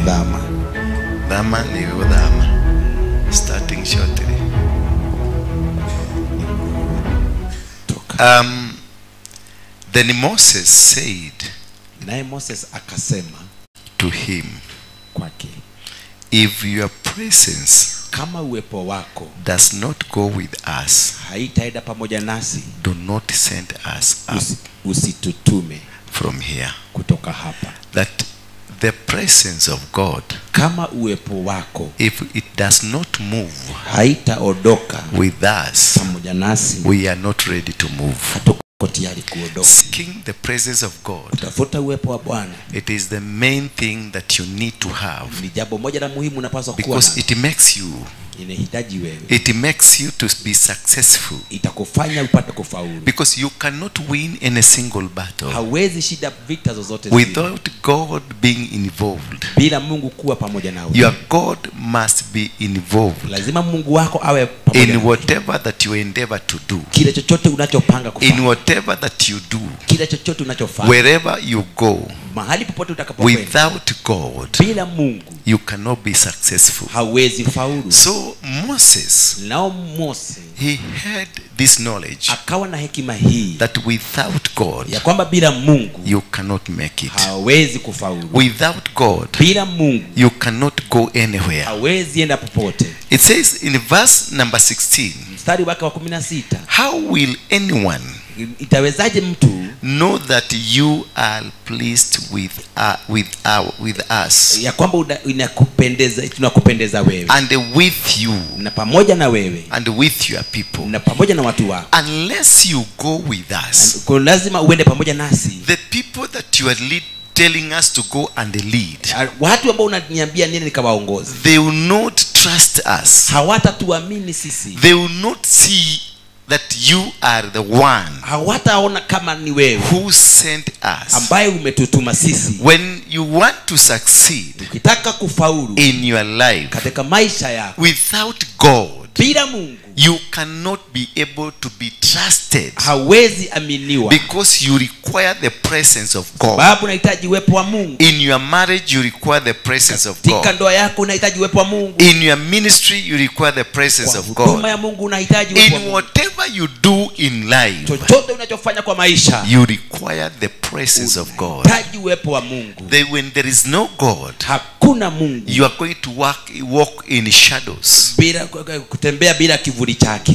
dhama. Dhama ni udhama. Starting shortly. Then Moses said, naye Moses akasema to him, kwake, if your presence kama uwepo wako does not go with us, haitaenda pamoja nasi, do not send us up usitutume from here. kutoka hapa. That the presence of God, kama uwepo wako if it does not move haitaondoka with us, pamoja nasi, we are not ready to move. hatuko tayari kuondoka. Seeking the presence of God, Utafuta uwepo wa Bwana it is the main thing that you need to have, ni jambo moja la muhimu unapaswa kuwa because nalo. it makes you, Inahitaji wewe, it makes you to be successful, itakufanya upate kufaulu. because you cannot win in a single battle Hawezi shida vita zozote zile without God being involved. bila Mungu kuwa pamoja nawe. Your God must be involved Lazima Mungu wako awe pamoja in nawe. whatever that you endeavor to do, Kile chochote unachopanga in kufanya, whatever that you do, kile chochote unachofanya, wherever you go. mahali popote utakapokwenda, Without God, bila Mungu you cannot be successful. hawezi faulu. So Moses, Nao Mose he had this knowledge akawa na hekima hii that without God, ya kwamba bila Mungu you cannot make it. hawezi kufaulu. Without God, Bila Mungu you cannot go anywhere. hawezi enda popote. It says in verse number 16, Mstari wake wa 16, how will anyone itawezaje mtu know that you are pleased with us ya kwamba inakupendeza, tunakupendeza wewe and with you na pamoja na wewe and with your people, na pamoja na watu wako? unless you go with us? Kwa lazima uende pamoja nasi. The people that you are telling us to go and lead, Watu ambao unaniambia nini nikawaongoze, they will not trust us. hawatatuamini sisi, They will not see that you are the one hawataona kama ni wewe who sent us. ambaye umetutuma sisi. When you want to succeed Ukitaka kufaulu in your life katika maisha yako without God, bila Mungu, you cannot be able to be trusted, hawezi aminiwa, because you require the presence of God. sababu unahitaji uwepo wa Mungu. In your marriage, you require the presence of Katika God. ndoa yako unahitaji uwepo wa Mungu. In your ministry, you require the presence Kwa of huduma God. ya Mungu unahitaji uwepo wa In Mungu. whatever you do in life, Chochote unachofanya kwa maisha you require the presence of God. unahitaji uwepo wa Mungu. When there is no God, Hakuna Mungu, you are going to walk in shadows. bila kutembea bila kivuli chake.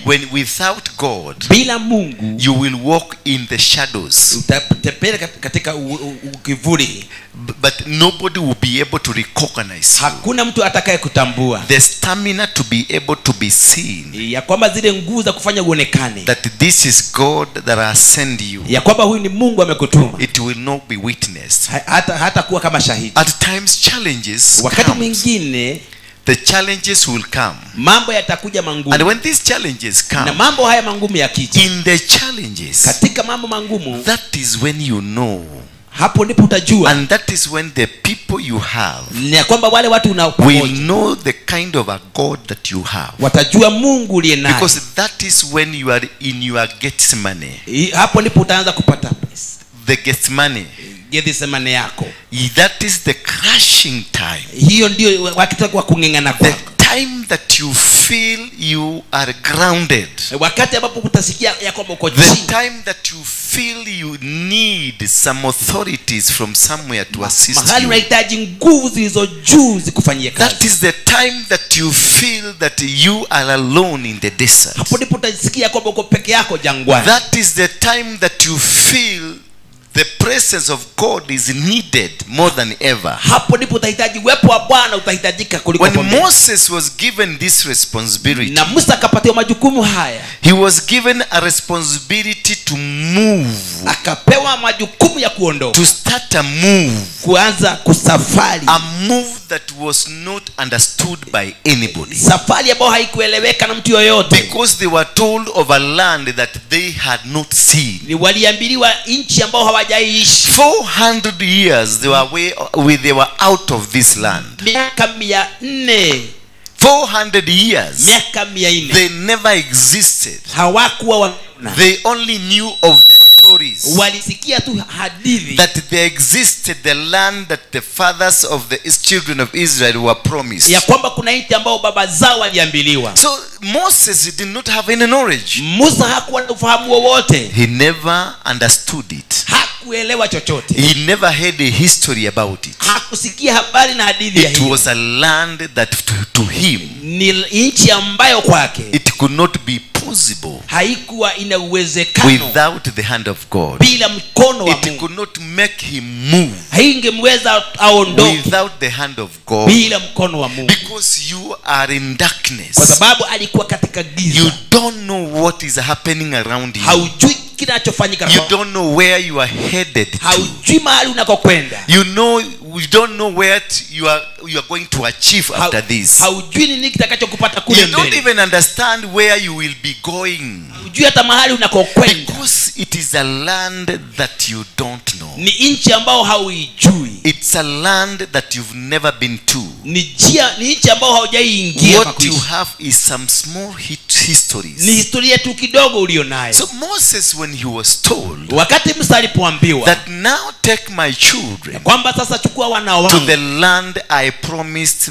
When without God, Bila Mungu you will walk in the shadows, utatembea katika kivuli, but nobody will be able to recognize you. hakuna mtu atakaye kutambua The stamina to be able to be seen, ya kwamba zile nguvu za kufanya uonekane that this is God that has sent you, ya kwamba huyu ni Mungu amekutuma, it will not be witnessed. hata kuwa kama shahidi. At times challenges Wakati comes. mwingine The challenges will come, mambo yatakuja mangumu, and when these challenges na come, mambo haya mangumu yakija, in the challenges, katika mambo mangumu, that is when you know, hapo ndipo utajua and that is when the people you have ni ya kwamba wale watu will unaopamoja know the kind of a God that you have, watajua Mungu uliye naye. because that is when you are in your Gethsemane. Hapo ndipo utaanza kupata The Gethsemane, Gethsemane yako. that is the crushing time, Hiyo ndio wakati wa kung'eng'ana the kwako, time that you feel you are grounded, wakati ambapo utasikia ya kwamba uko the chini, time that you feel you need some authorities from somewhere to assist mahali you. unahitaji nguvu zilizo juu zikufanyie That kazi. is the time that you feel that you are alone in the desert. Hapo ndipo utasikia kwamba uko peke yako jangwani. That is the time that you feel the presence of God is needed more than ever. Hapo ndipo utahitaji uwepo wa Bwana, utahitajika kuliko When pombe. Moses was given this responsibility, Na Musa akapatiwa majukumu haya, he was given a responsibility to move, akapewa majukumu ya kuondoka, to start a move, kuanza kusafari, a move that was not understood by anybody, safari ambayo haikueleweka na mtu yoyote. because they were told of a land that they had not seen. Ni waliambiliwa nchi ambao hawajaishi. 400 years they were out of this land. Miaka 400, 400 years miaka 400 they never existed. hawakuwa wanaona. They only knew of the stories walisikia tu hadithi that there existed the land that the fathers of the children of Israel were promised. ya kwamba kuna nchi ambao baba zao waliambiliwa. So Moses did not have any knowledge. Musa hakuwa na ufahamu wowote, He never understood it. hakuelewa chochote, He never had a history about it. hakusikia habari na hadithi ya It hiyo. was a land that to him Ni nchi ambayo kwake it could not be possible haikuwa ina uwezekano without the hand of God. bila mkono wa It Mungu, could not make him move haingemweza aondoke without the hand of God, bila mkono wa Mungu, because you are in kwa darkness. sababu alikuwa katika You giza. don't know what is happening around you. Haujui kinachofanyika, You don't know where you are headed to. haujui mahali unakokwenda, You don't know what you are going to achieve after this. haujui nini kitakachokupata kule You don't mbele, even understand where you will be going, haujui hata mahali unakokwenda. because it is a land that you don't know. Ni nchi ambao hauijui, It's a land that you've never been to. ni nchi ambao haujaiingia. What you have is some small histories. Ni historia tu kidogo ulionayo. So Moses, when he was told Wakati Musa alipoambiwa that now take my children kwamba sasa chukua wana to wangu, the land I promised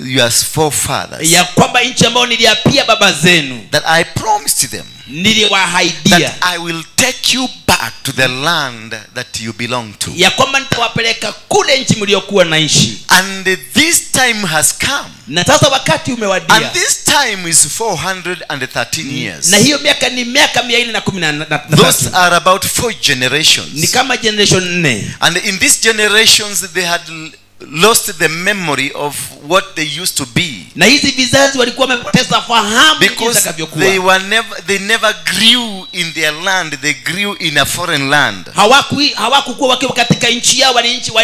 your forefathers, ya kwamba nchi ambayo niliapia baba zenu, that I promised them, niliwahaidia that I will take you back to the land that you belong to. ya kwamba nitawapeleka kule nchi mliokuwa naishi. And this time has come. Na sasa wakati umewadia, And this time is 413 years. na hiyo miaka ni miaka 413. Those are about 4 generations. Ni kama generation 4. And in these generations they had lost the memory of what they used to be, Na hizi vizazi walikuwa wamepoteza fahamu jinsi because itakavyokuwa. they never grew in their land. They grew in a foreign land, Hawakukuwa wakiwa katika nchi yao, walikuwa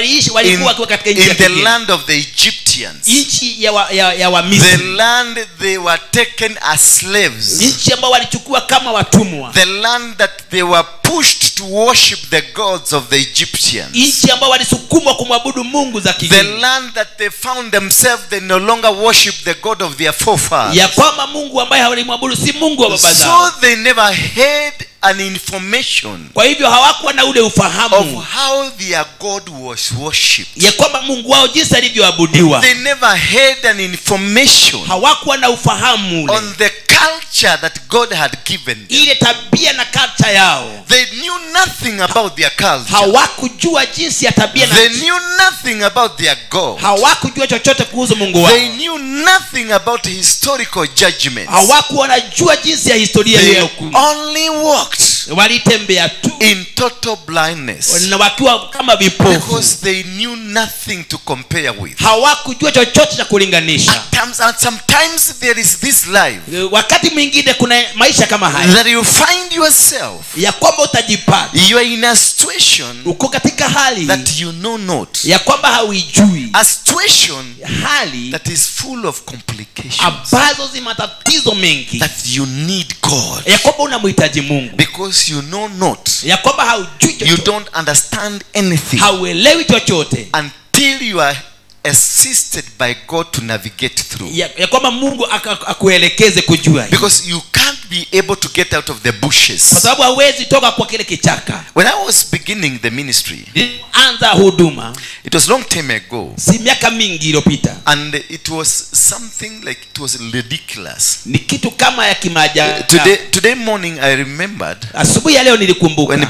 wakiwa katika nchi ya in the kigeni. land of the Egyptians, Nchi ya wa the Misri. land they were taken as slaves, Nchi ambao walichukua kama watumwa. the land that they were pushed to worship the gods of the Egyptians, Nchi ambao walisukumwa kumwabudu mungu za the kigeni. land that they found themselves they no longer worship the God of their forefathers. Ya kwamba Mungu ambaye hawalimwabudu si Mungu wa baba So zao. they never had an information Kwa hivyo hawakuwa na ule of ufahamu how their God was worshipped. ya kwamba Mungu wao jinsi alivyoabudiwa. They never had an information Hawakuwa na ufahamu ule, on the culture that God had given them. ile tabia na culture yao. They knew nothing about their culture. Hawakujua jinsi ya tabia They na knew nothing about their God. hawakujua chochote kuhusu Mungu wao. They knew nothing about historical judgments. Hawakuwa wanajua jinsi ya historia hiyo ya They hukumu. only walked Walitembea tu in total blindness, na wakiwa kama vipofu. because they knew nothing to compare with. Hawakujua chochote cha kulinganisha. And sometimes there is this life Wakati mwingine kuna maisha kama haya that you find yourself, ya kwamba utajipata you are in a situation uko katika hali that you know not, ya kwamba hauijui, a situation hali that is full of complications, ambazo zina matatizo mengi, that you need God, ya kwamba unamhitaji Mungu, because you know not, ya kwamba haujui you chochote, don't understand anything hauelewi chochote, until you are assisted by God to navigate through. ya kwamba Mungu akuelekeze kujua hii. Because you can't be able to get out of the Kwa bushes. sababu hauwezi toka kwa kile kichaka. When I was beginning the ministry, Anza huduma it was long time ago, si miaka mingi iliyopita, and it was something like, it was ridiculous. ni kitu kama ya kimaajabu. Today morning I remembered Asubuhi ya leo nilikumbuka when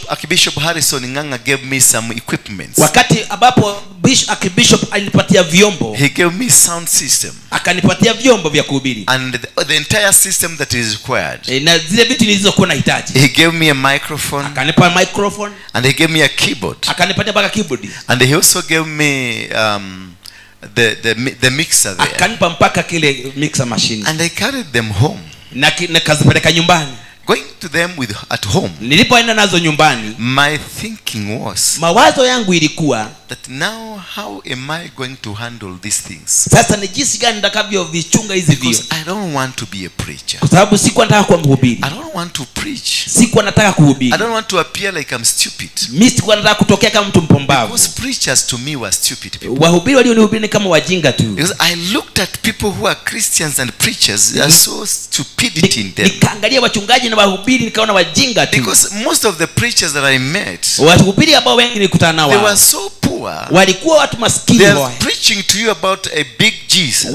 Archbishop Harrison Nganga gave me some equipment. wakati ambapo Archbishop alinipatia vyombo, He gave me sound system akanipatia vyombo vya kuhubiri and the entire system that is required. na zile vitu nilizokuwa nahitaji. He gave me a microphone Akanipa microphone, and he gave me a keyboard, akanipatia mpaka keyboard, and he also gave me the mixer there, akanipa mpaka kile mixer machine, and I carried them home. na kazipeleka nyumbani. Going to them at home, Nilipoenda nazo nyumbani, my thinking was mawazo yangu ilikuwa that now how am I going to handle these things? sasa ni jinsi gani nitakavyovichunga hizi vio, Because I don't want to be a preacher. kwa sababu sikuwa nataka kuwa mhubiri, I don't want to preach. sikuwa nataka kuhubiri, I don't want to appear like I'm stupid. mimi sikuwa nataka kutokea kama mtu mpumbavu. Because preachers to me were stupid people. Wahubiri walionihubiri ni kama wajinga tu. Because I looked at people who are Christians and preachers, there are so stupidity in them. Nikaangalia wachungaji na wahubiri nikaona wajinga tu. Because most of the preachers that I met, Wahubiri ambao wengi nilikutana nao they were so poor. walikuwa watu maskini. They are preaching to you about a big Jesus,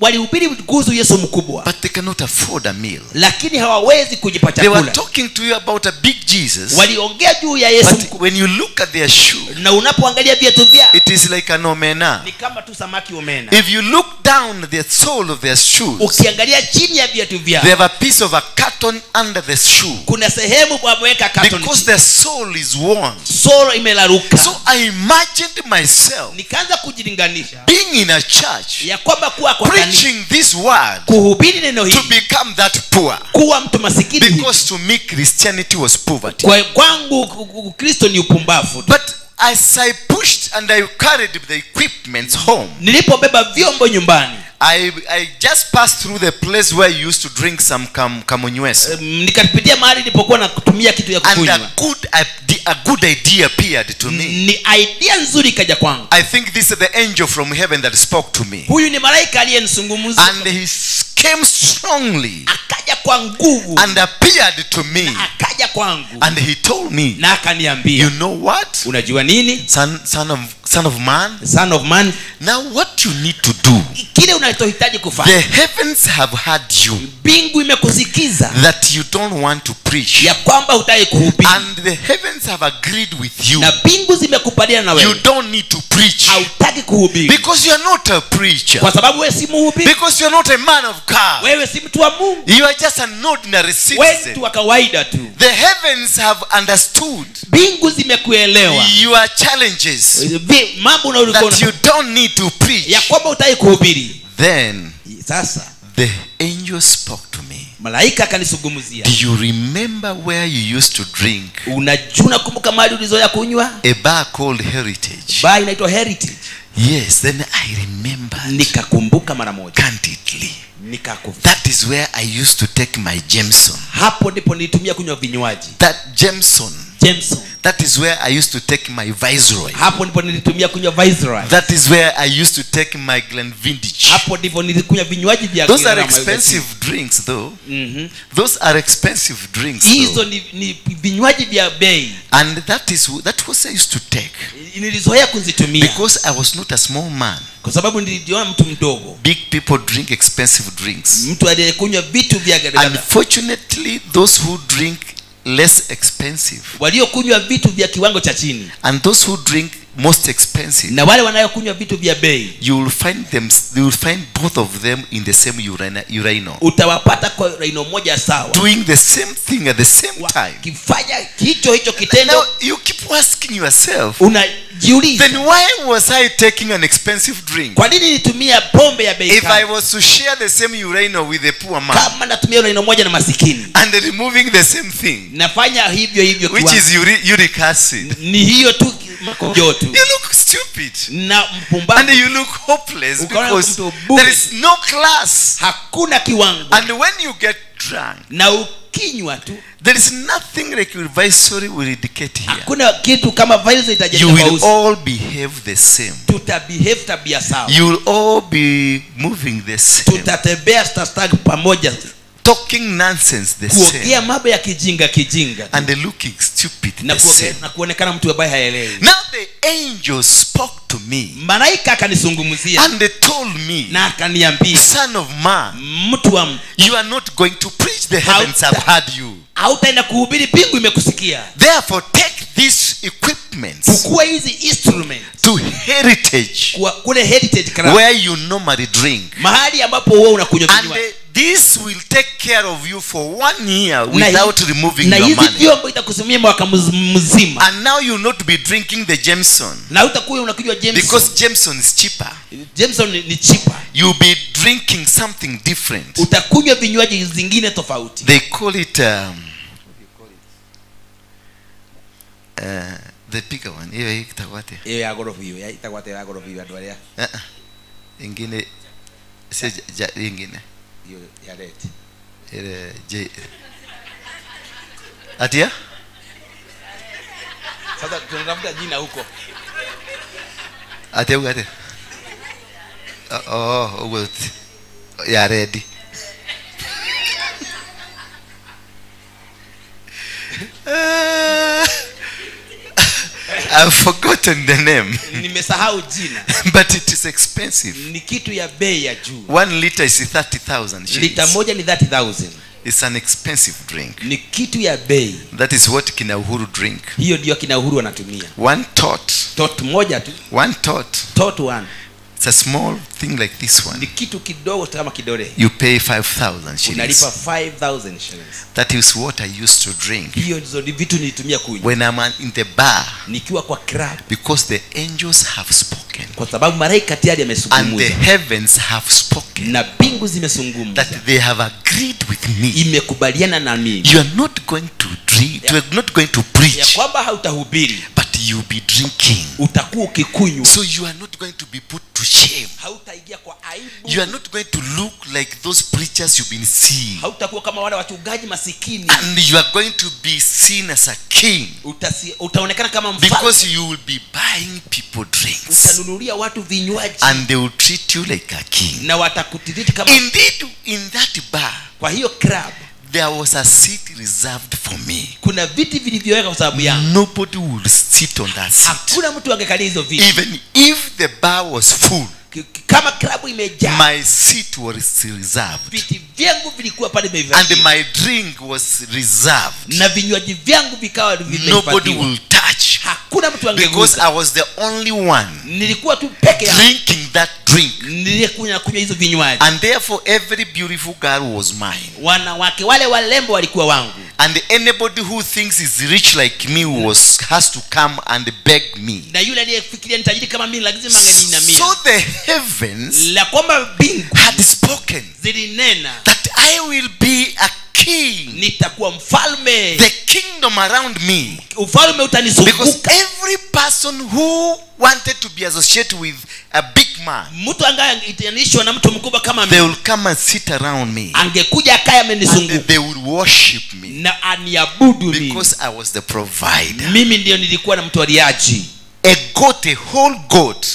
walihubiri kuhusu Yesu mkubwa, but they cannot afford a meal. lakini hawawezi kujipa They were chakula. talking to you about a big Jesus, Waliongea juu ya Yesu but mkubwa, when you look at their shoe, na unapoangalia viatu vyao it is like an omena. ni kama tu samaki omena. If you look down the sole of their shoes, Ukiangalia chini ya viatu vyao they have a piece of a carton under the shoe, kuna sehemu wameweka carton because their sole is worn. solo imelaruka. So I imagined myself Nikaanza kujilinganisha being in a church, ya kwamba kuwa kwa kanisa, preaching this word, kuhubiri neno to hili, become that poor. kuwa mtu masikini hivi. Because to me Christianity was poverty. Kwa kwangu Kristo ni upumbavu tu. But as I pushed and I carried the equipments home, Nilipobeba vyombo nyumbani, I just passed through the place where you used to drink some kamunywesa, nikapitia mahali nilipokuwa na kutumia kitu ya and kukunywa. a good idea appeared to me. Ni idea nzuri kaja kwangu. I think this is the angel from heaven that spoke to me, Huyu ni malaika aliyenisungumuza, and he came strongly akaja kwa nguvu, and appeared to me, akaja kwangu and he told me, na akaniambia, you know what, unajua nini, son of man, son of man, now what you need to do, kile unachohitaji the kufanya, heavens have heard you, mbingu imekusikiza that you don't want to preach, ya kwamba hutaki kuhubiri, and the heavens have agreed with you, na mbingu zimekubaliana na you wewe, don't need to preach, hautaki kuhubiri because you are not a preacher, kwa sababu wewe si mhubiri, because you are not a man of God, wewe si mtu wa Mungu, you are just an ordinary wewe mtu citizen. wa kawaida tu. The heavens have understood Mbingu zimekuelewa your challenges, mambo unayokuwa that you don't need to preach. ya kwamba hutaki kuhubiri. Then Sasa the angel spoke to me. malaika akanisungumzia, Do you remember where you used to drink? unajua kumbuka mahali ulizoea kunywa A bar called Heritage. bar inaitwa Heritage? Yes, then I remembered Nikakumbuka mara moja, candidly. nikakumbuka That is where I used to take my Jameson. hapo ndipo nilitumia kunywa vinywaji That Jameson. Jameson. That is where I used to take my Viceroy. Hapo ndipo nilitumia kunywa Viceroy. That is where I used to take my Glenfiddich. Hapo ndipo nilikunywa vinywaji vya Those are gharama. expensive drinks though. Those are expensive drinks Hizo though. ni vinywaji vya bei, And that was I used to take, nilizoea kuzitumia because I was not a small man. kwa sababu nilijiona mtu mdogo, Big people drink expensive drinks. mtu aliyekunywa vitu vya gharama. Unfortunately, those who drink less expensive Waliokunywa vitu vya kiwango cha chini and those who drink most expensive, na wale wanayokunywa vitu vya bei, you will find both of them in the same urinal, utawapata kwa raino moja sawa, doing the same thing at the same time. kifanya hicho Now kitendo. you keep asking yourself, Unajiuliza, then why was I taking an expensive drink kwa nini nitumia pombe ya bei if I kali was to share the same urinal with a poor man kama natumia raino moja na masikini? and removing the same thing, Nafanya hivyo hivyo which kiwango. is uric acid? Ni hiyo tu makojo tu You look stupid na and mpumbavu, you look hopeless, Ukaona because mtu bubu. there is no class. hakuna kiwango, And when you get drunk, na ukinywa tu there is nothing like your viceroy will indicate here. hakuna kitu kama vile itaje You will tofauti. all behave the same. Tutabehave tabia sawa, You will all be moving the same, tutatembea stastag pamoja, talking nonsense the same, kuongea mambo ya kijinga and looking stupid na the same. na kuonekana mtu ambaye haelewi. Now the angel spoke to me Malaika akanisungumzia and they told me, na akaniambia, son of man, mtu wa mtu, you are not going to preach, the heavens have heard you. hautaenda kuhubiri, mbingu imekusikia. Therefore take these equipments Chukua hizi instrument to Heritage, kwa kule Heritage Club, where you normally drink, mahali ambapo wewe unakunywa and vinywaji, this will take care of you for 1 year Na without removing na your hizi money. vyombo itakusimamia mwaka mzima, And now you will not be drinking the Jameson, na utakuwa unakunywa Jameson. because Jameson is cheaper. Jameson ni cheaper, You'll be drinking something different. utakunywa vinywaji zingine tofauti. They call it the bigger one. Hiyo itakwate. Hiyo ya gorofa hiyo, ya itakwate ya gorofa hiyo ndio ya Ingine ingine. hiyo ya red. Ile J. Atia? Sasa tunatafuta jina huko. Atia ugate. Ya red. I've forgotten the name. Nimesahau jina. But it is expensive. Ni kitu ya bei ya juu. 1 liter is 30,000 Lita shillings. moja ni 30,000. It's an expensive drink. Ni kitu ya bei. That is what kina Uhuru drink. Hiyo ndio kina Uhuru wanatumia. 1 tot. Tot moja tu. 1 tot. Tot one. It's a small thing like this one. Ni kitu kidogo kama kidole. You pay 5,000 shillings. Unalipa 5,000 shillings. That is what I used to drink Hiyo ndizo vitu nilitumia kunywa. when I'm in the bar, Nikiwa kwa club. because the angels have spoken Kwa sababu malaika tayari and amesungumza. the heavens have spoken Na mbingu zimesungumza. that they have agreed with me. Imekubaliana na mimi. You are not going to drink, you are not going to Ya preach, kwamba hautahubiri, but you'll be drinking. utakuwa ukikunywa. So you are not going to be put to shame. Hautaingia kwa aibu. You are not going to look like those preachers you've been seeing. Hautakuwa kama wale wachungaji masikini. And you are going to be seen as a king, Utaonekana kama mfalme. because you will be buying people drinks Utanunulia watu vinywaji. and they will treat you like a king. Na watakutiriti kama. Indeed, in that bar, Kwa hiyo club there was a seat reserved for me. kuna viti vilivyoweka kwa sababu yangu. Nobody would sit on that seat. Hakuna mtu angekalia hizo viti. Even if the bar was full, Kama klabu imejaa, my seat was reserved. viti vyangu vilikuwa pale And vimehifadhiwa. my drink was reserved. Na vinywaji vyangu vikawa Nobody vimehifadhiwa. will touch. Hakuna mtu Because angegusa. I was the only one Nilikuwa tu peke yangu. drinking that drink. Nilikunywa hizo vinywaji. And therefore every beautiful girl was mine. Wanawake wale walembo walikuwa wangu. And anybody who thinks is rich like me has to come and beg me. Na yule aliyefikiria ni tajiri kama mimi lazima angeniinamia. So the heavens La kwamba mbingu had spoken zilinena that I will be a king. nitakuwa mfalme. The kingdom around me. Ufalme Because utanizunguka. every person who wanted to be associated with a big man, Mtu angaye itaanishwa na mtu mkubwa kama they mimi, will come and sit around me. angekuja akaya And amenizunguka they would worship me. na aniabudu mimi. Because I was the provider. Mimi ndio nilikuwa na mtwaliaji. A goat, a whole goat,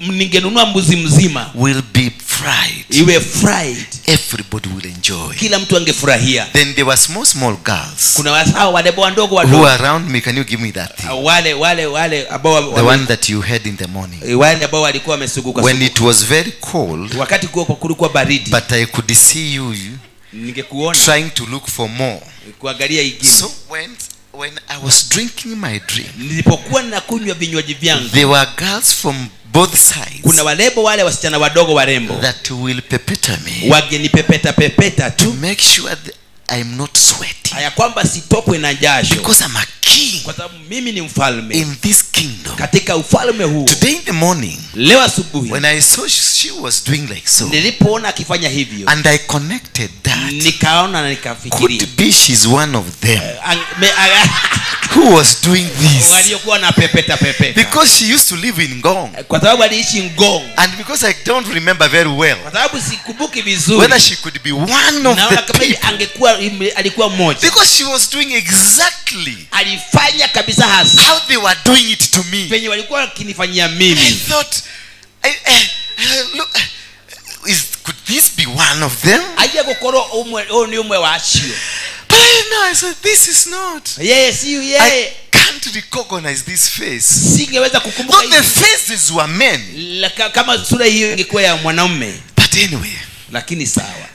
Ningenunua mbuzi mzima will be fried. iwe fried, Everybody will enjoy. kila mtu angefurahia. Then there were small girls Kuna wasao wale wadogo who wadogo, were around me. Can you give me that thing? wale ambao The one that you had in the morning. wale ambao walikuwa wamesuguka When it was very cold, wakati kulikuwa baridi, but I could see you ningekuona trying to look for more. kuangalia ingine. So when I was drinking my drink, Nilipokuwa ninakunywa vinywaji vyangu, there were girls from both sides kuna walebo wale wasichana wadogo warembo that will pepeta me wagenipepeta pepeta to tu make sure that I'm not sweating, haya kwamba sitopwe na jasho, because I'm a king kwa sababu mimi ni mfalme in this kingdom. katika ufalme huu. Today in the morning, Leo asubuhi when I saw she was doing like so, nilipoona akifanya hivyo, and I connected that, nikaona na nikafikiria could be she's one of them who was doing this, waliokuwa na pepeta pepeta, because she used to live in Ngong, kwa sababu aliishi Ngong, and because I don't remember very well kwa sababu sikumbuki vizuri whether she could be one of naona the kama people, alikuwa mmoja, because she was doing exactly alifanya kabisa hasa how they were doing it to me. penye walikuwa wakinifanyia I mimi. thought, look, could this be one of them? Aje kokoro ni umwe wa achio. But I said, this is not. Yeye si I yeye, can't recognize this face. singeweza kukumbuka Though the hizi. faces were men. Kama sura hiyo ingekuwa ya mwanaume, But anyway, lakini sawa.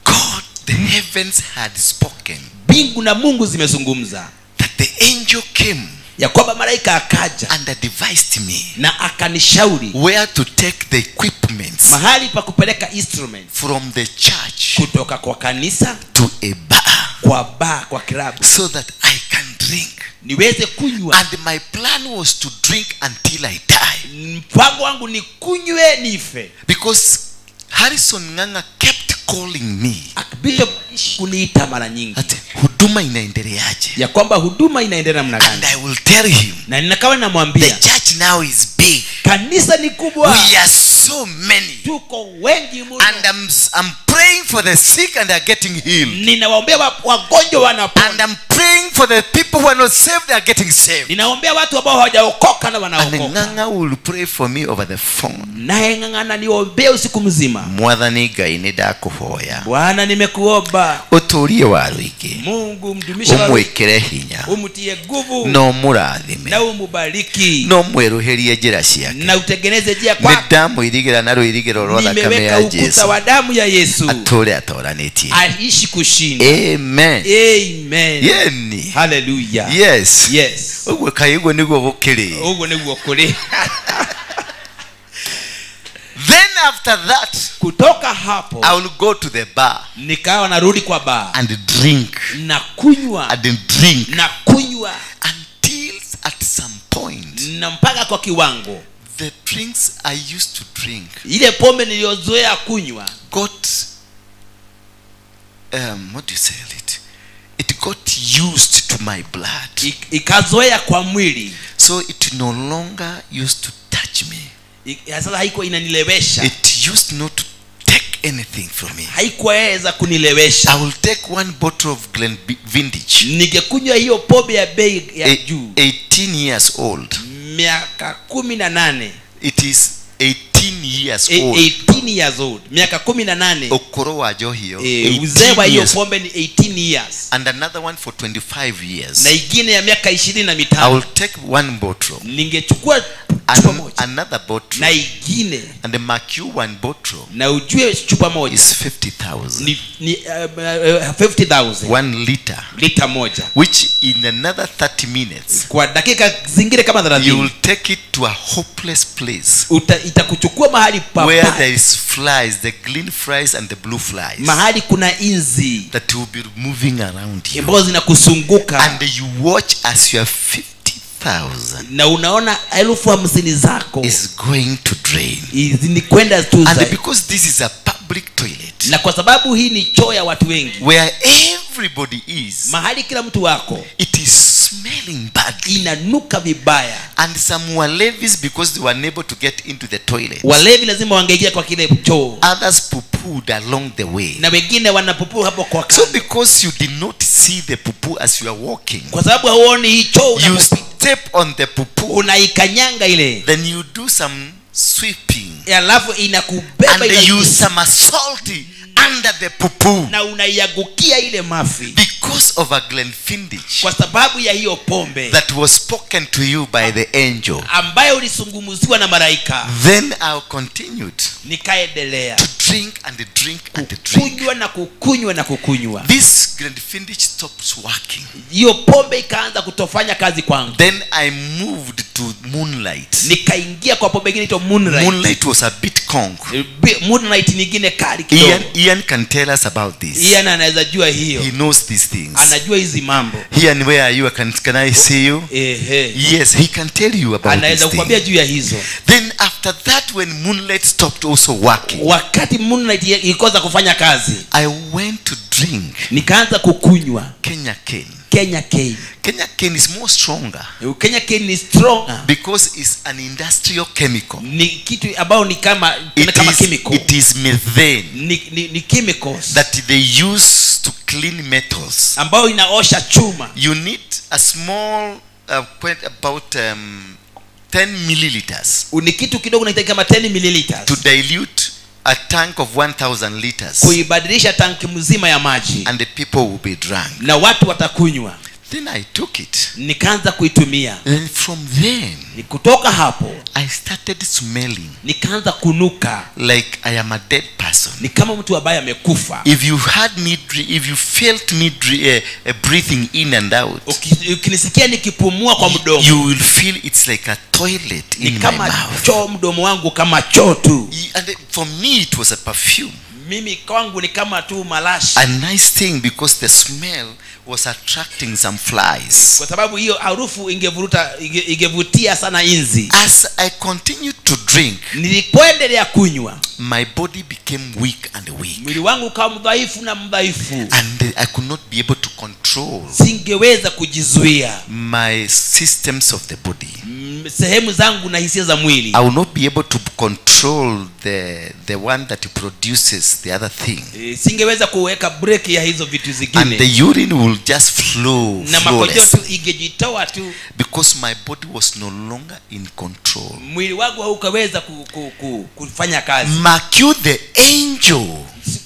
God, the heavens had spoken Mbingu na Mungu zimezungumza that the angel came ya kwamba malaika akaja and advised me na akanishauri where to take the equipments mahali pa kupeleka instrument from the church kutoka kwa kanisa to a bar, kwa bar, kwa klabu, so that I can drink. niweze kunywa. And my plan was to drink until I die. Mpango wangu ni kunywe nife. Because Harrison Nganga kept calling me Bishop kuniita mara nyingi ati huduma inaendeleaje, ya kwamba huduma inaendelea namna and gani, I will tell him na ninakawa the namwambia church now is big, kanisa ni kubwa, we are so many. tuko wengi mno. And I'm praying for the sick and they're getting healed. Ninawaombea wagonjwa wanapona. And I'm praying for the people who are not saved, they are getting saved. Ninaombea watu ambao hawajaokoka na And wanaokoka. Nganga will pray for me over the phone. Naye ng'ang'ana niombee usiku mzima. Mwathani Ngai ndakuhoya. Bwana nimekuomba. Utulie waruige. Mungu mdumisha wa umwikire hinya. Umutie nguvu. No murathime. Na umubariki. No mweruherie njira ciake. Na utengeneze njia kwake. Ndamwirigera na ruirigiro rwa thakame ya Nimeweka ukuta Jesu. wa damu ya Yesu. Atore atoranĩtie. Aishi kushinda. Amen. Amen. Yeni. Hallelujah. Yes. Yes. Ugwe kaigwe niguo gukiri. Ugo niguo kuri. Then after that, kutoka hapo I will go to the bar nikawa narudi kwa bar and drink na kunywa and drink until at some point na mpaka kwa kiwango the drinks I used to drink ile pombe niliyozoea kunywa got what do you say it got used to my blood, ikazoea kwa mwili, so it no longer used to touch me. Sasa haikuwa inanilewesha. It used not to take anything from me. Haikuweza kunilewesha. I will take one bottle of Glenfiddich. Ningekunywa hiyo pombe ya bei ya juu. 18 years old. Miaka 18. It is 18 years old. 18 years old. Miaka 18. Okoro wa Johio. Uzee wa hiyo pombe ni 18 years. And another one for 25 years. Na ingine ya miaka 25. I will take one bottle. Ningechukua chupa moja. Another bottle. Na ingine. And the mark you one bottle. Na ujue chupa moja is 50,000. Ni 50,000. 1 liter. Lita moja. Which in another 30 minutes. Kwa dakika zingine kama 30. You will take it to a hopeless place. Itakuchukua mahali pabaya. Where there is flies, the green flies and the blue flies. Mahali kuna inzi. That will be moving around you. Ambazo zinakusunguka. And you watch as your 50,000. Na unaona 50,000 zako is going to drain. Ni kwenda tu. And because this is a public toilet. Na kwa sababu hii ni choo ya watu wengi. Where everybody is. Mahali kila mtu wako. It is smelling badly. Inanuka vibaya. And some were levies because they were unable to get into the toilet. Walevi lazima wangeingia kwa kile choo. Others poo-pooed along the way. Na wengine wanapupuu hapo kwa kando. So because you did not see the poo-poo as you are walking. Kwa sababu huoni hii choo you step on the poo-poo. Unaikanyanga ile. Then you do some sweeping. Alafu inakubeba and you use some salty under the poo-poo. Na unaiagukia ile mafi. Because of a Glenfiddich. Kwa sababu ya hiyo pombe. That was spoken to you by the angel. Ambayo ulisungumuziwa na malaika. Then I continued. Nikaendelea. To drink and drink and drink. Kunywa na kukunywa na kukunywa. This Glenfiddich stops working. Hiyo pombe ikaanza kutofanya kazi kwangu. Then I moved to moonlight. Nikaingia kwa pombe nyingine inaitwa moonlight. Moonlight was a bit kong. Moonlight nyingine kali kidogo. Ian can tell us about this. Ian anaweza jua hiyo. He knows these things. Anajua hizi mambo. Ian, where are you? Can I see you? Yes, he can tell you about this. Anaweza kukwambia juu ya hizo. Then after that, when moonlight stopped also working. Wakati moonlight ilikoza kufanya kazi. I went to drink. Nikaanza kukunywa. Kenya cane. Kenya cane. Kenya cane is more stronger. Kenya cane is stronger because it's an industrial chemical. Ni kitu ambao ni kama chemical. It is methane. Ni chemicals that they use to clean metals. Ambao inaosha chuma. You need a small about 10 milliliters. Ni kitu kidogo unahitaji kama 10 milliliters. To dilute a tank of 1,000 liters. Kuibadilisha tanki mzima ya maji. And the people will be drunk. Na watu watakunywa. Then I took it. Nikaanza kuitumia. And from then, kutoka hapo, I started smelling. Nikaanza kunuka. Like I am a dead person. Ni kama mtu ambaye amekufa. If you felt me breathing in and out. Ukinisikia nikipumua kwa mdomo. You will feel it's like a toilet in my mouth. Kama choo, mdomo wangu kama choo tu. And for me it was a perfume. Mimi kwangu ni kama tu malashi. A nice thing because the smell was attracting some flies. Kwa sababu hiyo harufu ingevutia sana inzi. As I continued to drink, nilipoendelea kunywa, my body became weak and weak. Mwili wangu ukawa mdhaifu na mdhaifu. And I could not be able to control. Singeweza kujizuia. My systems of the body. sehemu zangu na hisia za mwili. I will not be able to control the one that produces the other thing. Singeweza kuweka break ya hizo vitu zingine. And the urine will just flow. Na makojo tu ingejitoa tu. Because my body was no longer in control. Mwili wangu haukaweza kufanya kazi. Mark the angel.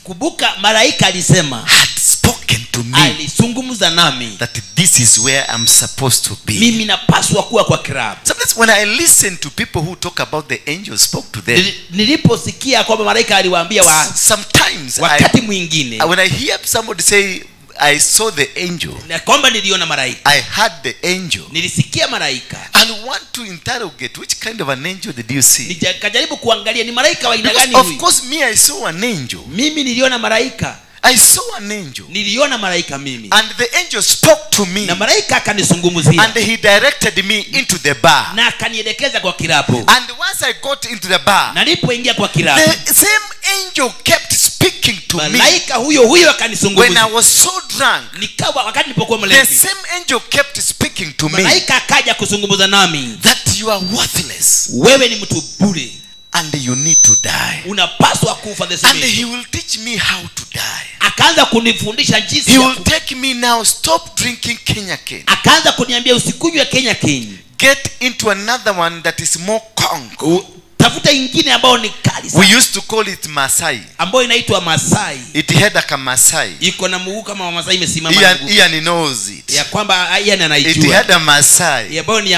Kumbuka malaika alisema, had spoken to me, alizungumza nami, that this is where I'm supposed to be. Mimi napaswa kuwa kwa kirabu. Sometimes when I listen to people who talk about the angel spoke to them, niliposikia kwamba malaika aliwaambia sometimes wakati mwingine, when I hear somebody say I saw the angel, na kwamba niliona malaika, I heard the angel, nilisikia malaika, and want to interrogate which kind of an angel did you see? Nikajaribu kuangalia ni malaika wa aina gani huyu. Of course me, I saw an angel. Mimi niliona malaika. I saw an angel. Niliona malaika mimi. And the angel spoke to me. Na malaika akanizungumzia. And he directed me into the bar. Na akanielekeza kwa kirabu. And once I got into the bar, na nilipoingia kwa kirabu, the same angel kept speaking to me. Malaika huyo akanizungumzia. When I was so drunk, nikawa wakati nilipokuwa mlevi, the same angel kept speaking to me. Malaika akaja kuzungumza nami, that you are worthless. Wewe ni mtu bure. And you need to die. Unapaswa kufa the same. And he will teach me how to die. Akaanza kunifundisha jinsi. He will take me now, stop drinking Kenya Cane. Akaanza kuniambia usikunywe Kenya Cane. Get into another one that is more conk. Tafuta ingine ambayo ni kali sana. We used to call it Masai. Ambayo inaitwa Masai. It had a Masai. Iko na mguu kama Masai imesimama. Ian knows it. Ya kwamba Ian anaijua. It had a Masai. Ambayo ni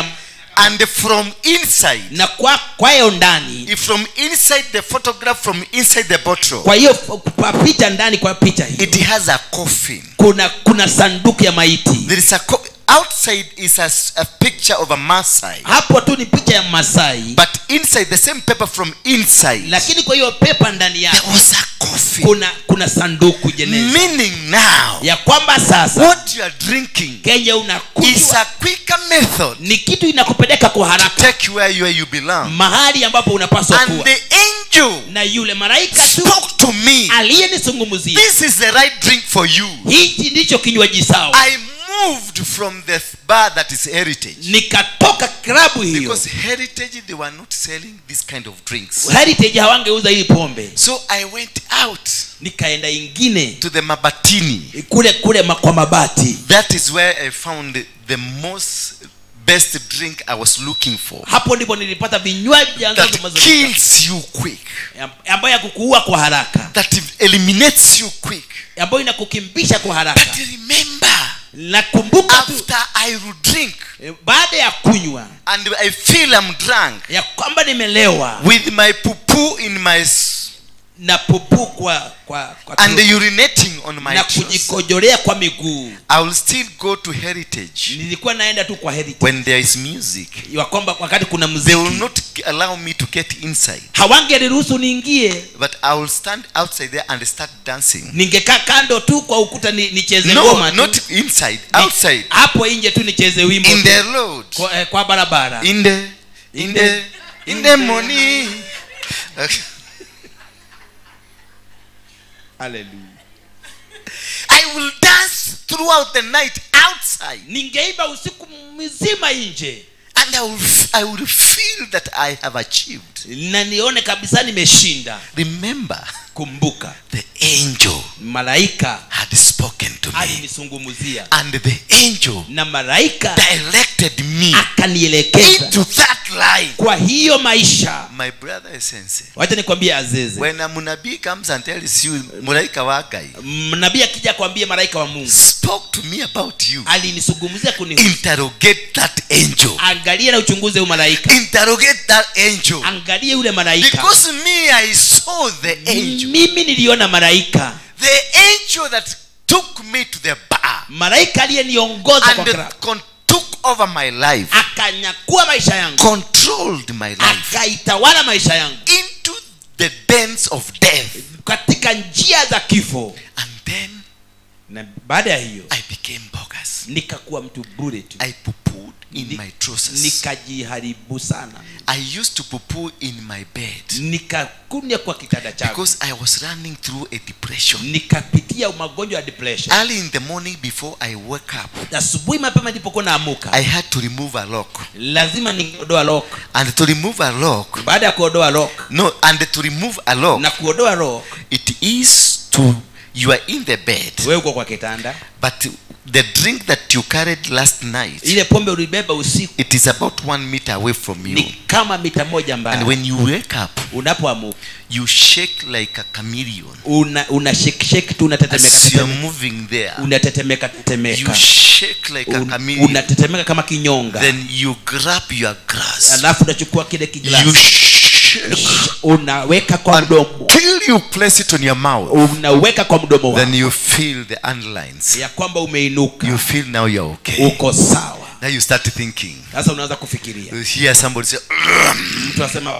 and from inside, na kwa hiyo ndani, from inside the photograph, from inside the bottle, kwa hiyo kwa picha ndani, kwa picha hiyo it has a coffin. Kuna sanduku ya maiti. There is outside is a picture of a Masai. Hapo tu ni picha ya Masai. But inside the same paper, from inside, lakini kwa hiyo paper ndani yake there was a coffin. Kuna sanduku jeneza. Meaning now, ya kwamba sasa what you are drinking Kenya unakunywa is a quicker method. Ni kitu inakupeleka kwa haraka. To take you where you belong. Mahali ambapo unapaswa kuwa. And the angel na yule malaika spoke to me. Aliyenizungumzia. This is the right drink for you. Hichi ndicho kinywaji sawa. I moved from the bar that is Heritage. Nikatoka klabu hiyo. Because Heritage, they were not selling this kind of drinks. Heritage hawangeuza hii pombe. So I went out. Nikaenda ingine. To the Mabatini. Kule kwa Mabati. That is where I found the most best drink I was looking for. Hapo ndipo nilipata vinywaji that kills you quick. Ambayo yakukuua kwa haraka. That eliminates you quick. Ambayo inakukimbisha kwa haraka. But remember, nakumbuka after I will drink, baada ya kunywa, and I feel I'm drunk, ya kwamba nimelewa, with my poo in my na pupu kwa and urinating on my na kujikojolea kwa miguu, I will still go to Heritage. Nilikuwa naenda tu kwa Heritage when there is music. Ya kwamba wakati kuna muziki, they will not allow me to get inside. Hawangeniruhusu niingie. But I will stand outside there and start dancing. Ningekaa kando tu kwa ukuta nicheze ngoma tu. No, not inside, outside. Hapo nje tu nicheze wimbo. In the road. Kwa barabara. In the morning. Hallelujah. I will dance throughout the night outside. Ningeimba usiku mzima nje. And I will feel that I have achieved. Na nione kabisa nimeshinda. Remember, kumbuka, the angel, malaika, had spoken to me. Alinisungumzia. And the angel, na malaika, directed me akanielekeza into that line. Kwa hiyo maisha. My brother is sense. Wacha nikwambie Azeze. When a munabii comes and tells you, malaika wa Gai, nabii akija kwambie malaika wa Mungu, spoke to me about you, alinisungumzia kunihusu, interrogate that angel. Angalia na uchunguze huyo malaika. Interrogate that angel. Angalia yule malaika. Because me, I saw the angel. Mimi niliona malaika. The angel that took me to the bar. Malaika aliyeniongoza kwa klabu. Took over my life. Akanyakua maisha yangu. Controlled my life. Akaitawala maisha yangu. Into the dens of death. Katika njia za kifo. And then Na baada ya hiyo I became bogus. nikakuwa mtu bure tu. I poo-pooed in my trousers. Nikajiharibu sana. I used to poo-poo in my bed Nikakunya kwa kitanda changu because I was running through a depression. nikapitia magonjwa ya depression. Early in the morning before I woke up, Asubuhi mapema nilipokuwa naamuka I had to remove a lock. lazima niondoa lock. And to remove a lock, Baada ya kuondoa lock to remove a lock, na kuondoa lock, it is to, you are in the bed, wewe uko kwa kitanda, but the drink that you carried last night, ile pombe ulibeba usiku it is about 1 meter away from you. ni kama mita moja And mbali. when you wake up, Unapoamuka you shake like a chameleon. una shake tu, unatetemeka As you are tetemeka, moving there, unatetemeka you tetemeka, shake like a chameleon. unatetemeka kama kinyonga. Then you grab your grass, Alafu unachukua kile you kiglasi shake unaweka kwa mdomo, till you place it on your mouth. unaweka kwa mdomo Then wako, you feel the underlines. ya kwamba umeinuka, You feel now you're okay. uko sawa. Now you start thinking. Sasa unaanza kufikiria, You hear somebody say, mtu anasema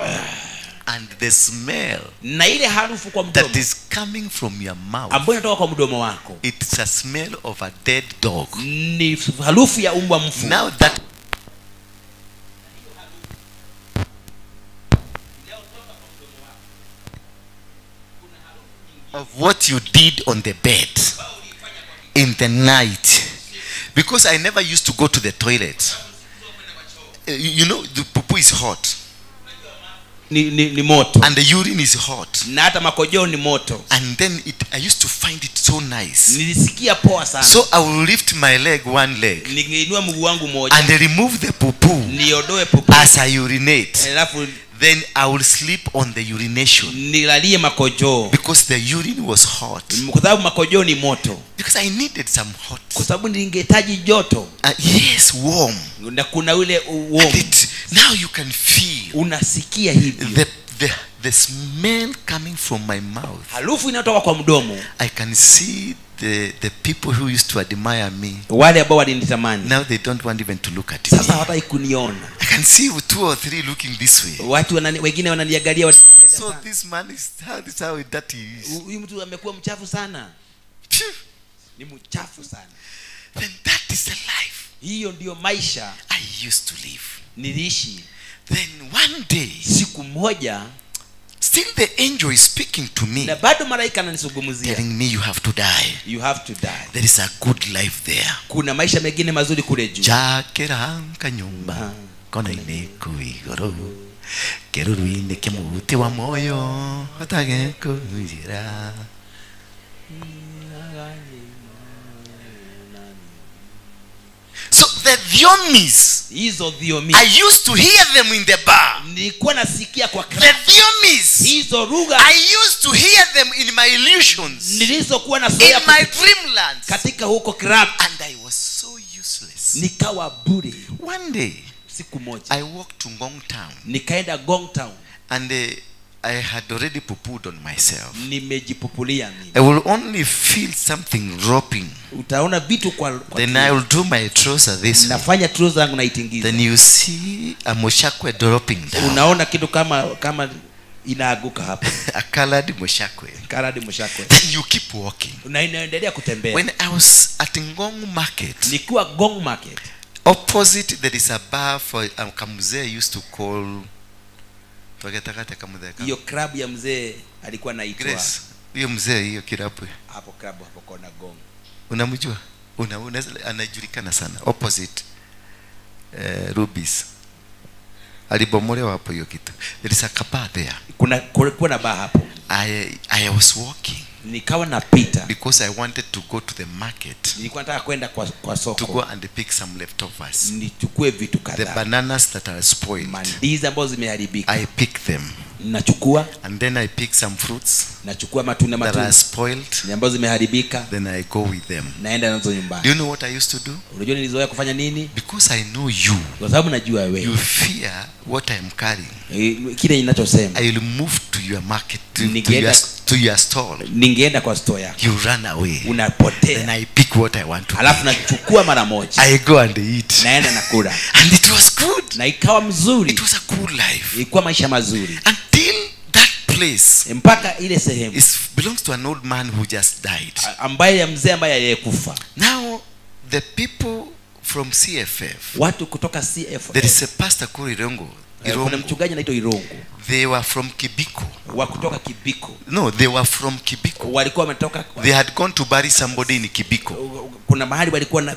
and the smell na ile harufu kwa mdomo that is coming from your mouth, ambayo inatoka kwa mdomo wako it's a smell of a dead dog. ni harufu ya umbwa mfu. Now that of what you did on the bed in the night, because I never used to go to the toilet. You know, the poo is hot ni moto, and the urine is hot, na hata makojoo ni moto. and then I used to find it so nice. Nilisikia poa sana, So I will lift my leg, one leg, ningeinua mguu wangu moja and remove the poo niodoe pupu, as I urinate. alafu Then I will sleep on the urination nilalie makojoo, because the urine was hot. kwa sababu makojoo ni moto, Because I needed some hot. kwa sababu ningehitaji joto Yes, warm. na kuna ule And warm. now you can feel Unasikia hivi the smell coming from my mouth. harufu inayotoka kwa mdomo. I can see the people who used to admire me. Wale ambao walinitamani Now they don't want even to look at sasa me. hawataki kuniona. I can see 2 or 3 looking this way. Watu wengine wananiangalia, So this man is how dirty he is. huyu mtu amekuwa mchafu sana, Phew. ni mchafu sana. Then that is the life Hiyo ndiyo maisha I used to live. niliishi. Then one day, Siku moja, still the angel is speaking to me, na bado malaika ananizungumzia, telling me you have to die. you have to die. There is a good life there. Kuna maisha mengine mazuri kule juu. Jakera kanyumba kona ine kuigoro keruruine kemuti wa moyo otage kujira. So the Dhiomis, Hizo dhiomi I used to hear them in the bar. nilikuwa nasikia kwa The club. Dhiomis, Hizo lugha I used to hear them in my illusions, nilizokuwa in nasoea my dreamlands, katika huko club, and I was so useless. nikawa bure. One day Siku moja I walked to Ngong Town, nikaenda Gong Town, and I had already poo-pooed on myself. nimejipupulia mimi. I will only feel something dropping. Utaona vitu kwa Then I will do my trouser this way. nafanya trouser yangu naitingiza, Then you see a moshakwe dropping down. unaona kitu kama inaaguka hapo, A colored moshakwe. karadi mshakwe, Then you keep walking. na inaendelea kutembea. When I was at Ngong Market, Nikiwa Gong Market, opposite there is a bar for Kamuzee used to call Togetakate Kamuzee. hiyo club ya mzee alikuwa anaitwa Grace. Hiyo mzee hiyo kirapwe. hapo club hapo kona Gong. Unamjua? Anajulikana sana. Opposite Rubies. Alibomolewa hapo hiyo kitu. There is a kapa there. Kulikuwa na bar hapo. I was walking Nikawa napita, because I wanted to go to the market nilikuwa nataka kwenda kwa to go soko and pick some leftovers. nichukue vitu The kadhaa, bananas that are spoiled, mandizi ambazo zimeharibika, I pick them, nachukua and then I pick some fruits nachukua matunda that are spoiled, ambazo zimeharibika, then I go with them. naenda nazo Do nyumbani. you know what I used to do? Unajua nilizoea kufanya nini? Because I know you Kwa sababu najua wewe fear what I'm carrying. kile ninachosema. I will move to your market, Ningeenda to your stall. ningeenda kwa store yako, You run away. Then unapotea, I pick what I want to halafu nachukua mara moja, I go and eat. naenda nakula, And it was good. na ikawa mzuri, It was a cool life. ilikuwa maisha mazuri, Until that place mpaka ile sehemu belongs to an old man who just died. ambaye ya mzee ambaye aliyekufa. Now the people from CFF, Watu kutoka CFF, there is a pastor called Irongo. kuna mchungaji anaitwa Irongo, They were from Kibiko. wa kutoka Kibiko. No, they were from Kibiko. Walikuwa wametoka, They had gone to bury somebody in Kibiko. kuna mahali walikuwa na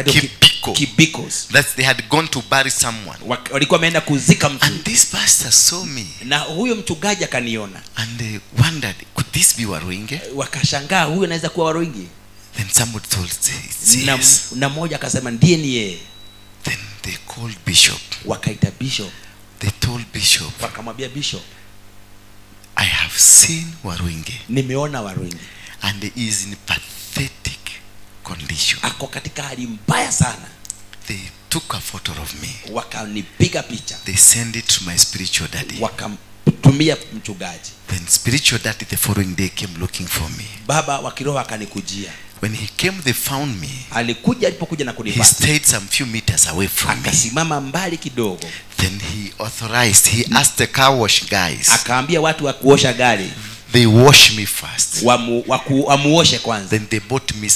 Kibiko. Kibikos. They had gone to bury someone. Walikuwa wameenda kuzika mtu. And this pastor saw me. Na huyo mchungaji akaniona. And they wondered, could this be Waruinge? Wakashangaa, huyo anaweza kuwa Waruinge. Then somebody told yes. Na mmoja akasema ndiye ni yeye. Then they called Bishop. Wakaita Bishop. They told Bishop, wakamwambia Bishop, I have seen Waruinge. Nimeona Waruinge. And he is in pathetic condition. Ako katika hali mbaya sana. They took a photo of me. Wakanipiga picha. They sent it to my spiritual daddy. Wakamtumia mchungaji. Then spiritual daddy the following day came looking for me. Baba wa kiroho akanikujia. When he came, they found me. Alikuja, alipokuja na kunipata. He stayed some few meters away from me. Akasimama mbali kidogo. Then he asked the car wash guys. Akaambia watu wa kuosha gari. They wash me first. Wamuoshe kwanza. Then they bought me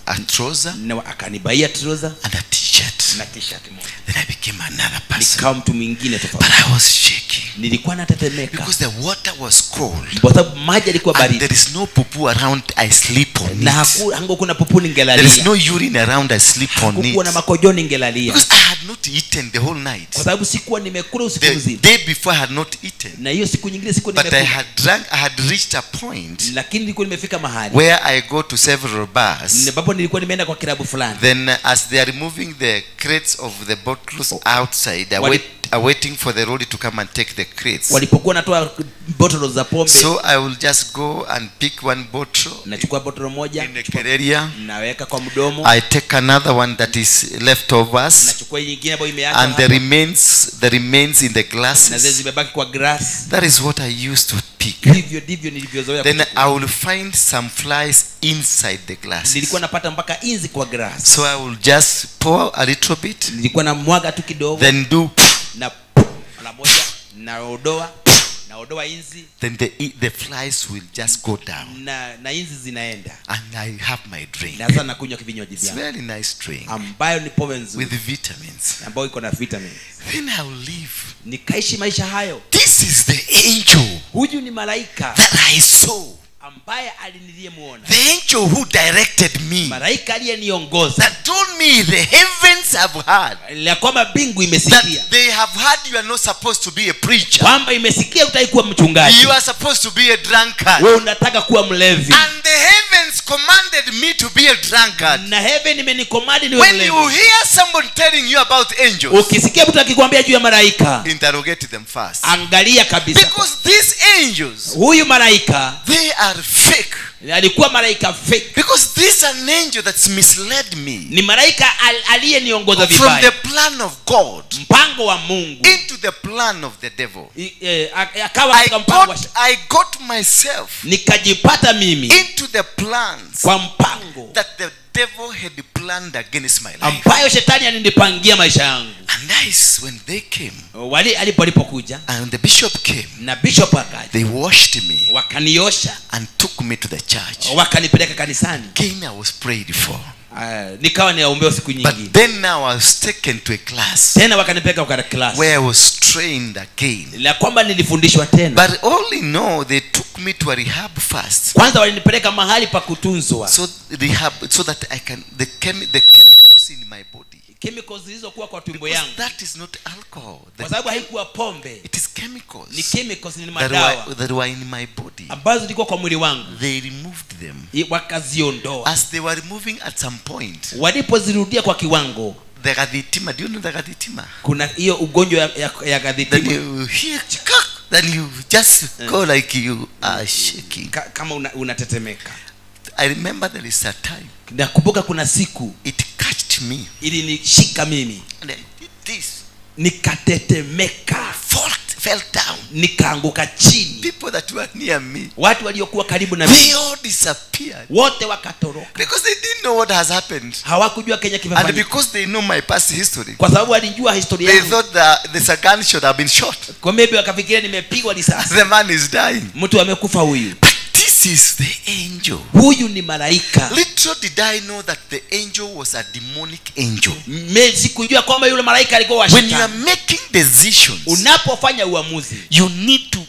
a trouser. Na akanibaia trouser and a t-shirt. Na t-shirt moja. Then I became another person. Nikawa mtu mwingine tofauti. But I was shaking. Nilikuwa natetemeka. Because the water was cold. Kwa sababu maji yalikuwa baridi. And there is no pupu around, I sleep on na it. Hango kuna pupu ningelalia. There is no urine around, I sleep on it. Kuna makojoni ningelalia. Because I had not eaten the whole night. Kwa sababu sikuwa nimekula usiku mzima. The day before I had not eaten. Na hiyo siku nyingine sikuwa nimekula. But I had reached a point. Lakini nilikuwa nimefika mahali where I go to several bars. Ambapo nilikuwa nimeenda kwa kilabu fulani. Then as they are removing the crates of the bottles outside, waiting for the lorry to come and take the crates. Walipokuwa natoa bottles za pombe. So I will just go and pick one bottle. Nachukua bottle moja. In the area. Naweka kwa mdomo. I take another one that is leftovers. Nachukua nyingine ambayo imeacha. And the remains in the glasses. Na zile zimebaki kwa glass. That is what I used to pick. Ndivyo nilivyozoea. Then I will find some flies inside the glasses. Nilikuwa napata mpaka inzi kwa glass. So I will just pour a little bit. Nilikuwa na mwaga tu kidogo. Then do na mara moja naodoa inzi. Then the flies will just go down. Na inzi zinaenda. And I have my drink. Na sasa nakunywa kivinywaji vyangu. It's very nice drink. Ambayo ni pombe nzuri. With vitamins. Ambayo iko na vitamins. Then I will live. Nikaishi maisha hayo. This is the angel. Huyu ni malaika. That I saw. Ambaye aliniyemuona. The angel who directed me. Malaika aliyeniongoza. That told me the heavens have heard. Ya kwamba mbingu imesikia. That they have heard you are not supposed to be a preacher. Kwamba imesikia utaikuwa mchungaji. You are supposed to be a drunkard. Wewe unataka kuwa mlevi. And the heavens commanded me to be a drunkard. Na heaven imenicommand niwe mlevi. When you hear someone telling you about angels, ukisikia mtu akikwambia juu ya malaika, interrogate them first. Angalia kabisa. Because these angels, huyu malaika, they are fake. Alikuwa malaika fake. Because this is an angel that's misled me. Ni malaika aliyeniongoza vibaya. From the plan of God. Mpango wa Mungu. Into the plan of the devil. Akawa katika mpango wa I got myself. Nikajipata mimi. Into the plans. Kwa mpango. That the devil had planned against my life. Ambayo shetani alinipangia maisha yangu. And nice when they came. Alipokuja. And the bishop came. Na bishop akaja. They washed me. Wakaniosha. And took me to the church. Wakanipeleka kanisani. Again I was prayed for. Nikawa niombewa siku nyingi. But then now I was taken to a class. Tena wakanipeleka kwa class. Where I was trained again. La kwamba nilifundishwa tena. But all in all they took me to a rehab first. Kwanza walinipeleka mahali pa kutunzwa. So rehab, so that I can the chemicals in my body. Chemicals zilizokuwa kwa tumbo yangu. That is not alcohol. Kwa sababu haikuwa pombe. It is chemicals. Ni chemicals, ni madawa. That were in my body. Ambazo zilikuwa kwa mwili wangu. They removed them. Wakaziondoa. As they were removing at some point. Walipozirudia kwa kiwango. The gadhitima, do you know the gadhitima? Kuna hiyo ugonjwa ya gadhitima. Then you hear then you just go like you are shaking. Kama unatetemeka. I remember there is a time. Nakumbuka kuna siku it catched me. Ilinishika mimi. And I did this. Nikatetemeka. fell down. nikaanguka chini. People that were near me, Watu waliokuwa karibu na they mimi all disappeared wote wakatoroka. because they didn't know what has happened. Hawakujua Kenya And kimefanyika. because they know my past history, Kwa sababu walijua historia they yangu. thought that the Sagan should have been shot. Kwa maybe wakafikiria nimepigwa risasi. The man is dying. Mtu amekufa huyu. But this is the angel. Huyu ni malaika. Little did I know that the angel was a demonic angel. Sikujua kwamba yule malaika alikuwa wa When you are shetani. making decisions, Unapofanya uamuzi, you need to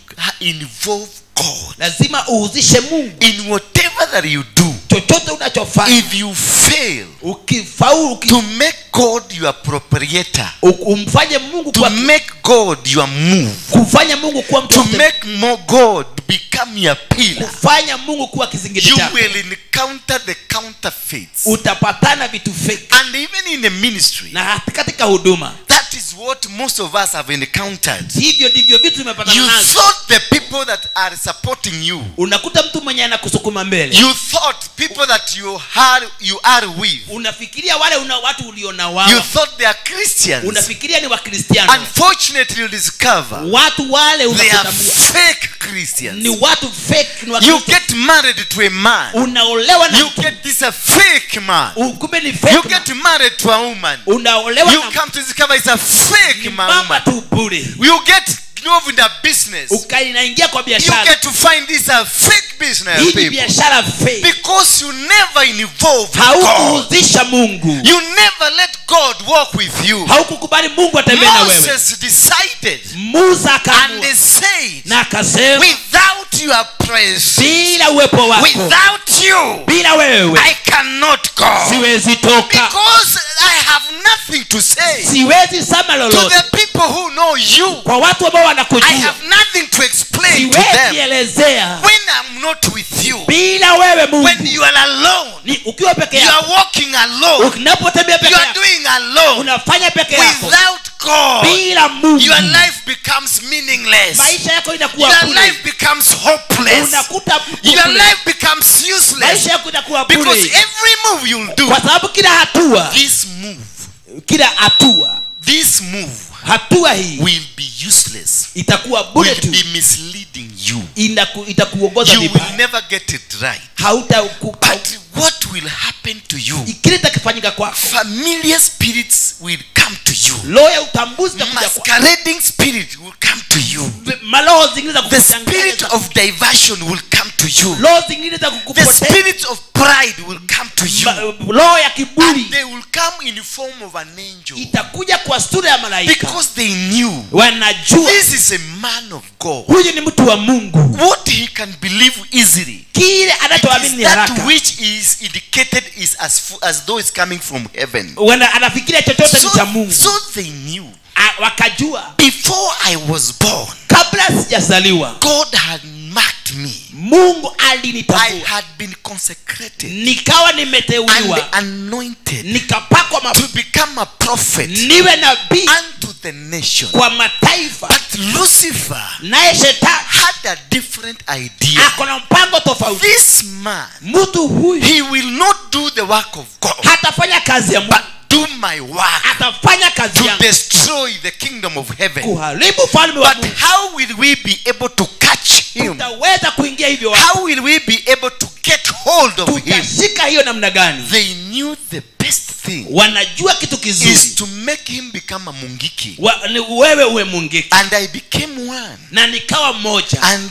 involve God lazima uhusishe Mungu. in whatever that you do. Chochote unachofanya, If you fail ukifaulu to make God your proprietor, umfanye Mungu to kuwa make God your move, kufanya Mungu kuwa mtu to wa kutembea, make more God become your pillar, kufanya Mungu kuwa kizingiti you chako, will encounter the counterfeits. utapatana vitu fake. And even in the ministry, Na hata katika huduma, that is what most of us have encountered. hivyo ndivyo vitu You tumepatana nazo. thought the people that are supporting you, Unakuta mtu mwenye anakusukuma mbele, you thought people that you are with, unafikiria wale watu uliona you wao, thought they are Christians. unafikiria ni Wakristiano. Unfortunately, you discover Watu wale they are unakutambua fake Christians. ni watu fake, ni You Wakristo. get married to a man, Unaolewa na you mtu, get this a fake man. kumbe ni You fake. get married to a woman, Unaolewa you na come to discover it's a fake mama woman. tu bure. You get involved in the business, Ukainaingia kwa you biashara. get to find this a fake business, Hii ni people, biashara fake. because you never involve God. Haukuhusisha Mungu. You never let God walk with you. Haukukubali Mungu atembee na wewe. Moses decided Musa and akaamua they said, na akasema, without your presence, bila uwepo wako, without you, bila wewe I cannot go, siwezi toka, because I have nothing to say siwezi sema to lolote. the people who know you. Kwa watu ambao I wanakujua, have nothing to explain to siwezi them elezea when I'm not with you. bila wewe Mungu. When you are alone, Ni ukiwa peke you yako, are walking alone, unapotembea peke you are yako, doing alone. unafanya peke yako Without God, bila Mungu, your life becomes meaningless. maisha yako inakuwa Your bure. life becomes hopeless. Unakuta Your bure. life becomes useless, Maisha yako inakuwa because bure. every move you'll do, Kwa sababu kila hatua, this move hatua hii will be useless, itakuwa bure will tu, be misleading you. itakuongoza You will vibaya. never get it right. But what will happen to you? Kile kitakifanyika kwako, Familiar spirits will come to you. roho ya utambuzi itakuja kwako, Masquerading spirit will come to you. maroho zingine za The spirit kukuchanganya, of diversion will come to you. roho zingine za The kukupoteza, spirit of pride will come to you. roho ya kiburi And they will come in the form of an angel, itakuja kwa sura ya malaika. because they knew Wanajua this is a man of God. huyu ni mtu wa Mungu, What he can believe easily, kile it anachoamini is ni that haraka. which is indicated is as though it's coming from heaven. Anafikiria chochote ni cha Mungu. So they knew. Wakajua Before I was born, kabla sijazaliwa, God had marked me. Mungu I alinitambua, had been consecrated nikawa nimeteuliwa, and anointed nikapakwa to mafuta become a prophet niwe nabii unto the nation. kwa mataifa. But Lucifer Naye shetani had a different idea. ako na mpango tofauti. This man, Mtu huyu he will not do the work of God, hatafanya kazi ya Mungu, but do my work atafanya kazi to yangu, destroy the kingdom of heaven. kuharibu ufalme wa But Mungu. how will we be able to catch him? Tutaweza kuingia hivyo wapi? How will we be able to get hold of him? Tutashika hiyo namna gani? They knew the best thing Wanajua kitu is kizuri, to make him become a mungiki. ni wewe uwe mungiki, And I became one. na nikawa mmoja. And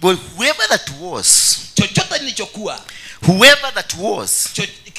whoever that was, Chochote nilichokuwa,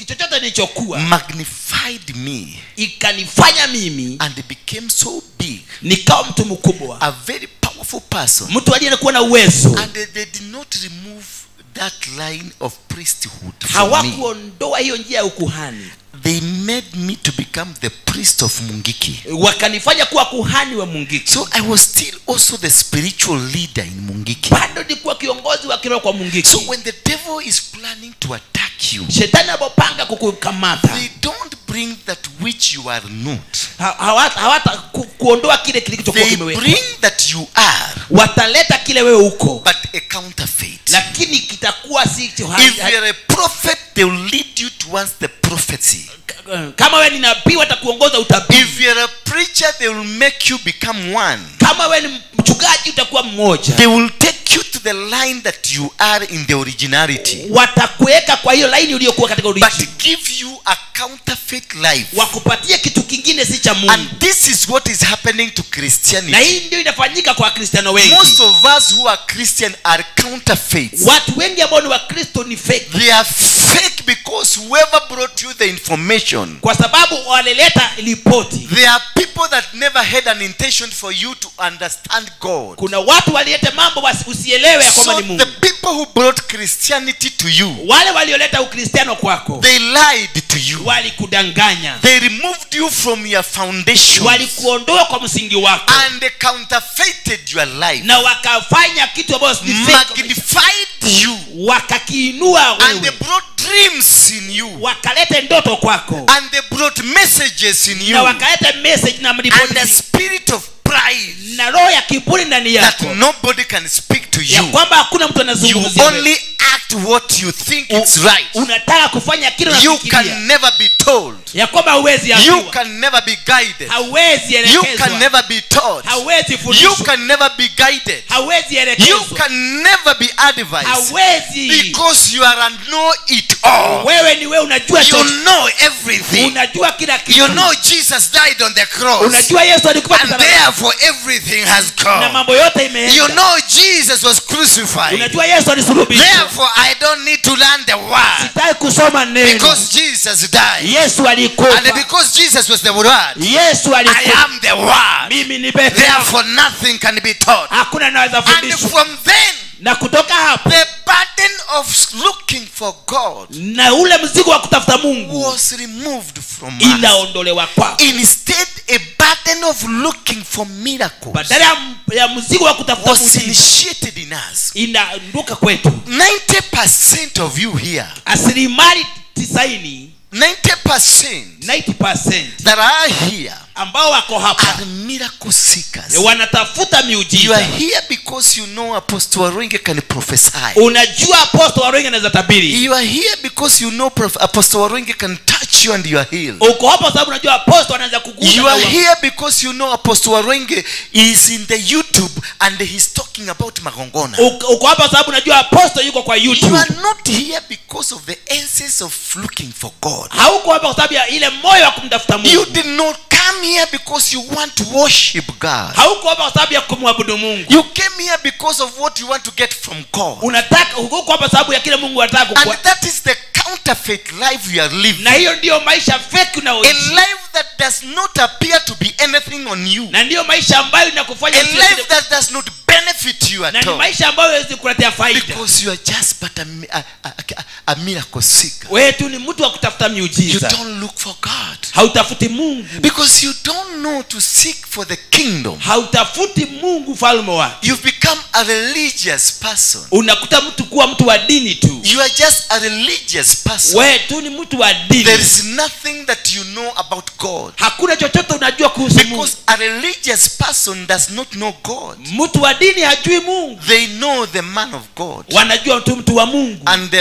chochote nilichokuwa magnified me ikanifanya mimi and became so big, nikawa mtu mkubwa, a very powerful person. mtu aliyekuwa na uwezo. And they did not remove that line of priesthood from me. Hawakuondoa hiyo njia ya ukuhani, They made me to become the priest of Mungiki. wakanifanya kuwa kuhani wa Mungiki. So I was still also the spiritual leader in Mungiki. Bado nilikuwa kiongozi wa kiroho kwa Mungiki. So when the devil is planning to attack you, Shetani anapopanga kukukamata, they don't bring that which you are not. hawata kuondoa kile kilichokuwa They kimewekwa, bring that you are, wataleta kile wewe uko, but counterfeit. lakini kitakuwa si If you are a prophet, they will lead you towards the prophecy. kama wewe ni nabii watakuongoza utabii. If you are a preacher, they will make you become one. Kama wewe ni mchungaji utakuwa mmoja. They will take you to the line that you are in the originality, Watakuweka kwa hiyo line uliyokuwa katika but origin. give you a counterfeit life. Wakupatie kitu kingine si cha Mungu. And this is what is happening to Na Christianity. hii ndio inafanyika kwa Wakristo wengi. Most of us who are Christian are counterfeits. Watu wengi ambao ni Wakristo ni fake. They are fake because whoever brought you the information, Kwa sababu walileta ripoti. they are people that never had an intention for you to understand God. Kuna watu walileta mambo usielewe ya kwamba So ni Mungu. the people who brought Christianity to you, Wale walioleta Ukristiano kwako they lied to you. walikudanganya. They removed you from your foundation Walikuondoa kwa msingi wako and they counterfeited your life, na wakafanya kitu ambacho ni fake. magnified you, Wakakiinua and they wewe. brought dreams in you, Wakaleta ndoto kwako. and they brought messages in you, Na wakaleta message na and the mripoti spirit of pride na roho ya kiburi ndani that yako. nobody can speak to Ya you. kwamba hakuna mtu You anazungumzia wewe. only act what you think is right. Unataka kufanya kile You unafikiria. can never be told. Ya kwamba huwezi You ambiwa. can never be guided. Hauwezi You elekezwa. can never be taught. Hauwezi You fundishwa. can never be guided. Hauwezi You elekezwa. can never be advised, Hauwezi. because you are a know-it-all. Wewe ni wewe unajua You chote. know everything. Unajua kila kitu. You know Jesus died on the cross, Unajua Yesu alikufa and msalabani. therefore everything has Na come. mambo yote imeenda. You know Jesus was crucified, Unajua Yesu alisulubishwa. therefore I don't need to learn the word, Sitaki kusoma neno. because Jesus died, Yesu alikufa. and because Jesus was the word, Yesu I alikufa. am the word. Mimi ni Bethel. Therefore nothing can be taught. Hakuna anaweza And fundishwa. from then, Na kutoka hapo the burden of looking for God na ule mzigo wa kutafuta Mungu was removed from us. inaondolewa kwako. Instead, a burden of looking for miracles Badala ya mzigo wa kutafuta was muujiza initiated in us. inaanduka kwetu. 90% of you here, Asilimali 90 90% that are here ambao wako hapa are miracle seekers. wanatafuta You are miujiza. here because you know Apostle Warenge can prophesy. Unajua apostol wa wengi anaweza tabiri. You are here because you know Apostle Warenge can touch you and you are healed. Uko hapa sababu unajua apostol anaweza kugusa. You are here because you know Apostle Warenge is in the YouTube and he's talking about Magongona. Uko hapa sababu unajua apostol yuko kwa You YouTube. are not here because of the essence of looking for God. Hauko hapa kwa sababu ya ile moyo wa kumtafuta You Mungu. did not come here because you want to worship God. Hauko hapa kwa sababu ya kumwabudu Mungu. You came here because of what you want to get from God. Unataka uko hapa sababu ya kile Mungu anataka And that is the counterfeit life you are living. na hiyo ndio maisha fake A unaoishi. life that does not appear to be anything on you. Na ndio maisha ambayo inakufanya A life that does not benefit you na at ni all. maisha ambayo haiwezi kuletea faida. Because you are just but a miracle seeker. Wewe tu ni mtu wa kutafuta You miujiza. don't look for God. Hautafuti Mungu. Because you don't know to seek for the kingdom. Hautafuti Mungu falme wake. You've become a religious person. Unakuta mtu kuwa mtu wa dini tu. You are just a religious person. Wewe tu ni mtu wa dini. There is nothing that you know about God. Hakuna chochote unajua kuhusu Mungu. Because a religious person does not know God. Mtu wa dini hajui Mungu. They know the man of God. Wanajua tu mtu wa Mungu. And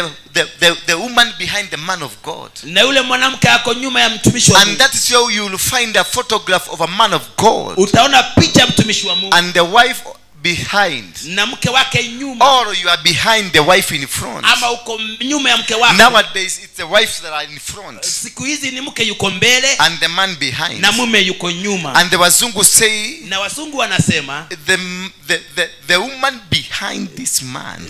the woman behind the man of God. Na yule mwanamke ako nyuma ya mtumishi wa And Mungu. that is how you will find a photograph of a man of God. Utaona picha ya mtumishi wa Mungu. And the wife behind. Na mke wake nyuma. Or you are behind the wife in front. Ama uko nyuma ya mke wake. Nowadays it's the wives that are in front. Siku hizi ni mke yuko mbele And the man behind. na mume yuko nyuma. And the wazungu say Na wasungu wanasema the woman behind this man,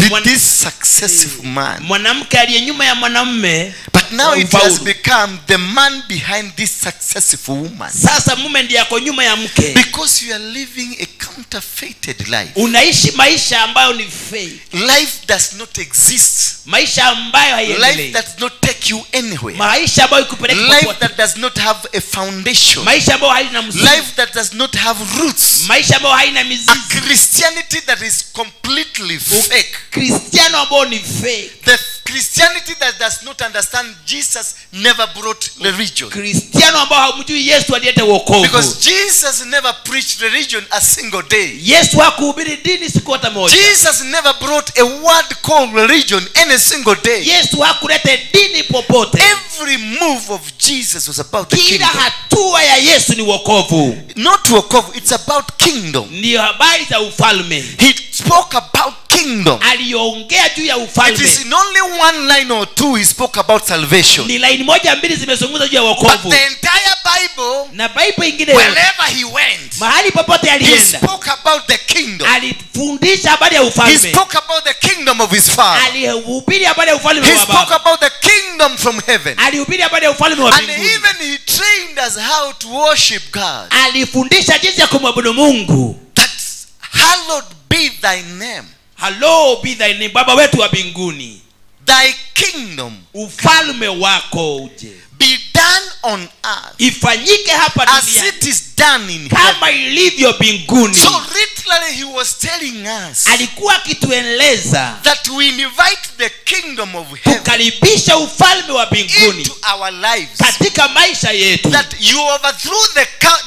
Mwan- this successful man. mwanamke aliye nyuma ya mwanamume. But now it has Ufaulu. become the man behind this successful woman. Sasa mume ndiye ako nyuma ya mke. Because you are living a counterfeited life. Unaishi maisha ambayo ni fake. Life does not exist. Maisha ambayo Life haiendelei. does not take you anywhere. Maisha ambayo ikupeleka Life popote. that does not have a foundation. Maisha ambayo haina msingi. Life that does not have roots. Maisha ambayo haina A mizizi. Christianity that is completely fake. Kristiano ambao ni fake. The Christianity that does not understand Jesus never brought religion. Kristiano ambao hamjui Yesu alileta wokovu. Because Jesus never preached religion a single day. Yesu hakuhubiri dini siku hata moja. Jesus never brought a word called religion any single day. Yesu hakuleta dini popote. Every move of Jesus was about the Kila kingdom. hatua ya Yesu ni wokovu. Not wokovu, it's about kingdom. Ni habari za ufalme. He spoke about kingdom. Aliongea juu ya It ufalme. is in only one line or two he spoke about salvation. Ni line moja mbili zimezungumza juu ya But wokovu. the entire Bible, Na Bible ingine wherever he went, mahali popote he alienda spoke about the kingdom. alifundisha habari ya He ufalme. spoke about the kingdom of his father. Alihubiri habari ya ufalme He wa spoke Baba. about the kingdom from heaven. Alihubiri habari ya ufalme wa And mbinguni. even he trained us how to worship God. Alifundisha jinsi ya kumwabudu Mungu. That's hallowed be thy name. Hello be thy name, Baba wetu wa mbinguni. Thy kingdom Ufalme wako uje. be done on earth Ifanyike hapa as duniani it is done in heaven. kama ilivyo mbinguni. So literally he was telling us Alikuwa akitueleza that we invite the kingdom of heaven tukaribisha ufalme wa mbinguni into our lives. katika maisha yetu. That you overthrow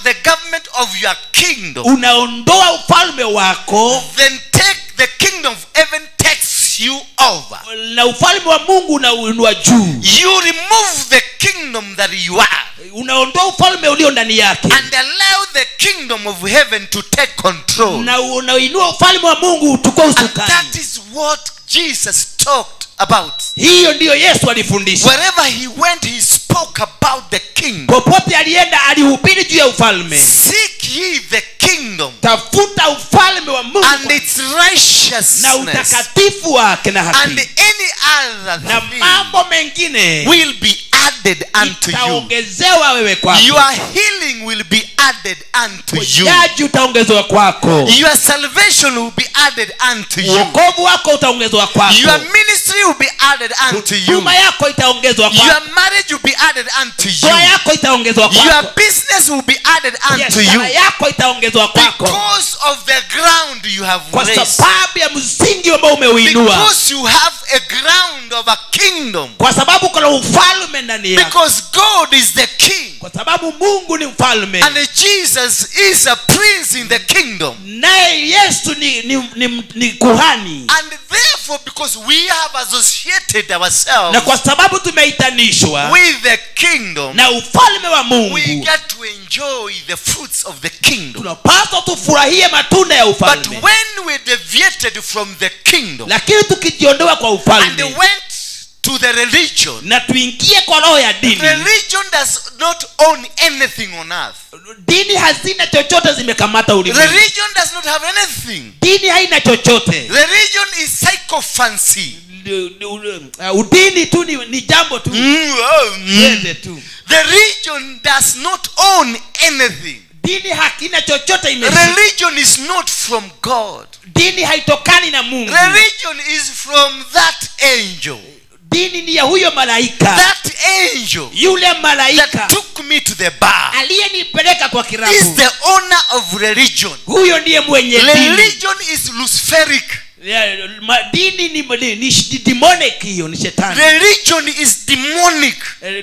the government of your kingdom. Unaondoa ufalme wako Then take the kingdom of heaven takes you over. na ufalme wa Mungu unaunua juu. You remove the kingdom that you are Unaondoa ufalme ulio ndani yake and allow the kingdom of heaven to take control. na unainua ufalme wa Mungu uchukue And usukani. that is what Jesus talked about. Hiyo ndiyo Yesu alifundisha. Wherever he went, he spoke about the kingdom. Popote alienda alihubiri juu ya ufalme. Seek ye the kingdom Tafuta ufalme wa Mungu and its na righteousness, utakatifu wake na and haki, any other na thing mambo mengine will be added unto you. itaongezewa wewe kwako. Your healing will be added unto you. Uponyaji utaongezewa kwako. Your salvation will be added unto you. Wokovu wako utaongezwa kwako. Your ministry will be added unto you. Huduma yako itaongezwa Your kwako. marriage will be added unto Ndoa you. yako itaongezwa kwako. Your business will be added unto you. Biashara yako itaongezwa kwako. Because of the ground you have Kwa raised. sababu ya msingi ambao umeuinua. Because you have a ground of a kingdom. Kwa sababu kuna ufalme ndani yako. Because God is the king. Kwa sababu Mungu ni mfalme. And Jesus is a prince in the kingdom. Naye Yesu ni kuhani. And therefore, because we have associated ourselves Na kwa sababu tumeitanishwa with the kingdom, na ufalme wa Mungu, we get to enjoy the fruits of the kingdom. tunapaswa tufurahie matunda ya But ufalme. when we deviated from the kingdom Lakini tukijiondoa kwa and ufalme went to the religion, na tuingie kwa roho ya dini, religion does not own anything on earth. dini hazina chochote zimekamata ulimwengu. Religion does not have anything. Dini haina chochote. Religion is psychophancy. Udini tu ni jambo tu. Yende tu. The religion does not own anything. Dini hakina chochote Religion is not from God. Dini haitokani na Mungu. Religion is from that angel. Dini ni ya huyo malaika. That angel Yule malaika that took me to the bar aliyenipeleka kwa is kirabu. the owner of religion. Huyo ndiye mwenye dini. Religion is luciferic. Dini ni demonic, hiyo ni shetani. Religion is demonic.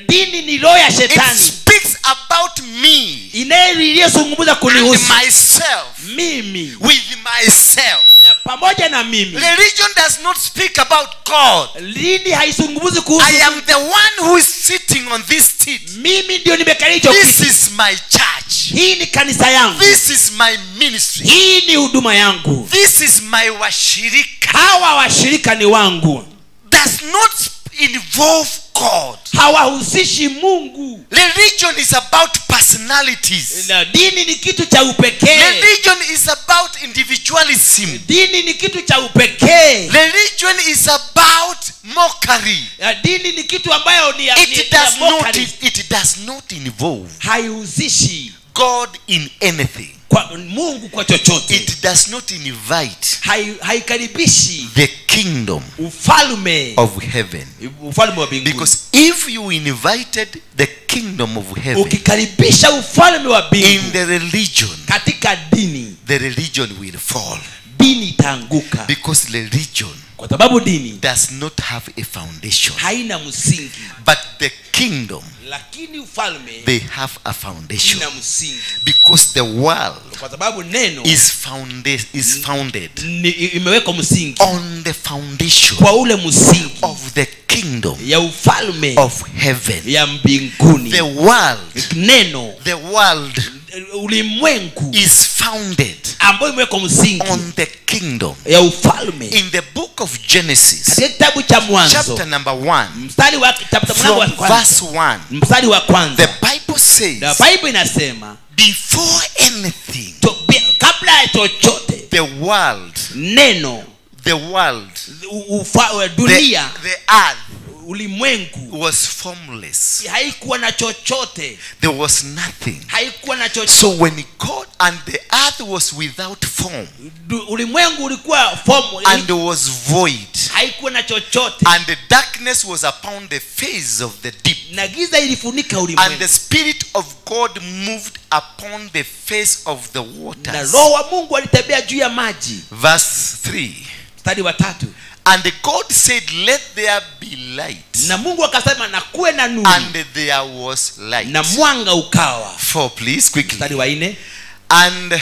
Dini ni roho ya It shetani. speaks about me Inayezungumza and kunihusu myself mimi with myself. na pamoja na mimi. Religion does not speak about God. Dini haizungumzi kuhusu I am the one who is sitting on this seat. mimi, ndio nimekalia hicho This kiti. is my church. Hii ni kanisa yangu. This is my ministry. Hii ni huduma yangu. This is my washirika. Hawa washirika ni wangu. Does not involve God. Hawahusishi Mungu. Religion is about personalities. Na dini ni kitu cha upekee. Religion is about individualism. Dini ni kitu cha upekee. Religion is about mockery. Dini ni kitu ambayo ni ya It does not involve haihusishi God in anything. kwa Mungu kwa chochote. It does not invite Haikaribishi the kingdom ufalme of heaven. Ufalme wa mbinguni. Because if you invited the kingdom of heaven ukikaribisha ufalme wa in mbingu the religion, katika dini, the religion will fall. dini itaanguka. Because religion Kwa sababu dini does not have a foundation. haina msingi. But the kingdom, Lakini ufalme they have a foundation. ina msingi. Because the world Kwa sababu neno is founded imewekwa msingi on the foundation kwa ule msingi of the kingdom ya ufalme of heaven. ya mbinguni. The world Ulimwengu is founded ambayo imewekwa msingi on the kingdom. ya ufalme. In the book of Genesis, Katika kitabu cha Mwanzo chapter number 1, mstari wa from verse 1, mstari wa kwanza, the Bible says, na Bible inasema before anything, kabla ya chochote the world, neno, dunia, the earth ulimwengu was formless. haikuwa na chochote, There was nothing. haikuwa na chochote. So when God, and the earth was without form Ulimwengu ulikuwa form, and was void, haikuwa na chochote, and the darkness was upon the face of the deep, na giza ilifunika and ulimwengu, the Spirit of God moved upon the face of the na waters. roho wa Mungu alitembea juu ya maji. Verse 3. Mstari wa 3, And God said, let there be light. na Mungu akasema na kuwe na nuru, And there was light. na mwanga ukawa. 4, please, quickly. Mstari wa 4, And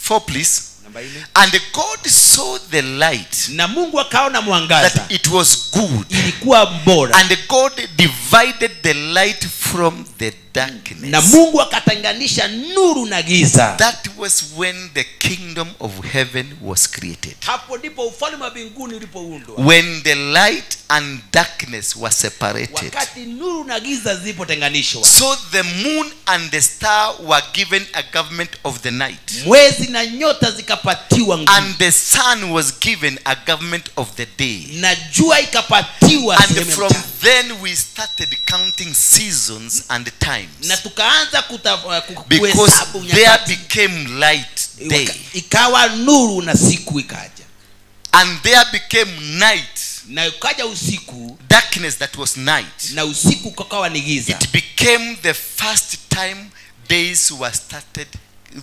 4, please. namba 4, And God saw the light, na Mungu akaona mwangaza that it was good. ilikuwa bora, And God divided the light from the darkness. na Mungu akatenganisha nuru na giza. That was when the kingdom of heaven was created. Hapo ndipo ufalme wa mbinguni ulipoundwa, When the light and darkness were separated. wakati nuru na giza zilipotenganishwa. So the moon and the star were given a government of the night. Mwezi na nyota zikapatiwa nguvu, And the sun was given a government of the day. na jua ikapatiwa And sehemu ya from mchana. then we started counting seasons and times. Na tukaanza Because kuhesabu there nyakati. became light day. Ikawa nuru na siku ikaja, And there became night. na ukaja usiku, Darkness that was night. na usiku kukawa ni giza. It became the first time days were started,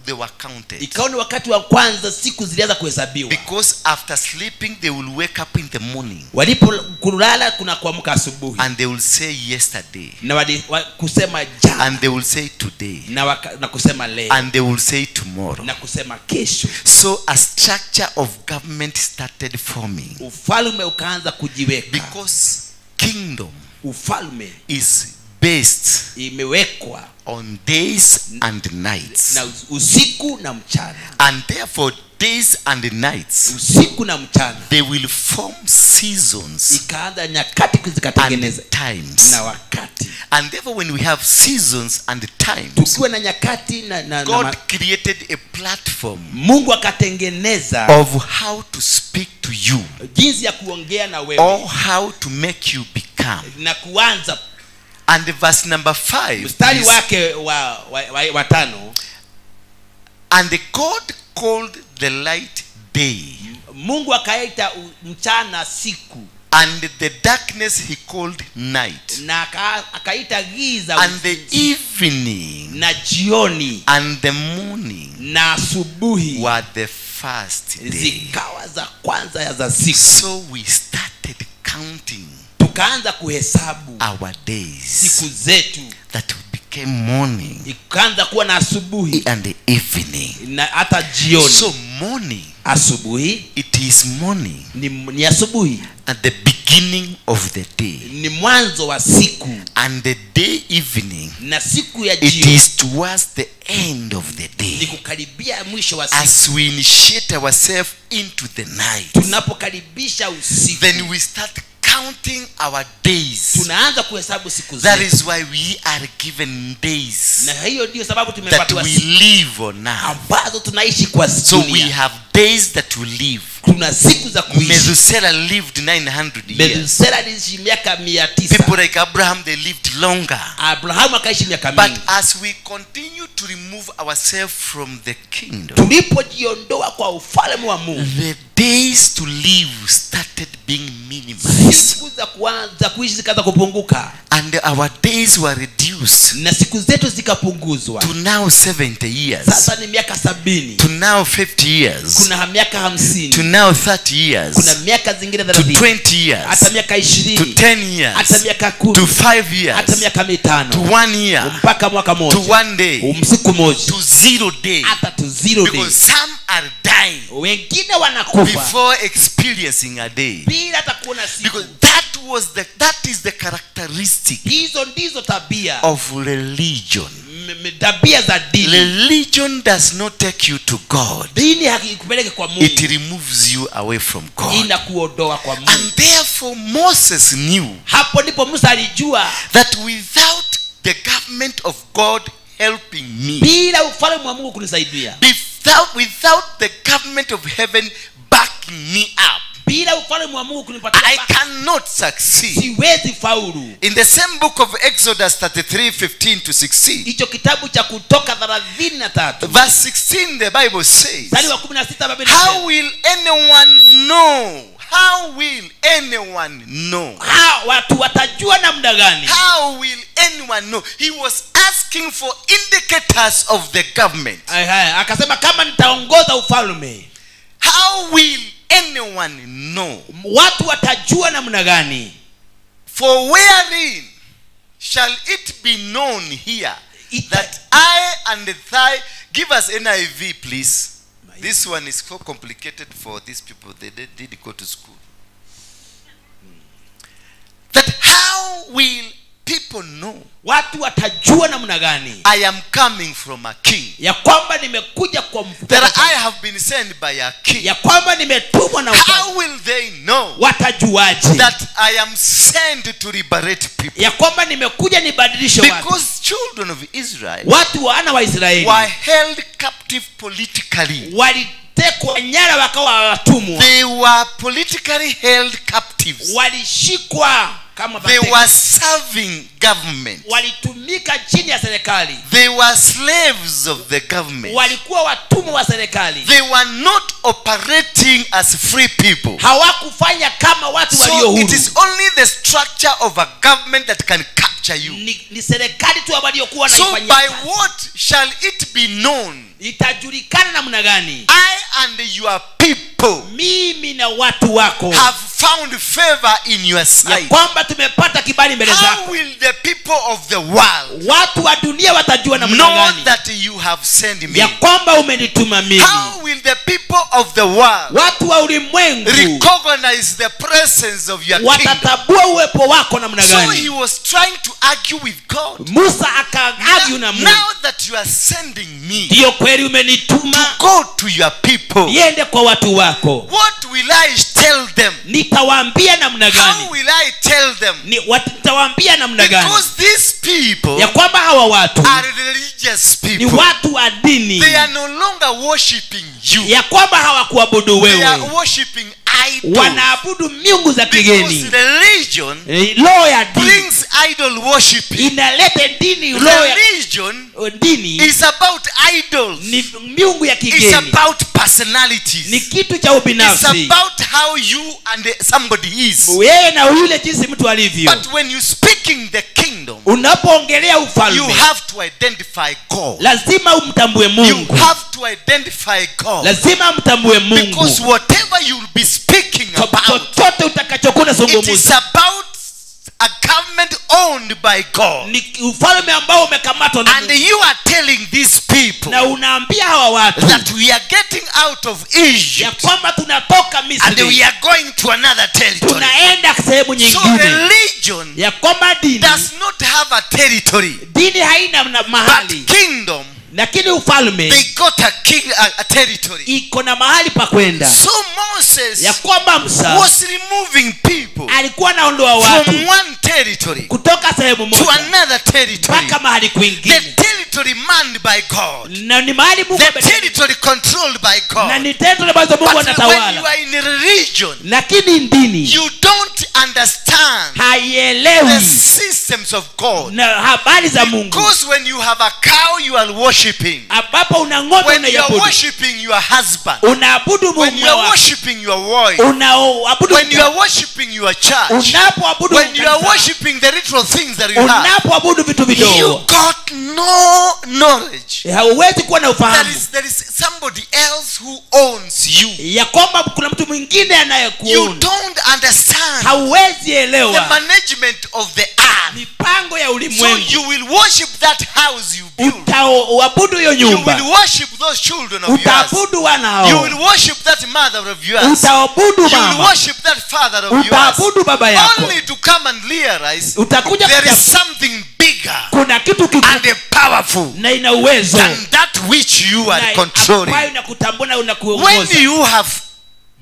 they were counted. Ikawa ni wakati wa kwanza siku zilianza kuhesabiwa. Because after sleeping they will wake up in the morning Walipokulala kuna kuamka asubuhi, and they will say yesterday, na kusema jana, and they will say today, na kusema leo, and they will say tomorrow. na kusema kesho. So a structure of government started forming. Ufalme ukaanza kujiweka. Because kingdom Ufalme is based imewekwa on days and nights. na usiku na mchana, And therefore days and nights, usiku na mchana, they will form seasons ikaanza nyakati zikatengeneza and times. na wakati. And therefore when we have seasons and times, Tukiwa na nyakati na God created a platform Mungu akatengeneza of how to speak to you jinsi ya kuongea na wewe or how to make you become. na kuanza. And the verse number 5 Mstari is, wake wa 5, and God called the light day, Mungu akaita mchana siku, and the darkness he called night, na akaita giza and the evening na jioni and the morning na asubuhi were the first day. zikawa za kwanza za siku. So we started counting Tukaanza kuhesabu our days siku zetu, that became morning ikaanza kuwa na asubuhi and the evening. na hata jioni. So morning, Asubuhi it is morning ni asubuhi, at the beginning of the day, ni mwanzo wa siku, and the day evening, na siku ya it jioni is towards the end of the ni day, kukaribia mwisho wa siku. as we initiate ourselves into the night. Tunapokaribisha usiku, Then we start counting our days. tunaanza kuhesabu siku That zetu, is why we are given days na hiyo ndio sababu that tumepatiwa we siku live on now. ambazo tunaishi kwa So we dunia. have days that we live. Tuna siku za kuishi. Methuselah lived 900 years. Methusela aliishi miaka 900. People like Abraham, they lived longer. Abrahamu akaishi miaka But mingi. as we continue to remove ourselves from the kingdom, Tulipojiondoa kwa ufalme wa Mungu, the days to live started being minimized, siku za kuanza kuishi zikaanza kupunguka, and our days were reduced reduced na siku zetu zikapunguzwa to now 70 years, sasa ni miaka 70, to now 50 years, kuna miaka 50, to now 30 years, kuna miaka zingine to 30, 20 years, hata miaka to 20, 10 years, hata miaka to 10, 5 hata years, miaka 5, to 1 year, mpaka mwaka to moja, 1 day, siku moja, to 0 day. hata to 0 Because days. some are dying Wengine wanakufa before experiencing a day. bila hata kuona siku. Because that is the characteristic Hizo ndizo tabia of religion. tabia za dini. Religion does not take you to God. Dini hakikupeleke kwa Mungu, It removes you away from God. inakuondoa kwa Mungu. And therefore Moses knew Hapo ndipo Musa alijua that without the government of God helping me, bila ufalme wa Mungu kunisaidia, without the government of heaven backing me up, bila ufalme wa Mungu kunipatia I cannot succeed. siwezi faulu. In the same book of Exodus 33:15-16, Hicho kitabu cha Kutoka 33 verse 16, the Bible says, mstari wa 16 Biblia how will anyone know? How will anyone know? watu watajua namna gani? How will anyone know? He was asking for indicators of the government. Akasema kama nitaongoza ufalme, How will anyone know? watu watajua namna gani? For wherein shall it be known here that I and thy, give us NIV please. This one is so complicated for these people. They did go to school. That how will people know Watu watajua namna gani I am coming from a king? ya kwamba nimekuja kwa That mfalme, I have been sent by a king. ya kwamba nimetumwa na mfalme? How will they know Watajuaje that I am sent to liberate people? ya kwamba nimekuja nibadilishe watu? Because children of Israel Watu wana wa Israeli were held captive politically. walitekwa nyara wakawa watumwa, They were politically held captives. walishikwa kama They mateka, were serving government. walitumika chini ya serikali, They were slaves of the government. walikuwa watumwa wa serikali, They were not operating as free people. hawakufanya kama watu walio So huru. it is only the structure of a government that can capture you. Ni serikali tu waliokuwa So naifanyia by kazi. what shall it be known Itajulikana namna gani I and your people mimi na watu wako have found favor in your ya sight? kwamba tumepata kibali mbele How zako? will the people of the world Watu wa dunia watajua namna know gani that you have sent me? ya kwamba umenituma mimi? How will the people of the world Watu wa ulimwengu recognize the presence of your kingdom? watatabua uwepo wako namna So gani? he was trying to argue with God. Musa akaagyu na Mungu, Now that you are sending me ndiyo kweli umenituma go to your people, niende kwa watu wako, what will I tell them? nitawaambia namna gani? How will I tell them? Nitawaambia namna gani Because these people ya kwamba hawa watu are religious ni people. watu wa dini, They are no longer worshiping you. ya kwamba hawakuabudu They are wewe, worshiping idols. wanaabudu miungu za Because kigeni. religion Roho ya dini brings idol worshiping. inaleta dini. Roho ya Religion dini is about idols. ni miungu ya It's kigeni, about ni personalities. kitu cha It's ubinafsi, about how you and somebody is. wewe na yule jinsi mtu alivyo. But when you speaking the kingdom, Unapoongelea you ufalme have to identify God. lazima umtambue You Mungu, have to identify God. lazima mtambue Because Mungu. whatever you'll be speaking about, Chochote utakachokuwa it is unazungumza about a government owned by God. ni ufalme ambao umekamatwa na And Mungu. you are telling these people Na unaambia hawa watu that we are getting out of ya Egypt kwamba tunatoka and Misri, we are going to another territory. tunaenda sehemu So nyingine, religion ya kwamba dini does not have a territory, haina mahali, but kingdom, lakini ufalme they got a territory. iko na mahali pa kwenda. So Moses Ya kwamba Musa was removing people alikuwa anaondoa watu from one territory kutoka sehemu to moja another territory. mpaka mahali The kwingine, territory manned by God. na ni mahali Mungu The territory controlled by na God. ni tendo ambazo Mungu But when you anatawala, are in religion, lakini dini you don't understand the haielewi system systems of God. na habari za Mungu. Because when you have a cow, you are worshiping. Ambapo una ng'ombe When you are unaiabudu. worshiping your husband. Unaabudu When mume you are wako. worshiping your wife. Unaoabudu When you are worshiping your church. unapoabudu When you are kanisa. worshiping the little things that you have. Unapoabudu vitu You vidogo. got no knowledge. Hauwezi kuwa na ufahamu. There is somebody else who owns you. Ya kwamba kuna mtu mwingine You anayekuona. don't understand Hauwezi the elewa management of the earth. mipango ya So ulimwengu. you will worship that house you build. Utaabudu hiyo You nyumba. will worship those children of yours. Utaabudu wana You hao. will worship that mother of yours. Utaabudu You will mama. worship that father of yours. Utaabudu baba yako. Only to come and realize Utakuja there is kuja- something bigger kuna kitu kikubwa and powerful na ina uwezo than that which you are na controlling. ambayo inakutambua na When unakuongoza. you have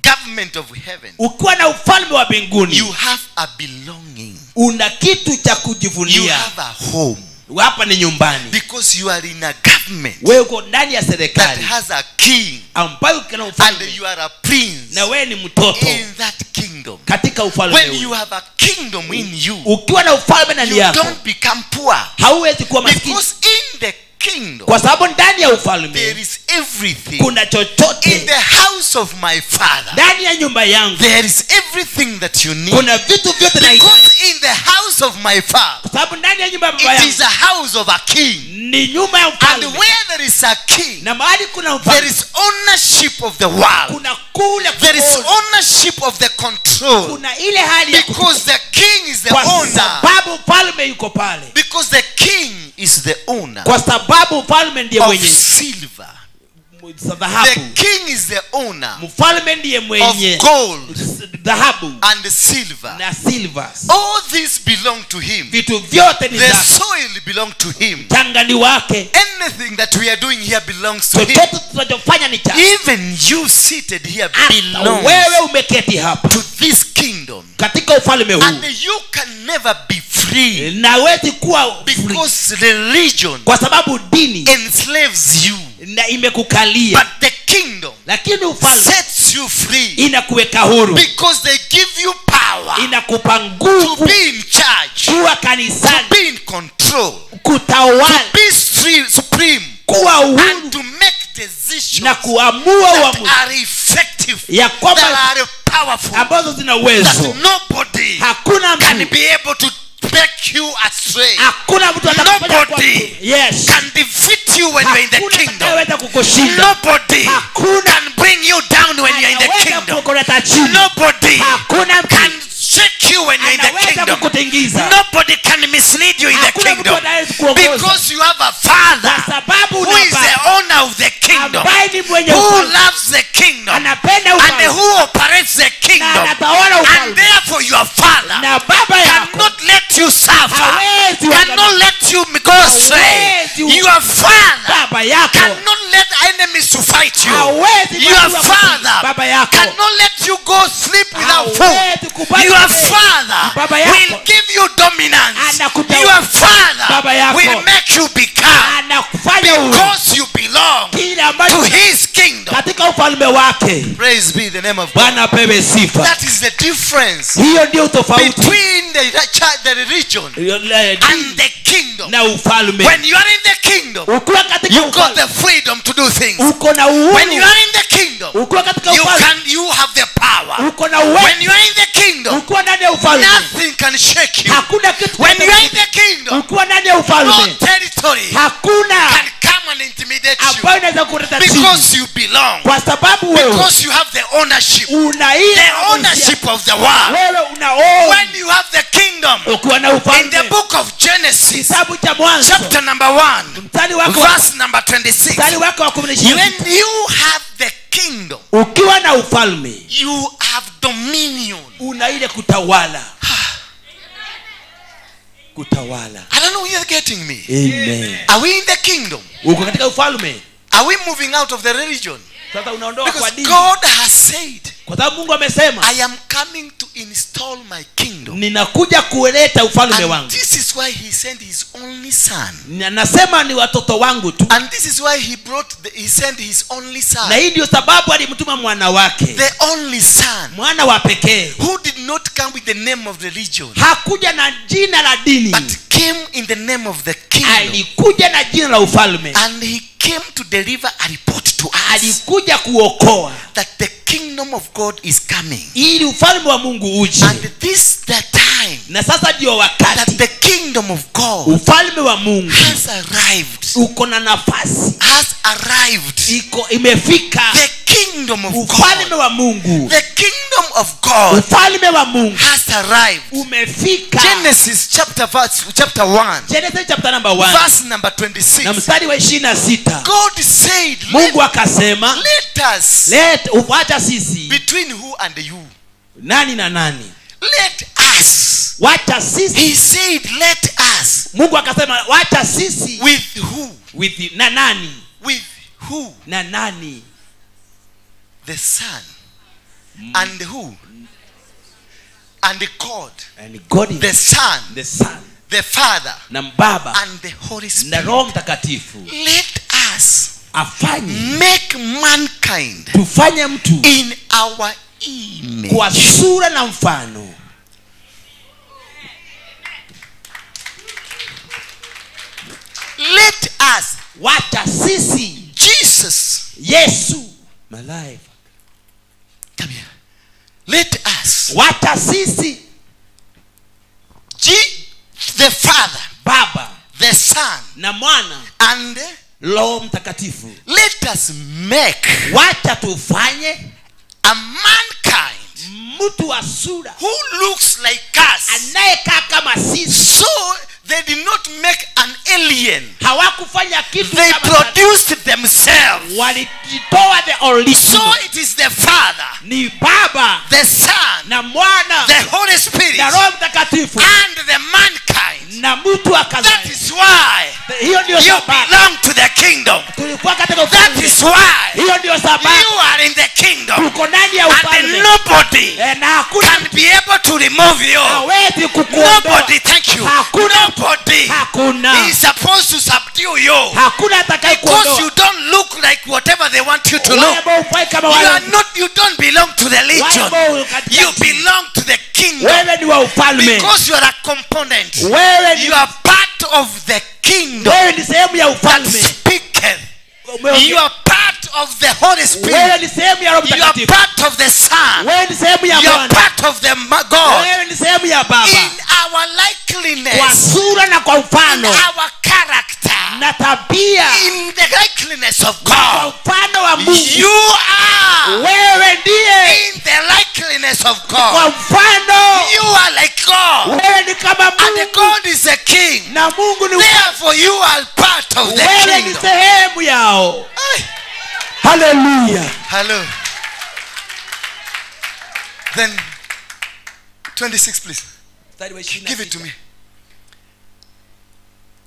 government of heaven, Ukiwa na ufalme wa mbinguni you have a belonging. una kitu cha You kujivunia. have a home. Hapa ni nyumbani. Because you are in a government Wewe uko ndani ya that serikali has a king. ambayo kana And ufalme you are a prince na wewe ni mtoto in that kingdom. katika ufalme When huu. you have a kingdom in you, Ukiwa na ufalme ndani you yako don't become poor. hauwezi kuwa maskini, Because in the kingdom, kwa sababu ndani ya there ufalme is everything. kuna In chochote. the house of my father, Ndani ya nyumba yangu there is everything that you need. kuna vitu vyote nahitaji, Because in the house of my father, kwa sababu ndani ya nyumba ya baba it yangu is a house of a king. ni nyumba ya And ufalme, where there is a king, na mahali kuna there ufalme is ownership of the world. kuna kule There is kuongoza. ownership of the control. Kuna ile hali ya Because the king is the kwa owner. sababu ufalme yuko pale, Because the king is the owner kwa sababu ufalme ndiye of mwenye silver. The dhahabu, king is the owner mfalme ndiye of mwenye gold dhahabu and silver. na silvers. All these belong to him. Vitu vyote ni The zake, soil belongs to him. changani wake. Anything that we are doing here belongs to him. Chochote tunachofanya ni chake. Even you seated here Hata belongs wewe umeketi hapa to this kingdom. katika ufalme And huu, you can never be free na hawezi kuwa free, because religion kwa sababu dini enslaves you. na imekukalia, But the kingdom lakini ufalme sets you free inakuweka huru, because they give you power inakupa to nguvu be in charge, kuwa to kanisani, be in control, kutawala, be supreme, kuwa and uhuru to make decisions na kuamua that uamuzi are effective, ya that kwamba are powerful, ambazo zina that uwezo. nobody Hakuna can mtu, be able to take you astray, hakuna mtu atakufanya kwa Nobody yes, can defeat you when you're in the hakuna kingdom. atakayeweza kukushinda, Nobody hakuna can bring you down when you're in the anaweza kingdom. kukuleta chini, Nobody hakuna mtu can shake you when you're in the anaweza kingdom. kukutingiza, Nobody can mislead you in the hakuna mtu kingdom. anaweza kuongoza, Because you have a kwa father sababu who is the unapata owner of the kingdom, ambaye ni mwenye who ufalme, loves the kingdom, anapenda and ufalme who operates the na kingdom. anatawala And ufalme, therefore your father na baba yako cannot let you suffer, hawezi cannot let you go astray. hawezi Your father baba yako cannot let enemies to fight you. hawezi Your baba father yako cannot let you go sleep without food. hawezi kubali Your wewe. father Baba yako will give you dominance. Anakuta- Your father Baba yako will make you become, anakufanya uhuru because you belong kile to ambacho his kingdom. katika ufalme wake. Praise be the name of God. Bwana apewe sifa. That is the difference Hiyo ndio tofauti between the religion and the kingdom. na ufalme. When you are in the kingdom, Ukiwa katika you got ufalme the freedom to do things. uko na When you uhuru, are in the kingdom, ukiwa katika you ufalme have the power. uko na When uwezo, you are in the kingdom, ukiwa ndani ya ufalme nothing can shake you. hakuna kitu When you are in the kingdom, ukiwa ndani ya no ufalme territory hakuna can come and intimidate you, ambayo inaweza kuleta chini, because you belong, kwa sababu wewe because you have the ownership, una the ile ownership of the world. wewe unaona When you have the kingdom, ukiwa na in ufalme. the book of Genesis, Kitabu cha Mwanzo chapter number 1, mstari wako verse number 26, mstari wako wa 16, when you have the kingdom, ukiwa na ufalme you have dominion. una ile kutawala. Kutawala. I don't know if you're getting me. Amen. Are we in the kingdom? Uko katika ufalme, Are we moving out of the religion? Sasa unaondoa kwa Because dini. God has said, Kwa sababu Mungu amesema, I am coming to install my kingdom. ninakuja kuleta ufalme And wangu. this is why he sent his only son. Nasema ni watoto wangu tu. And this is why he sent his only son. Na hii ndio sababu alimtuma mwana wake. The only son. Mwana wa pekee. Who did not come with the name of religion. Hakuja na jina la dini. But came in the name of the kingdom. Alikuja na jina la ufalme. And he came to deliver a report to us. Alikuja kuokoa. That the kingdom of God is coming. Ili ufalme wa Mungu uje. And this the time. Na sasa ndio wakati. That the kingdom of God. Ufalme wa Mungu. Has arrived. Uko na nafasi. Has arrived. Imefika. The kingdom of God. Ufalme wa Mungu. The kingdom of God. Ufalme wa Mungu. Has arrived. Umefika. Genesis chapter 1. Genesis chapter number 1. Verse number 26. Na mstari wa 26. God said, Mungu akasema, let us. Wacha sisi. Between who and you? Nani na nani? Let us. Wacha sisi. He said, let us. Mungu akasema, wacha sisi. With who? With na nani? With who? Na nani? The Son. And who? And the God. And God is the Son. The Son. The Father. Na Baba. And the Holy Spirit. Na Roho Mtakatifu. Let us. Afanye. Make mankind. Tufanye mtu. In our image. Kwa sura na mfano. Let us. Wacha sisi. Jesus. Yesu. My life. Come here. Let us. Wacha sisi. The Father. Baba. The Son. Na Mwana. And Roho Mtakatifu. Let us make. Wacha tufanye. A mankind. Mtu wa sura. Who looks like us. Anayekaa kama sisi. So they did not make an alien. Hawakufanya kitu they kama produced themselves. Walijitoa the original. So it is the Father. Ni Baba. The Son. Na Mwana. The Holy Spirit. Na Roho Mtakatifu. And the mankind. Na mtu akazaliwa. That is why hiyo ndio you sababu belong to the kingdom. Tulikuwa katika That ufalme. is why hiyo ndio sababu you are in the kingdom. Tuko ndani ya And ufalme. nobody na hakuna can be able to remove you. hawezi kukuondoa. Nobody, thank you. Hakuna. Nobody Hakuna. is supposed to subdue you. Hakuna atakayekuondoa. Because you don't look like whatever they want you to Wale look. ambao hufai kama You wale. are not. You don't belong to the legion. ambao katika You belong to the kingdom. Wewe ni wa ufalme. Because you are a component. Wewe ni You are part of the kingdom. wewe ni sehemu ya That ufalme. speaketh. You are part of the Holy Spirit. Wewe ni sehemu ya Roho You are Mtakatifu. part of the Son. Wewe ni sehemu ya You are Mwana. part of the God. Wewe ni sehemu ya Baba. In our Kwa likeness. sura na kwa In mfano our character. na tabia. In the likeness of Kwa God. mfano wa Mungu. You are. Wewe ndiye In the likeness of kwa God. mfano. You are like God. Wewe ni kama And the Mungu. God is a king. Na Mungu ni Therefore you are part of the wewe ni kingdom. sehemu yao. Hey. Hallelujah. Hello. Then 26 please. Give it to me.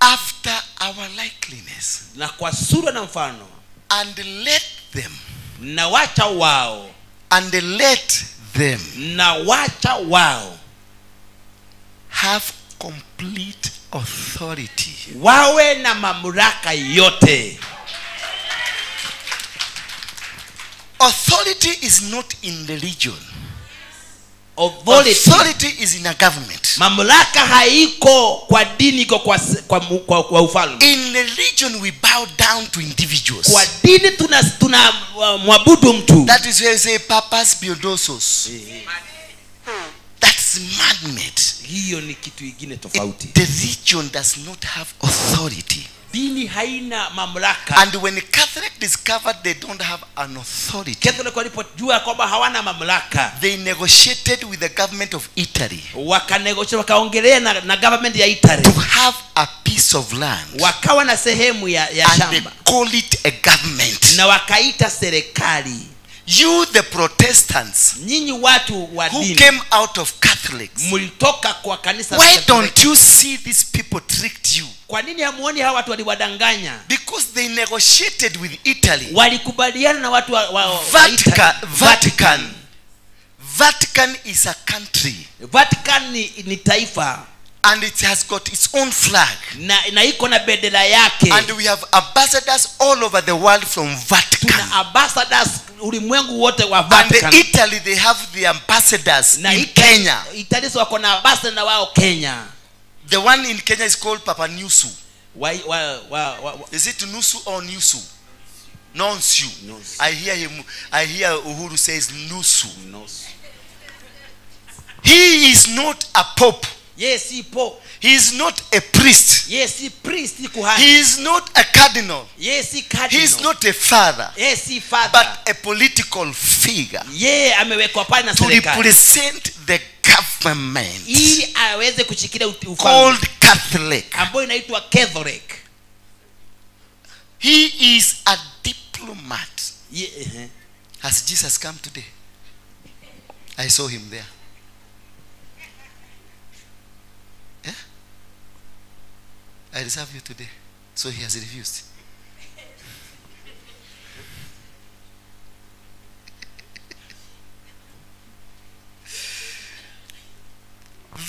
After our likeness. Na kwa sura na mfano. And let them. Na wacha wao. And let them. Na wacha wao. Have complete authority. Wawe na mamlaka yote. Authority is not in religion. Authority is in a government. Mamlaka haiko kwa dini, iko kwa ufalme. In religion we bow down to individuals. Kwa dini tuna mwabudu mtu. That is where you say papas biodosos. That's man-made. Hiyo ni kitu kingine tofauti. The religion does not have authority. Dini haina mamlaka. And when the Catholic discovered they don't have an authority, Catholic walipojua kwamba hawana mamlaka, they negotiated with the government of Italy. Wakaongelea na government ya Italy. To have a piece of land. Wakawa na sehemu ya and shamba. they call it a government. Na wakaita serikali. You the Protestants nyinyi watu wa who dini came out of Catholics, mlitoka kwa kanisa la why Katoliki. don't you see these people tricked you? Kwa nini hamuoni hawa watu waliwadanganya? Because they negotiated with Italy. Walikubaliana na watu wa Vatican. Vatican is a country Vatican ni taifa and it has got its own flag. na iko na bendera yake. And we have ambassadors all over the world from Vatican. Tuna ambassadors ulimwengu wote wa And Vatican. Italy, they have the ambassadors Na in Kenya. Italy wako na ambassador na wao Kenya. The one in Kenya is called Papa Nusu. Wa Is it Nusu or Nusu? Nonsu. Nusu. I hear Uhuru says Nusu. He is not a pope. Yes, si pope. He is not a priest. Yes, si priest, si kuhani. He is not a cardinal. Yes, si cardinal. He is not a father. Yes, si father. But a political figure amewekwa pale na to serikali represent the government ili aweze kushikilia ufalme called Catholic. ambayo inaitwa Catholic. He is a diplomat. Has Jesus come today? I saw him there. Yeah? I reserve you today. So he has refused.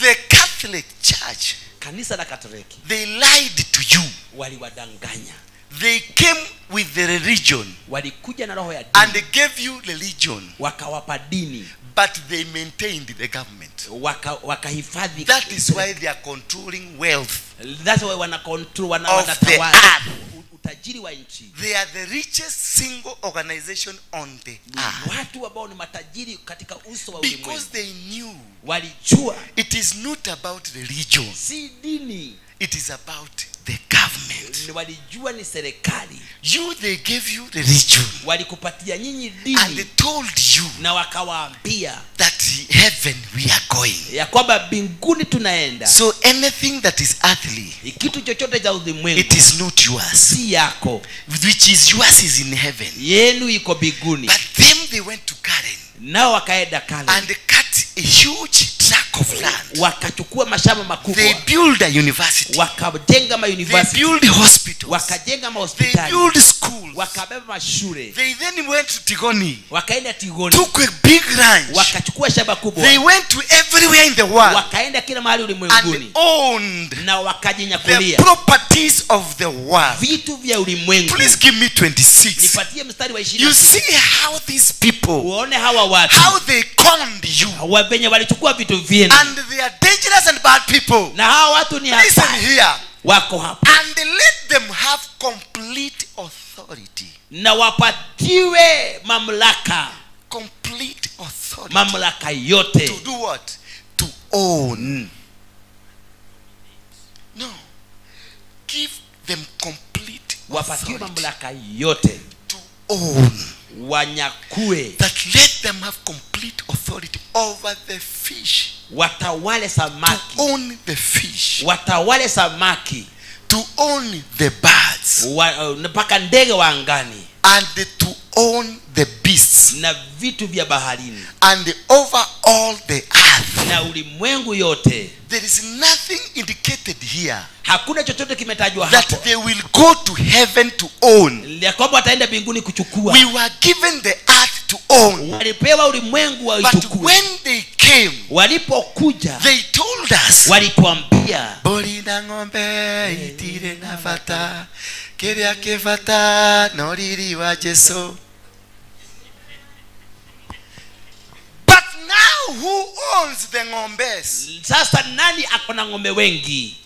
The Catholic Church, Kanisa la Katoliki they lied to you. waliwadanganya. They came with the religion Walikuja na roho ya dini. and they gave you religion, Wakawapa dini. but they maintained the government. Wakahifadhi. That is why they are controlling wealth. That's why wana control Of the wanatawala earth. utajiri wa nchi. They are the richest single organization on the earth. Watu ambao ni matajiri katika uso wa Because ulimwengu. they knew Walijua it is not about religion. si dini. It is about the government. Walijua ni serikali. You, they gave you religion. Walikupatia nyinyi And they dini told you na wakawaambia that heaven we are going. ya kwamba mbinguni tunaenda. So anything that is earthly, Kitu chochote cha ulimwengu it is not yours. si yako. Which is yours is in heaven. Yenu iko mbinguni. But them, they went to Karen Nao wakaenda kale. and cut a huge tract of land. Wakachukua mashamba makubwa. They build a university. Wakajenga ma They university. build hospitals. Wakajenga They mahospitali. build schools. Wakabeba mashule. They then went to Tigoni, Wakaenda Tigoni. took a big ranch. Wakachukua shamba kubwa. They went to everywhere in the world Wakaenda kila mahali and ulimwenguni. owned Na the wakajinyakulia properties of the world. vitu vya ulimwengu. Please give me 26. Nipatie mstari wa You 26. see how these people, Uone hawa watu how they conned you. wenye walichukua vitu vyenu. And they are dangerous and bad people. Na hawa watu ni Listen hatari. here. Wako hapa. And let them have complete authority. Na wapatiwe mamlaka. Complete authority. Mamlaka yote. To do what? To own. No. Give them complete Wapatiwe authority mamlaka yote. to own. Wanyakue. That let them have complete authority over the fish. Watawale To samaki. own the fish. Watawale samaki. To own the birds. Mpaka ndege wa angani. And to own the beasts. Na vitu vya baharini. And over all the earth. Na ulimwengu yote. There is nothing indicated here Hakuna chochote kimetajwa that hapo. they will go to heaven to own. Ya kwamba wataenda mbinguni kuchukua. We were given the earth to own. Walipewa ulimwengu But waichukue. when they came, Walipokuja they told us, walituambia Bori na ng'ombe itire na fata, kiria kifata noriri wa Jesu. But now who owns the ng'ombes? sasa nani akona ng'ombe wengi?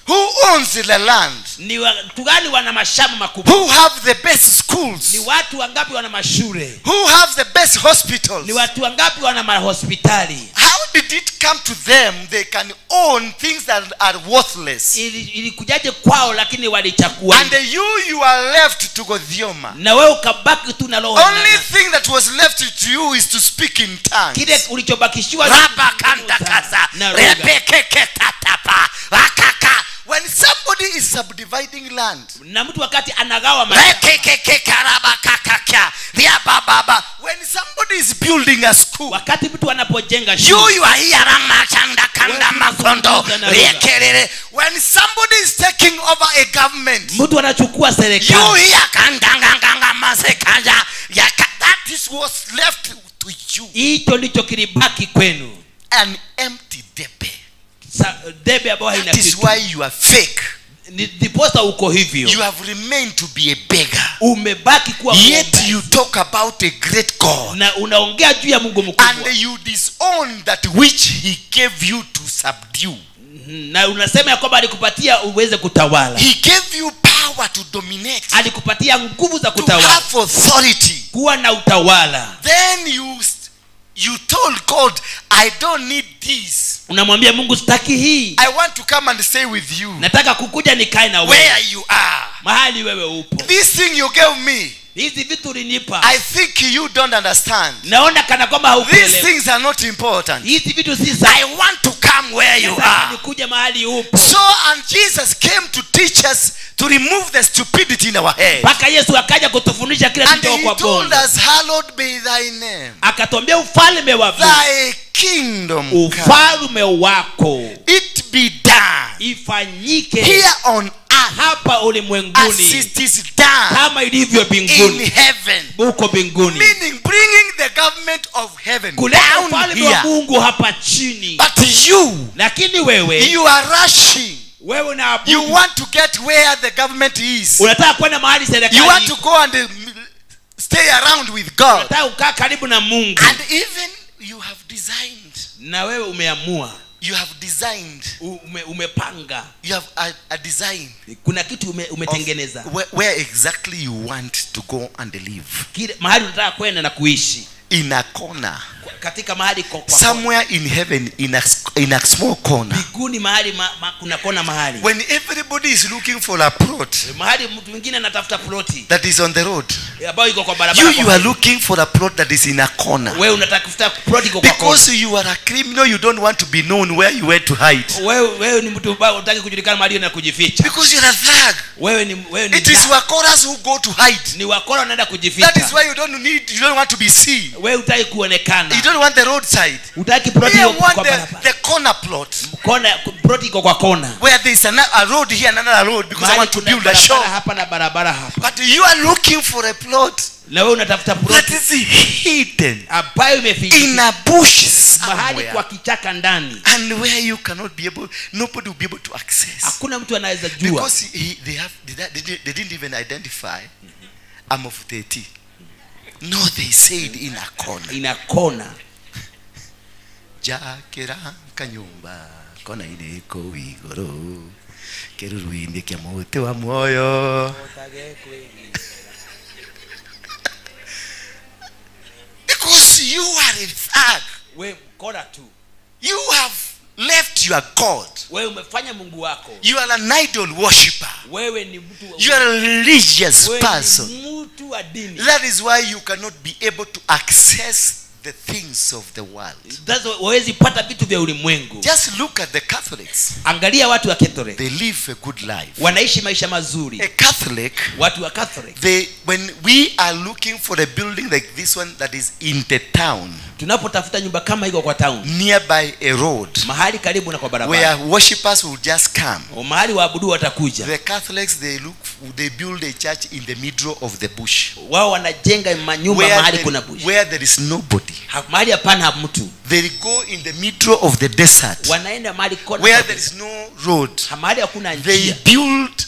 Who owns the land? Ni watu gani wana mashamba makubwa? Who have the best schools? Ni watu wangapi wana mashule? Who have the best hospitals? Ni watu wangapi wana mahospitali? How did it come to them they can own things that are worthless? Ilikujaje kwao lakini walichakua? And you are left to Godhioma. Na wewe ukabaki tu na roho. Only thing that was left to you is to speak in tongues. Kile ulichobakishiwa Rabakandakaza, repekeketatapa, akaka. When somebody is subdividing land, na mtu wakati anagawa when When somebody is building a school, wakati mtu anapojenga shule, you are here ramachanda kanda makondo rekelele. When somebody is taking over a government, mtu anachukua you serikali, here kandanga masekanja. That is what's left to you. hicho ndicho kilibaki kwenu, An empty debe. debe ambayo haina That is kitu. why you are fake. Ndiposa uko hivyo, You have remained to be a beggar. umebaki kuwa Yet mwombaji. you talk about a great God. Na unaongea juu ya Mungu mkubwa, And you disown that which he gave you to subdue. na unasema ya kwamba alikupatia uweze kutawala, He gave you power to dominate, alikupatia nguvu za to kutawala, have authority. kuwa na utawala. Then you told God, I don't need this. Unamwambia Mungu, sitaki hii, I want to come and stay with you nataka kukuja nikae na wewe where you are. mahali wewe upo. This thing you gave me, Hizi vitu ulinipa, I think you don't understand. naona kana kwamba These haukuelewa. things are not important. Hizi vitu si I sawa, want to come where you nataka are. nikuje mahali upo. So, and Jesus came to teach us to remove the stupidity in our head. Mpaka Yesu akaja kutufundisha kila And kitu he kwa told bongo, us, hallowed be thy name. akatwambia ufalme wa Mungu, Thy kingdom come. ufalme wako It be done ifanyike here on earth hapa as ulimwenguni it is done kama ilivyo in mbinguni, heaven. huko mbinguni, Meaning bringing the government of heaven kuleta down ufalme wa here. Mungu hapa chini. But you Lakini wewe you are rushing. wewe You unaabudu, want to get where the government is. unataka kwenda mahali serikali You want to iko. go and stay around with God. Unataka kukaa karibu na Mungu, And even you have designed. na wewe umeamua, You have designed. umepanga, You have a design kuna kitu umetengeneza of where exactly you want to go and live. kile mahali unataka kwenda na kuishi, In a corner. katika mahali kwa Somewhere in heaven, in a small corner. mbinguni, mahali kuna kona, mahali When everybody is looking for a plot mahali mtu mwingine anatafuta ploti that is on the road, ambayo iko kwa barabara, you are looking for a plot that is in a corner. wewe unataka kufuta ploti iko kwa kona. Because you are a criminal, you don't want to be known where you went to hide. Wewe ni mtu mbaya, unataka kujulikana mahali na kujificha. Because you're a thug. Wewe ni It is wakoras who go to hide. ni wakora wanaenda kujificha. That is why you don't want to be seen. Wewe hutaki kuonekana, You don't want the roadside. hutaki ploti You iko kwa want barabara, the corner plot kona ploti iko kwa kona, where there is a road here, another road, because I mahali want to kuna build a barabara shop. hapa na barabara hapa, But you are looking for a plot na wewe unatafuta that ploti is hidden ambayo in imefichika a bush mahali somewhere, kwa kichaka ndani, and where you cannot be able, nobody will be able to access. hakuna mtu anaweza jua. Because they didn't even identify I'm of 30. No, they said in a corner. Ina kona, Jakera kanyumba kona ile iko igoro keruruinde kya mote wa moyo. Because you are a thug. wewe kona tu, You have left your God. wewe umefanya Mungu wako, You are an idol worshipper. wewe ni mtu You are a religious wewe person. ni mtu wa dini. That is why you cannot be able to access the things of the world. That's why huwezi pata vitu vya ulimwengu. Just look at the Catholics. Angalia watu wa Catholic, They live a good life. wanaishi maisha mazuri. A Catholic, Watu wa Catholic, when we are looking for a building like this one that is in the town, tunapotafuta nyumba kama iko kwa town, nearby a road, mahali karibu na kwa where barabara, worshippers will just come. mahali waabudu watakuja, The Catholics, they build a church in the middle of the bush, wao wanajenga manyumba mahali kuna bush, where there is nobody. mahali hapana mtu, They go in the middle of the desert, wanaenda mahali kona, where there is no road. mahali hakuna They njia, build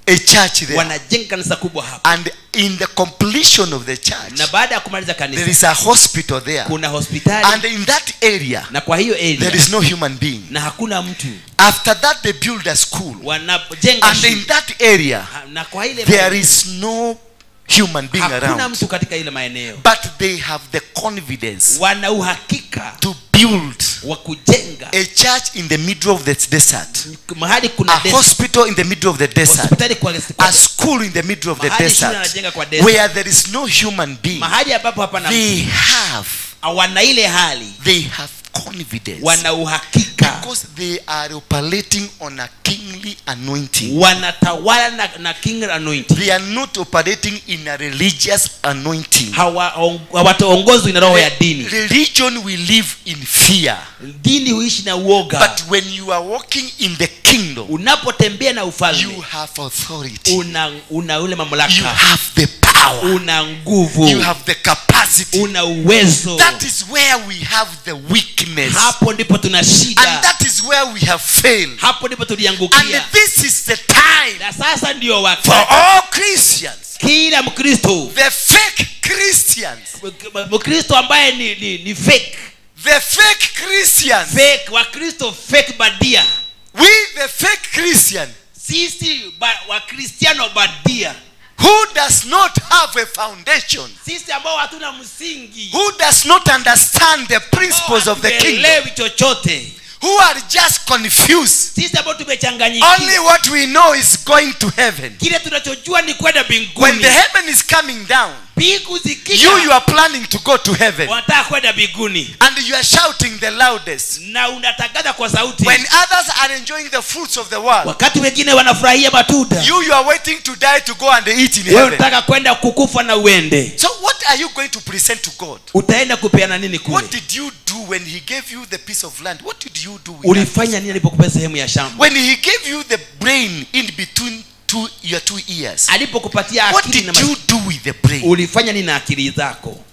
a church there, wanajenga kanisa kubwa hapa, and in the completion of the church, na baada ya kumaliza there kanisa is a hospital there, kuna hospitali, and in that area na kwa hiyo there area is no human being. na hakuna mtu. After that, they build a school, Wanajenga and in that area na kwa ile there is no human being hakuna around, mtu katika ile maeneo, but they have the confidence wana uhakika to build wa kujenga a church in the middle of the desert, mahali kuna a hospital in the middle of the desert, hospitali kwa a school in the middle of the mahali shule desert, anajenga kwa desert, where there is no human being. mahali ambapo hapana They mtu, have wana ile hali, confidence, wana uhakika because they are operating on a kingly kingly anointing. wanatawala na king anointing. They are not operating in a religious anointing. Hawataongozwi na roho ya dini. Religion will live in fear. Dini huishi na uoga. But when you are walking in the kingdom, unapotembea na ufalme, you have authority. una ule mamlaka. You have the power. Una nguvu. You have the capacity. Una uwezo. That is where we have the weakness. Hapo ndipo tuna shida. And that is where we have failed. Hapo ndipo tuliangukia. And this is the time na sasa ndio wakati for all Christians. Kila Mkristo. The fake Christians. Mkristo ambaye ni fake. The fake Christians. Fake Wakristo fake badia. We the fake Christian. Sisi Wakristiano badia. Who does not have a foundation. Sisi ambao hatuna msingi. Who does not understand the principles of the kingdom. Chochote. Who are just confused. Sisi ambao tumechanganyikiwa. Only what we know is going to heaven. Kile tunachojua ni kwenda mbinguni. When the heaven is coming down, mbingu zikisha, you are planning to go to heaven. Unataka kwenda mbinguni. And you are shouting the loudest. Na unatangaza kwa sauti. When others are enjoying the fruits of the world, wakati wengine wanafurahia matunda, you are waiting to die to go and eat in heaven. heaven. Unataka kwenda kukufa na uende. So what are you going to present to God? Utaenda kupeana nini kule? What did you do when he gave you the piece of land? What did you do with ulifanya nini alipokupea sehemu ya shamba? When he gave you the brain in between your two ears, alipokupatia akili, what did you do with the brain? ulifanya nini na akili zako?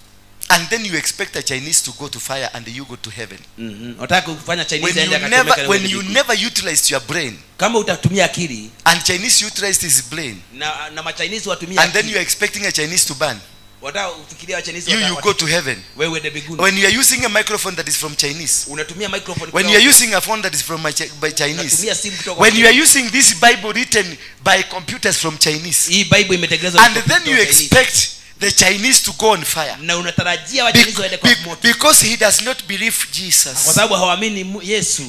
And then you expect a Chinese to go to fire and you go to heaven. Unataka kufanya Chinese when you never utilized your brain. Kama utatumia akili, and Chinese utilized his brain, na Chinese watumia and then you are expecting a Chinese to burn. You go to heaven. When you are using a microphone that is from Chinese, when you are using a phone that is from by Chinese, when you are using this Bible written by computers from Chinese, and then you expect the Chinese to go on fire because he does not believe Jesus.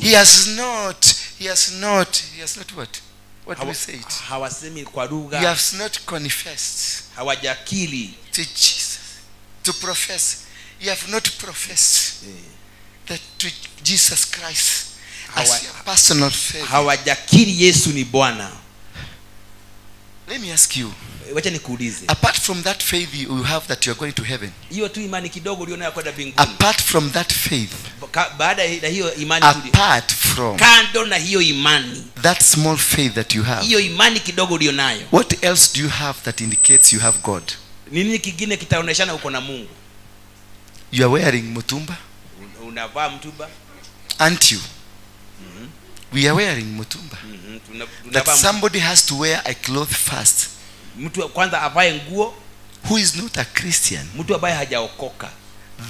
He has not what do we say it? He has not confessed to Jesus, to profess. You have not professed that to Jesus Christ as your personal Savior. Hawajakiri Yesu ni Bwana. Let me ask you, wacha nikuulize, apart from that faith you have that you are going to heaven, hiyo tu imani kidogo ulionayo kwenda mbinguni, apart from that faith, baada ya hiyo imani, apart from kando na hiyo imani, that small faith that you have, hiyo imani kidogo ulionayo, what else do you have that indicates you have God? Nini kingine kitaoneshana uko na Mungu? You are wearing mutumba. Unavaa mtumba. Aren't you? We are wearing mutumba. That somebody has to wear a cloth first. Mtu kwanza avae nguo. Who is not a Christian. Mtu ambaye hajaokoka.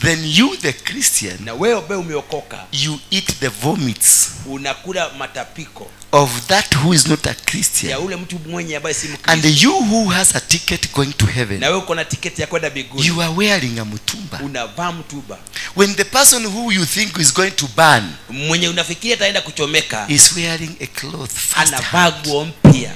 Then you the Christian, na wewe ambaye umeokoka, you eat the vomits unakula matapiko of that who is not a Christian. Ya ule mtu mwenye ambaye si Mkristo. And you who has a ticket going to heaven, na wewe uko na tiketi ya kwenda mbinguni, you are wearing a mutumba. Unavaa mtumba. When the person who you think is going to burn, mwenye unafikiria ataenda kuchomeka, is wearing a cloth first, anavaa nguo mpya.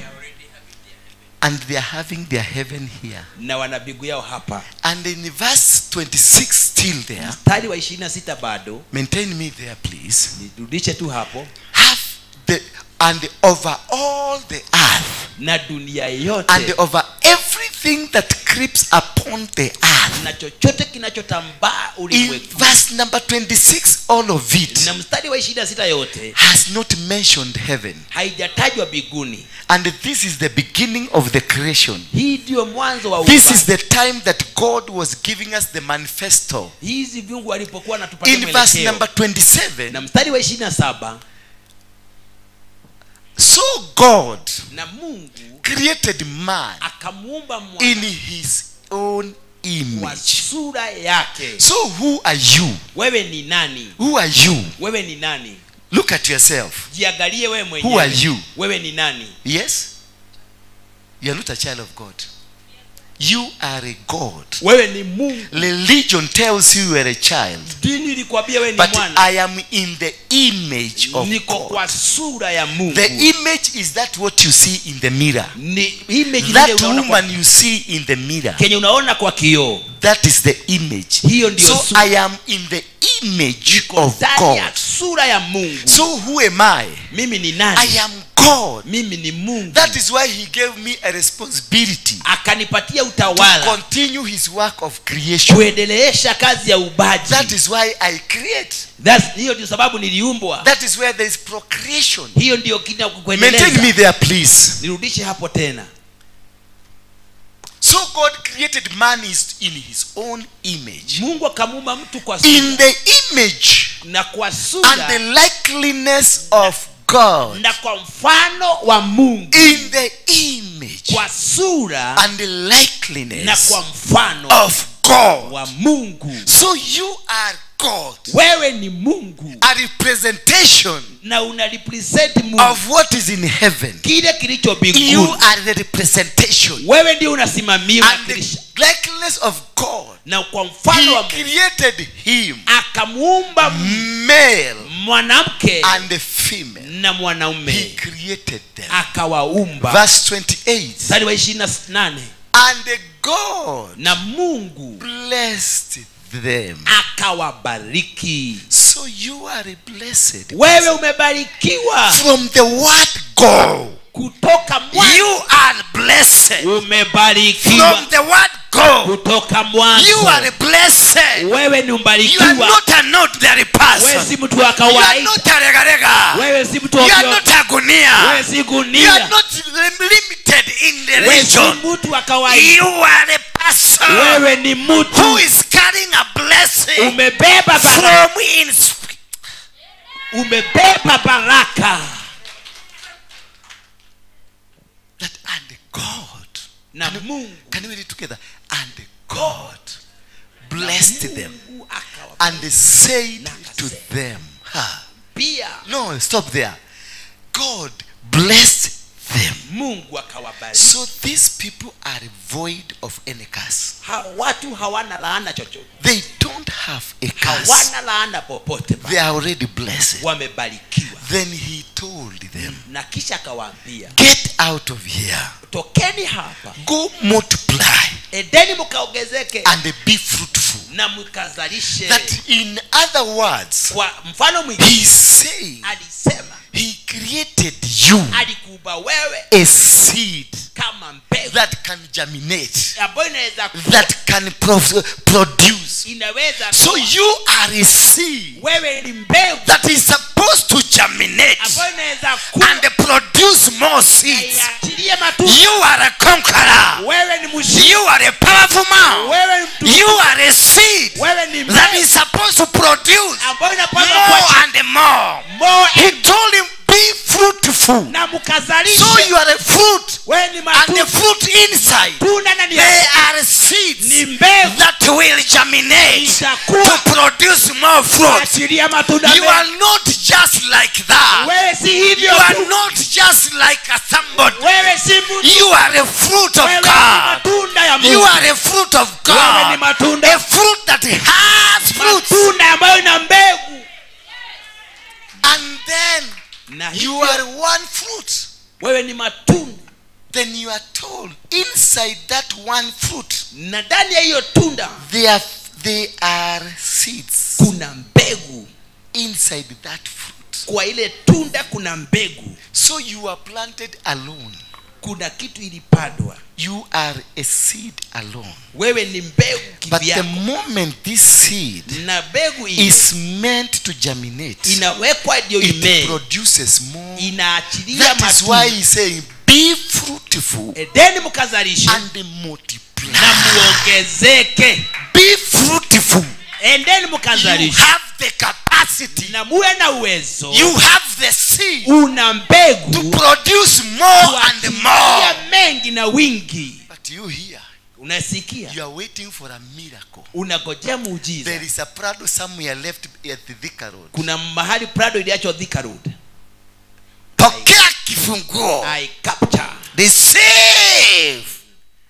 And they are having their heaven here. Na wana mbingu yao hapa. And in verse 26 still there. Mstari wa 26 bado. Maintain me there please. Nirudishe tu hapo. Have the and over all the earth. Na dunia yote. And over everything that creeps upon the earth. Na chochote kinachotambaa ulimwengu. In verse number 26 all of it. Na mstari wa 26 yote. Has not mentioned heaven. Haijatajwa mbinguni. And this is the beginning of the creation. Hii ndio mwanzo wa this is the time that God was giving us the manifesto. Hizi viungu alipokuwa anatupatia mwelekeo. In verse number 27. Na mstari wa 27. So God, na Mungu, created man, akamuumba mwana, in his own image. Kwa sura yake. So who are you? Wewe ni nani? Who are you? Wewe ni nani? Look at yourself. Jiangalie wewe mwenyewe. Who are you? Wewe ni nani? Yes? You are not a child of God. You are a God. Wewe ni Mungu. Religion tells you are a child. Dini ilikwambia wewe ni mwana. But mwana. I am in the image of Niko God. Kwa sura ya Mungu. The image is that what you see in the mirror. Ni image that woman you see in the mirror. Kenye unaona kwa kioo. That is the image. Hiyo ndio so sura. I am in the image of God. Sura ya Mungu. So who am I? Mimi ni nani? I am God. God. mimi ni Mungu. That is why he gave me a responsibility Akanipatia to utawala continue his work of creation. kuendelesha kazi ya ubaji. That is why I create. Hiyo ndio sababu niliumbwa. That is where there is procreation. Hiyo ndio kina kuendeleza. Maintain me there, please. Nirudishe hapo tena. So God created man in his own image. Mungu akamuumba mtu kwa sura. In the image Na kwa and sura. the likeness of God. Na kwa mfano wa Mungu. In the image Kwa sura. and the Na likeness kwa mfano of God. wa Mungu. So you are God. Wewe ni Mungu. A representation Na una represent Mungu. of what is in heaven. Kile kilicho You mbinguni. are the representation Wewe ndio unasimamia and the likeness of God. na kwa mfano wa He Mungu. created him Akamuumba male mwanamke and female. na He mwanaume. created them. Akawaumba. Verse 28. Mstari wa 28. And God Na Mungu blessed them. akawabariki. So you are blessed. Wewe umebarikiwa From the word go. kutoka mwanzo. You are blessed. Umebarikiwa From the word go. kutoka mwanzo. You are blessed. Wewe ni You are mbarikiwa. not an ordinary Wewe person. si mtu wa You are kawaida. not a rega. Wewe si mtu You wa are not a gunia. wewe si You are gunia. not limited in the Wewe si region. mtu wa kawaida. You are a person Wewe ni who mtu is carrying a blessing umebeba baraka. from in. Umebeba baraka. That and God. Na Mungu. Can we read it together? And God blessed them Mungu akawabariki. and said to them. Pia No, stop there. God blessed them. Mungu akawabariki. So these people are void of any curse. Watu hawana laana chochote. They don't have a curse. Hawana laana popote. They are already blessed. Wamebarikiwa. Then he told them, Na kisha akawaambia, get out of here. tokeni hapa. Go multiply Edeni mkaongezeke and be fruitful. na mkazalishe. That in other words, Kwa mfano mwingine he's saying alisema he created you alikuumba wewe a seed kama mbegu that can germinate, ambayo inaweza that can produce. inaweza So you are a seed wewe ni mbegu that is supposed to germinate ambayo inaweza kuwa and produce more seeds. iachilie matunda. You are a conqueror. Wewe ni mshindi. You are a powerful man. Wewe ni mtu. You are a seed Wewe ni that mbegu is supposed to produce ambayo inapaswa more kuwa and more. more He told him, be fruitful. na mkazalishe. So you are a fruit, Wewe ni and the matunda. fruit inside, Tunda na ni they are seeds ni mbegu that will germinate itakuwa to produce more fruit. achilia matunda. You are not just like that. Wewe si You hivyo are tu. not just like a somebody. Wewe si mtu. You are a fruit of Wewe ni God. matunda ya Mungu. You are a fruit of Wewe ni God. matunda. A fruit that has fruits. Matunda ambayo ina mbegu. And then Na you hivyo are one fruit. wewe ni matunda. Then you are told inside that one fruit Na ndani ya hiyo tunda they are seeds. kuna mbegu. Inside that fruit. Kwa ile tunda kuna mbegu. So you are planted alone. Kuna kitu ilipandwa. You are a seed alone. Wewe ni mbegu But the kivyako. moment this seed Na mbegu hii is meant to germinate, inawekwa ndio it imee. produces more. Inaachilia That is why matunda. he's saying, be fruitful Edeni mkazalishe and multiply. na muongezeke. Be fruitful. Endeni You mkazalishe have the capacity. na muwe na uwezo. You have the seed Una mbegu to produce more and kuachilia more. mengi na wingi. But you here, Unasikia? you are waiting for a miracle. Unagojea muujiza. There is a Prado somewhere left at the Thika Road. Kuna mahali Prado iliachwa Thika Road. Pokea kifunguo. I capture. Receive.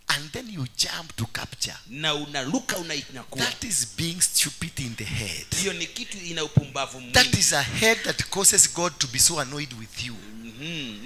And then you jump to capture. Na unaruka unainakua. That is being stupid in the head. Hiyo ni kitu ina upumbavu mwingi. That is a head that causes God to be so annoyed with you.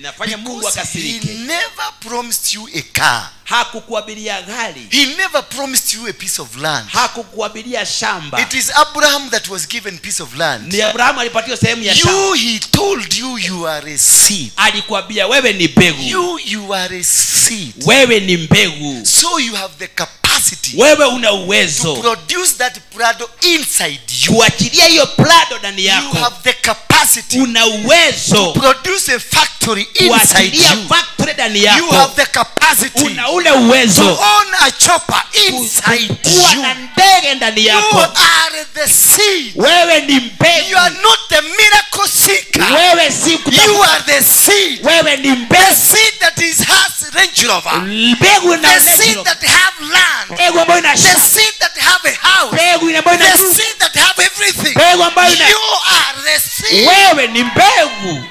Nafanya Mungu Because he akasirike. never promised you a car. Hakukuabiria gari. He never promised you a piece of land. Hakukuabiria shamba. It is Abraham that was given piece of land. Ni Abrahamu alipatiwa sehemu ya shamba. He told you you you are a seed. alikwambia wewe ni mbegu. You are a seed. Wewe ni mbegu. So you have the capacity Wewe una to uwezo produce that prado inside you. kuachilia hiyo plado ndani You yako. have the capacity Una to uwezo produce a factory inside kuachilia you. factory ndani You yako. have the capacity Una ule to uwezo own a chopper inside kuwa na you. ndege ndani You yako. are the seed. Wewe ni You mbegu. are not the miracle seeker. Wewe si You kutafuta. are the seed. Wewe ni The mbegu. seed that has Range Rover. Mbegu The na seed that have land. mbegu ambayo ina The seed that have a house. mbegu ambayo ina The seed that have everything. mbegu ambayo ina You are the seed. wewe ni mbegu.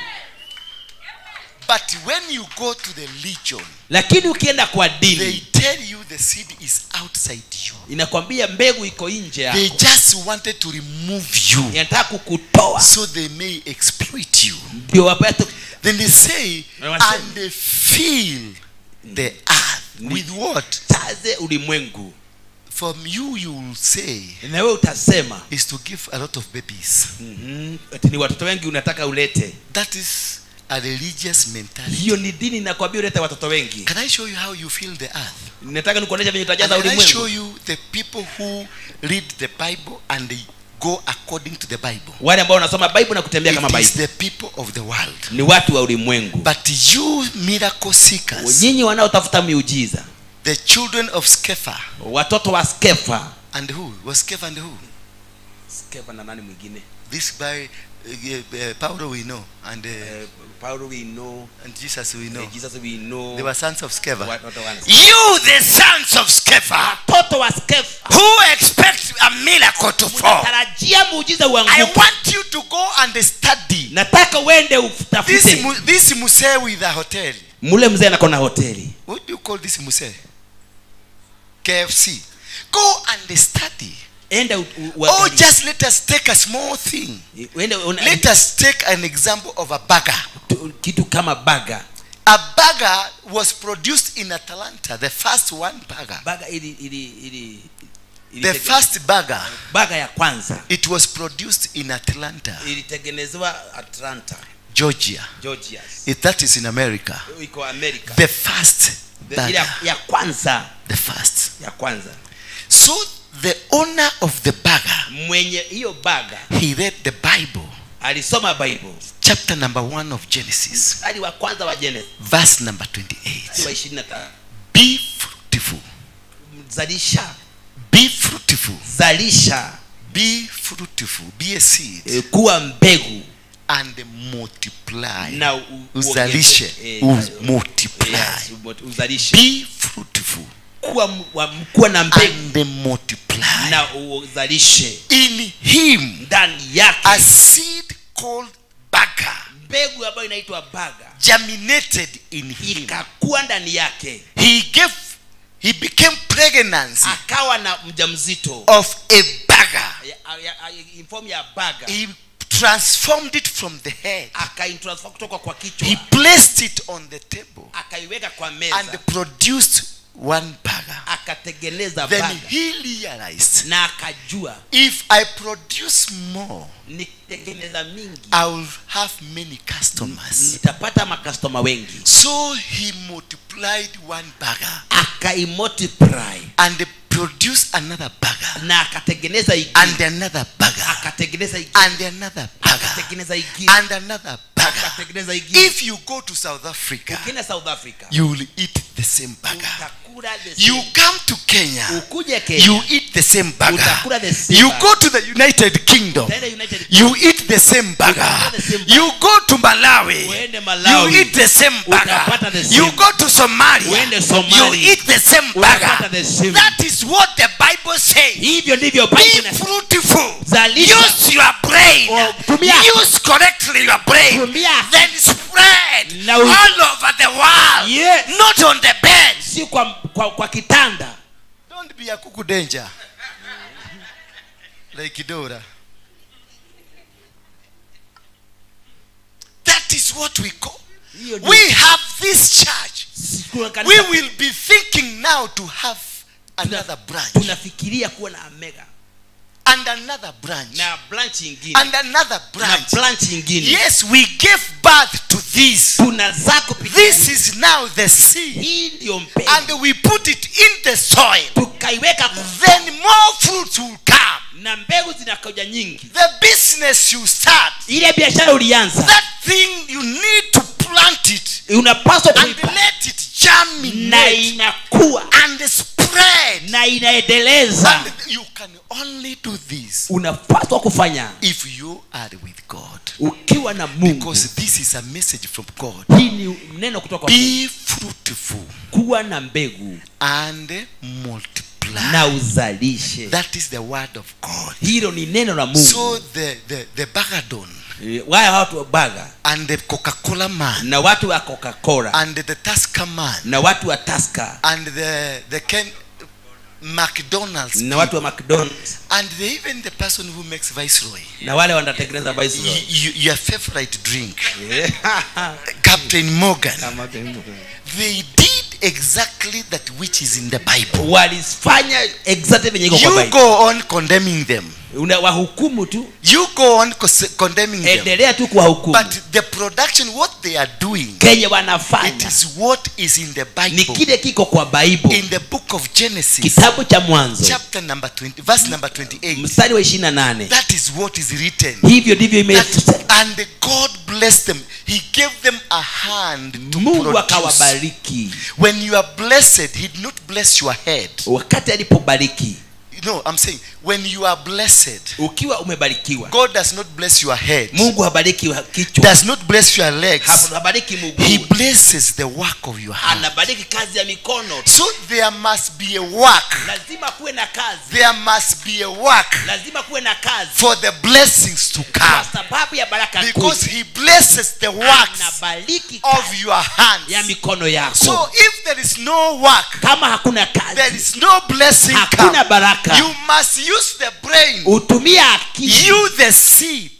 But when you go to the legion, Lakini ukienda kwa they dini tell you the seed is outside you. inakwambia mbegu iko nje yako. They just wanted to remove you Inataka kukutoa so they may exploit you. ndio wapate. Then they say, Wanasema, and they fill the earth with what? taze ulimwengu. From you will say Na wewe utasema is to give a lot of babies. ati ni watoto wengi unataka ulete. That is a religious mentality. Hiyo ni dini inakwambia ulete watoto wengi. Can I show you how you fill the earth? Nataka nikuonesha venye utajaza And can I show ulimwengu. you the people who read the Bible and they go according to the Bible? Wale ambao wanasoma Bible na kutembea kama It is Bible the people of the world. ni watu wa ulimwengu. But you miracle seekers, Nyinyi wanaotafuta miujiza, the children of Skefa, watoto wa Skefa. and who was Skefa and who? Skefa na nani mwingine? This by Paulo we know, and Paulo we know, and Jesus we know. Jesus we know. They were sons of Sceva. Watoto wa You, the sons of Sceva, watoto wa Skefa. who expect a miracle to fall. Tarajia muujiza I uanguke. want you to go and study. Nataka uende utafute. This Muse with a hotel. Mule mzee anako na hoteli. What do you call this Muse? KFC. Go and study. Enda Oh, just let us take a small thing. Let us take an example of a burger. kitu kama burger. A burger was produced in Atlanta, the first one burger. Burger The first burger, burger ya kwanza it was produced in Atlanta, ilitengenezwa Atlanta, Georgia. If that is in America. iko America. The first burger. Ya kwanza. The first. Ya kwanza. So the owner of the burger, mwenye hiyo burger, he read the Bible. Alisoma Bible. Chapter number 1 of Genesis. Hadi wa kwanza wa Genesis. Verse number 28. 25. Be fruitful. Zalisha. Be fruitful. Zalisha. Be fruitful. Be a seed. Kuwa mbegu. And multiply. Na uzalishe. Multiply. Yes, uzalishe. Be fruitful. Kuwa na mbegu. And multiply. Na uzalishe. In him. Ndani yake. A seed called burger. Mbegu ambayo inaitwa burger. Germinated in him. Ikakuwa ndani yake. He became pregnant. Akawa na mjamzito. Of a burger. In form ya burger. He transformed it from the head. Akaitransform kutoka kwa kichwa. He placed it on the table. Akaiweka kwa meza. And produced one burger. Akatengeneza then burger. He realized, na akajua, if I produce more, nitengeneza mingi, I will have many customers. Nitapata makastoma wengi. So he multiplied one burger. Akaimultiply. And produced another burger. Na akatengeneza ingine. And another burger. Akatengeneza ingine. And another burger. Akatengeneza ingine. And another burger. Akatengeneza ingine. If you go to South Africa, ukienda South Africa, you will eat the same burger. Utakula the same. You come to Kenya, ukuje Kenya, you eat the same burger. Utakula the same you burger. go to the United Kingdom, you eat the same burger. You go to Malawi, you eat the same burger. You go to Somalia, you eat the same burger. That is what the Bible says. Hivyo ndivyo Be Bible fruitful. Zalisha. Use your brain. Use correctly your brain. Then spread all over the world. Yes. Not on the bed. Si kwa kitanda. Don't be a cuckoo danger. Like Dora. That is what we call. We have this church. We will be thinking now to have another branch. Tunafikiria kuwa na mega. and another branch, na branch nyingine, and another na branch. branch nyingine. Yes, we gave birth to this. Tunazaa kupitia This is now the seed, hii ndio mbegu, and we put it in the soil. tukaiweka Then more fruits will come. na mbegu zinakuja nyingi. The business you start, Ile biashara ulianza, that thing you need to plant it unapaswa and kuipa let it na germinate inakuwa and spread. na inaendeleza. And you can only do this Unapaswa kufanya if you are with God, ukiwa na Mungu. because this is a message from God. Hii ni neno kutoka kwa Mungu. Be fruitful Kuwa na mbegu and multiply. na uzalishe. That is the word of God. Hilo ni neno la Mungu. So the Bagadon Waya watu wa Baga and the Coca-Cola man na watu wa Coca-Cola and the Tusker man na watu wa Tusker and the McDonald's na watu wa McDonald's and even the person who makes Viceroy, na wale wanatengeneza Viceroy. your favorite drink, Captain Morgan, they did exactly that which is in the Bible. Walifanya exactly venye iko kwa You Bible. go on condemning them. Unawahukumu tu, You go on condemning them. endelea tu kuwahukumu. But the production, what they are doing, Kenye it wanafanya is what is in the ni Bible. kile kiko kwa Bible. In the book of Genesis, Kitabu cha Mwanzo chapter number 20, verse number 28. mstari wa 28. That is what is written. Hivyo ndivyo That, and God blessed them. He gave them a hand to Mungu produce. akawabariki. When you are blessed, He did not bless your head. Wakati alipobariki, No, I'm saying when you are blessed, ukiwa umebarikiwa, God does not bless your head. Mungu habariki kichwa, Does not bless your legs. habariki He mguu, blesses the work of your hand. anabariki kazi ya mikono. So there must be a work. Lazima kuwe na kazi, There must be a work lazima kuwe na kazi for the blessings to kwa come. sababu ya baraka Because kuja. He blesses the works Anabariki of kazi your hands. ya mikono yako. So if there is no work, Kama hakuna there kazi, is no blessing hakuna come. baraka. You must use the brain. Utumia akili, You the seed.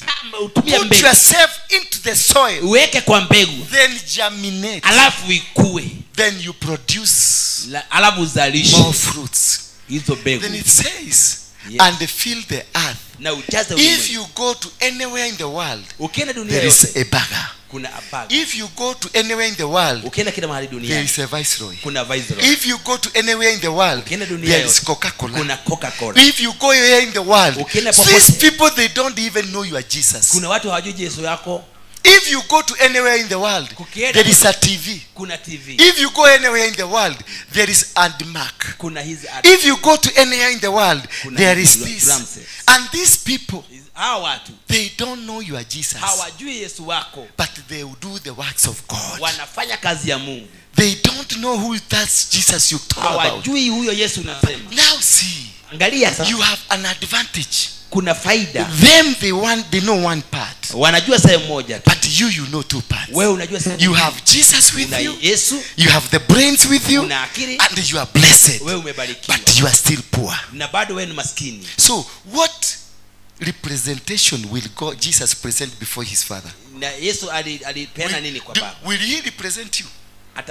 utumia Put mbegu, yourself into the soil. uweke kwa mbegu, Then germinate. alafu ikue, Then you produce alafu more uzalishe fruits. hizo mbegu. Then it says, Yes. and fill the earth. Na ujaze If ulimwengu. you go to anywhere in the world, Ukienda dunia there is yote a beggar. kuna abaga. If you go to anywhere in the world, Ukienda kila mahali there duniani is a viceroy. kuna Viceroy. If you go to anywhere in the world, Ukienda dunia there is yote Coca-Cola. kuna Coca-Cola. If you go here in the world, Ukienda these popote. people, they don't even know you are Jesus. Kuna watu hawajui Yesu yako. If you go to anywhere in the world, Kukienda there is a TV. kuna TV. If you go anywhere in the world, there is Andmark. Kuna hizi If you go to anywhere in the world, Kuna there is hizi this. drums set. And these people, Hawa watu they don't know you are Jesus. hawajui Yesu wako. But they will do the works of God. Wanafanya kazi ya Mungu. They don't know who that's Jesus you talk about. Hawajui huyo Yesu unasema. Now see, Angalia sasa, you have an advantage. kuna faida. Them they know one part. Wanajua sehemu moja tu. But you know two parts. Wewe unajua sehemu. You have Jesus with Una you. Yesu, You have the brains with you. una akili, And you are blessed. wewe umebarikiwa. But you are still poor. Na bado wewe ni maskini. So what representation will God Jesus present before his Father? Na Yesu alipeana nini kwa Baba? Will he represent you? Will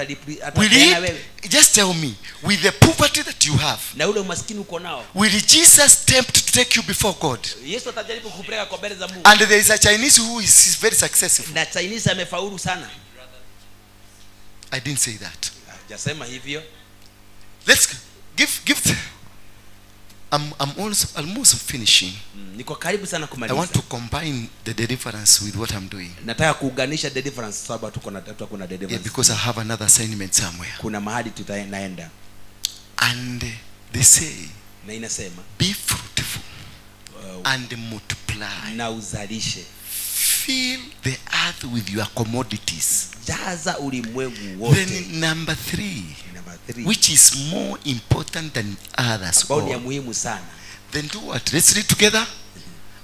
Atapeana wewe. he just tell me, with the poverty that you have, Na ule umaskini uko nao, will Jesus tempt to take you before God? Yesu atajaribu kupeleka kwa mbele za Mungu. And there is a Chinese who is very successful. Na Chinese amefaulu sana. I didn't say that. Hajasema hivyo. Let's give I'm almost finishing. Niko karibu sana I kumaliza. want to combine the deliverance with what I'm doing. Nataka kuunganisha deliverance sababu kuna Yeah, deliverance. because I have another assignment somewhere. Kuna mahali tutaenda And they say, na inasema be fruitful and multiply. na uzalishe. Fill the earth with your commodities. Jaza ulimwengu wote. Then number 3, Number 3. which is more important than others. Ambao ni ya all. muhimu sana. Then do what? Let's read together.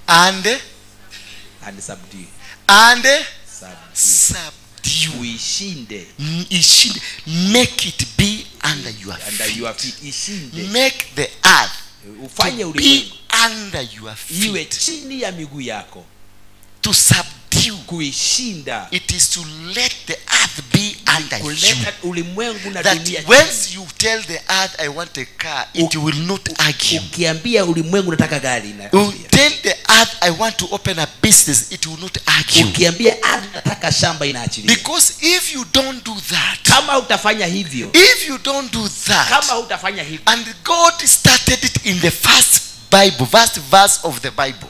And Subdue. Subdue. Uishinde. Ishinde. Make it be under your Under your feet. feet. Ishinde. Make the earth Ufanye to ulimwengu be under your iwe feet. chini ya miguu yako. To subdue. Kuishinda. It is to let the earth earth be under you. kuleta ulimwengu na That dunia once you tell the earth I want a car, it will not argue. ukiambia ulimwengu nataka gari na You tell the earth I want to open a business, it will not argue. ukiambia ardhi nataka shamba inaachilia. Because if you don't do that, Kama utafanya hivyo, if you don't do that, kama utafanya hivyo, and God started it in the first verse of the Bible,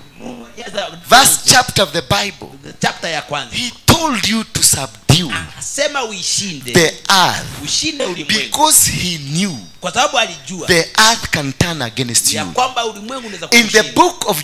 verse chapter of the Bible, chapter ya kwanza, he told you to subdue akasema uishinde, the earth, ushinde ulimwengu, because he knew kwa sababu alijua the earth can turn against ya you. kwamba ulimwengu unaweza In the kushinda. book of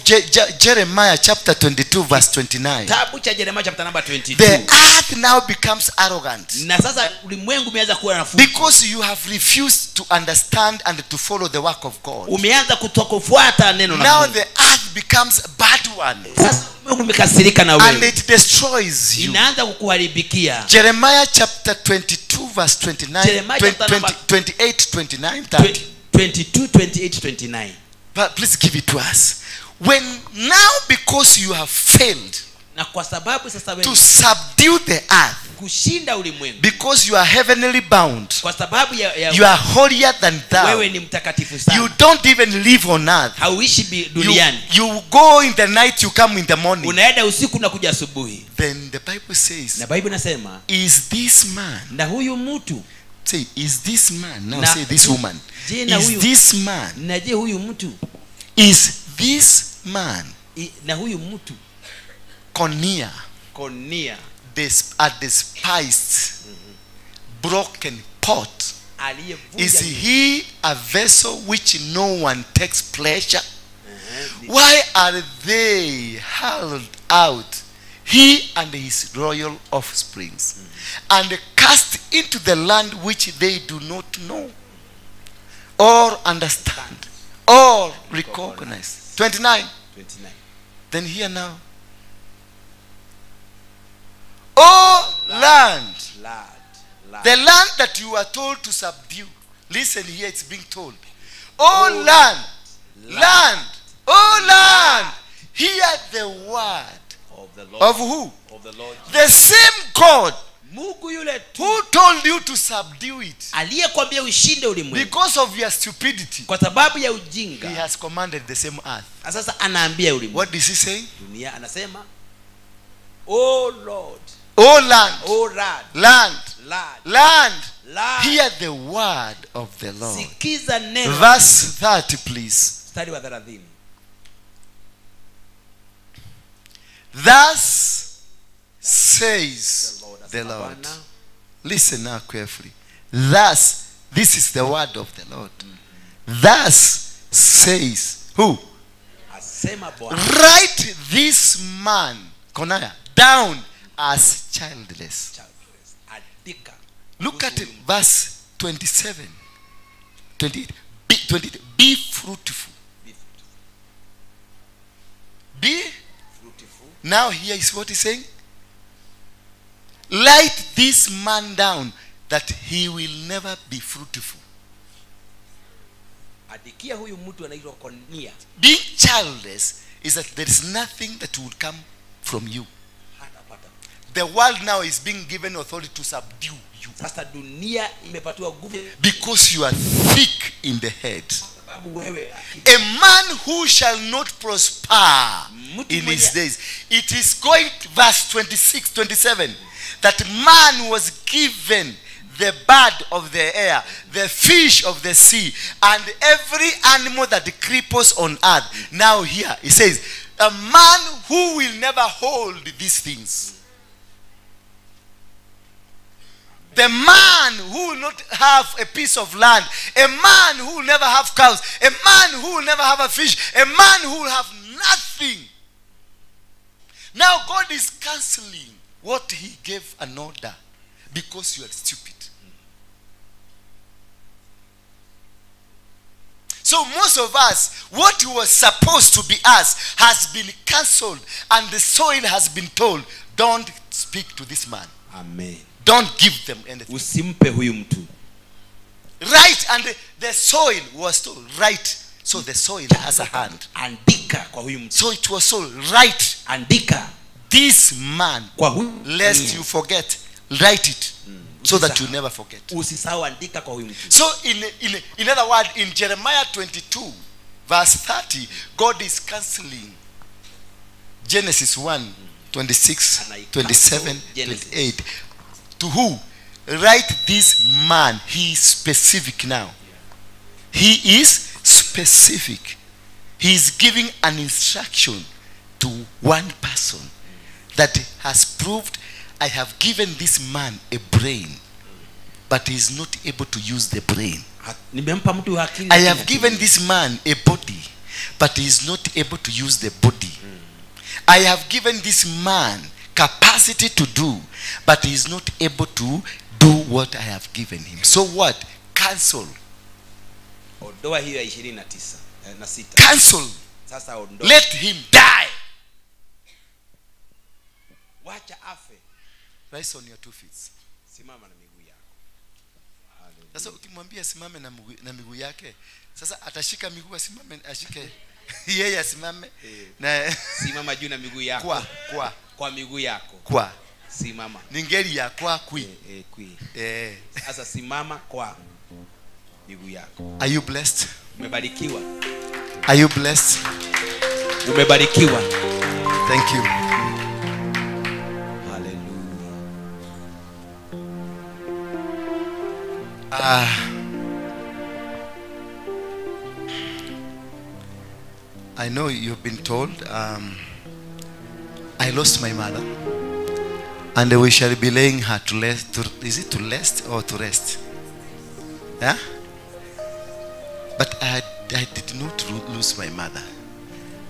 Jeremiah chapter 22 verse 29, Kitabu cha Yeremia chapter number 22, the earth now becomes arrogant na sasa ulimwengu umeanza kuwa na fujo, because you have refused to understand and to follow the work of God. umeanza kutokufuata neno la Now Mungu. the earth becomes a bad one Sasa ulimwengu umekasirika na and wewe, it destroys you. inaanza kukuharibikia. Jeremiah chapter 22 verse 29, Jeremiah chapter 28, 29, 30. 22, 28, 29. But please give it to us. When now, because you have failed Na kwa sababu sasa to wewe subdue the earth, kushinda ulimwengu, because you are heavenly bound, kwa sababu you are holier than thou, wewe ni mtakatifu you sana, don't even live on earth. hauishi duniani, You go in the night, you come in the morning. unaenda usiku na kuja asubuhi. Then the Bible says, Na Biblia inasema, is this man, na huyu mtu, say, is this man, now Na- say this woman, je, na is huyu- this man, na je huyu mtu, is this man, na huyu mtu Konia, Konia a despised, broken pot, aliyevunja is he a vessel which no one takes pleasure? Why are they hurled out, he and his royal offsprings, and cast into the land which they do not know or understand or recognize? 29. 29. Then here now, oh land, Lord. the land that you are told to subdue. Listen here, it's being told. Oh land, land, oh land, hear the word Of the Lord. of who? Of the Lord. The same God Mungu yule tu who told you to subdue it aliyekwambia ushinde ulimwengu because of your stupidity. kwa sababu ya He ujinga, has commanded the same earth. sasa anaambia ulimwengu, What does he say? dunia, anasema oh Lord, Oh land, oh Lord, land, Lord, land, Lord, hear the word of the Lord. sikiza neno. Verse 30 please. Mstari wa 30. Thus says the Asema Lord. Bwana, Listen now carefully. Thus, this is the word of the Lord. Thus says who? asema Bwana, Write this man, Konaya, down as childless. childless. Andika. Look at verse 27. 28. Be fruitful. Be. Fruitful. Now here is what he's saying. Write this man down that he will never be fruitful. Adikia huyu mtu anaitwa Konia. Being childless is that there is nothing that will come from you. Hatapata. The world now is being given authority to subdue you Sasa dunia imepatiwa nguvu because you are thick in the head. sababu wewe A man who shall not prosper in his days. It is going to verse 26, 27. That man was given the bird of the air, the fish of the sea, and every animal that creeps on earth. Now here, it says, a man who will never hold these things. The man who will not have a piece of land, a man who will never have cows, a man who will never have a fish, a man who will have nothing. Now God is cancelling what he gave an order because you are stupid. So most of us, what was supposed to be us has been cancelled, and the soil has been told, don't speak to this man. Amen. Don't give them anything. Usimpe huyu mtu. Right, and the soil was told, right. So the soil has a hand. Andika kwa huyu mtu. So it was told, right. Andika This man, kwa huyu. lest you forget, write it so that you Usisahau. never forget. Usisahau, andika kwa huyu mtu. So in other words, in Jeremiah 22 verse 30, God is cancelling Genesis 1 26 27 28. To who? Write this man. He is specific now. He is specific. He is giving an instruction to one person that has proved, I have given this man a brain, but he is not able to use the brain. Nimempa mtu akili. I have given this man a body, but he is not able to use the body. I have given this man capacity to do, but he is not able to do what I have given him. So what? Cancel. Ondoa hiyo ya 29 na 6. Cancel. Sasa ondoa. Let him die. Wacha afe. Rise on your 2 feet. Simama na miguu yako. Hallelujah. Sasa ukimwambia simame na miguu yake, sasa atashika miguu asimame, ashike yeye asimame na simama juu na miguu yako. Kwa miguu yako. Kwa Simama. Ningeri ya kwa kui. Kui. Sasa simama kwa miguu yako. Are you blessed? Umebarikiwa. Are you blessed? Umebarikiwa. Thank you. Hallelujah. I know you've been told I lost my mother, and we shall be laying her to rest. Is it to rest or to rest? Yeah? But I did not lose my mother.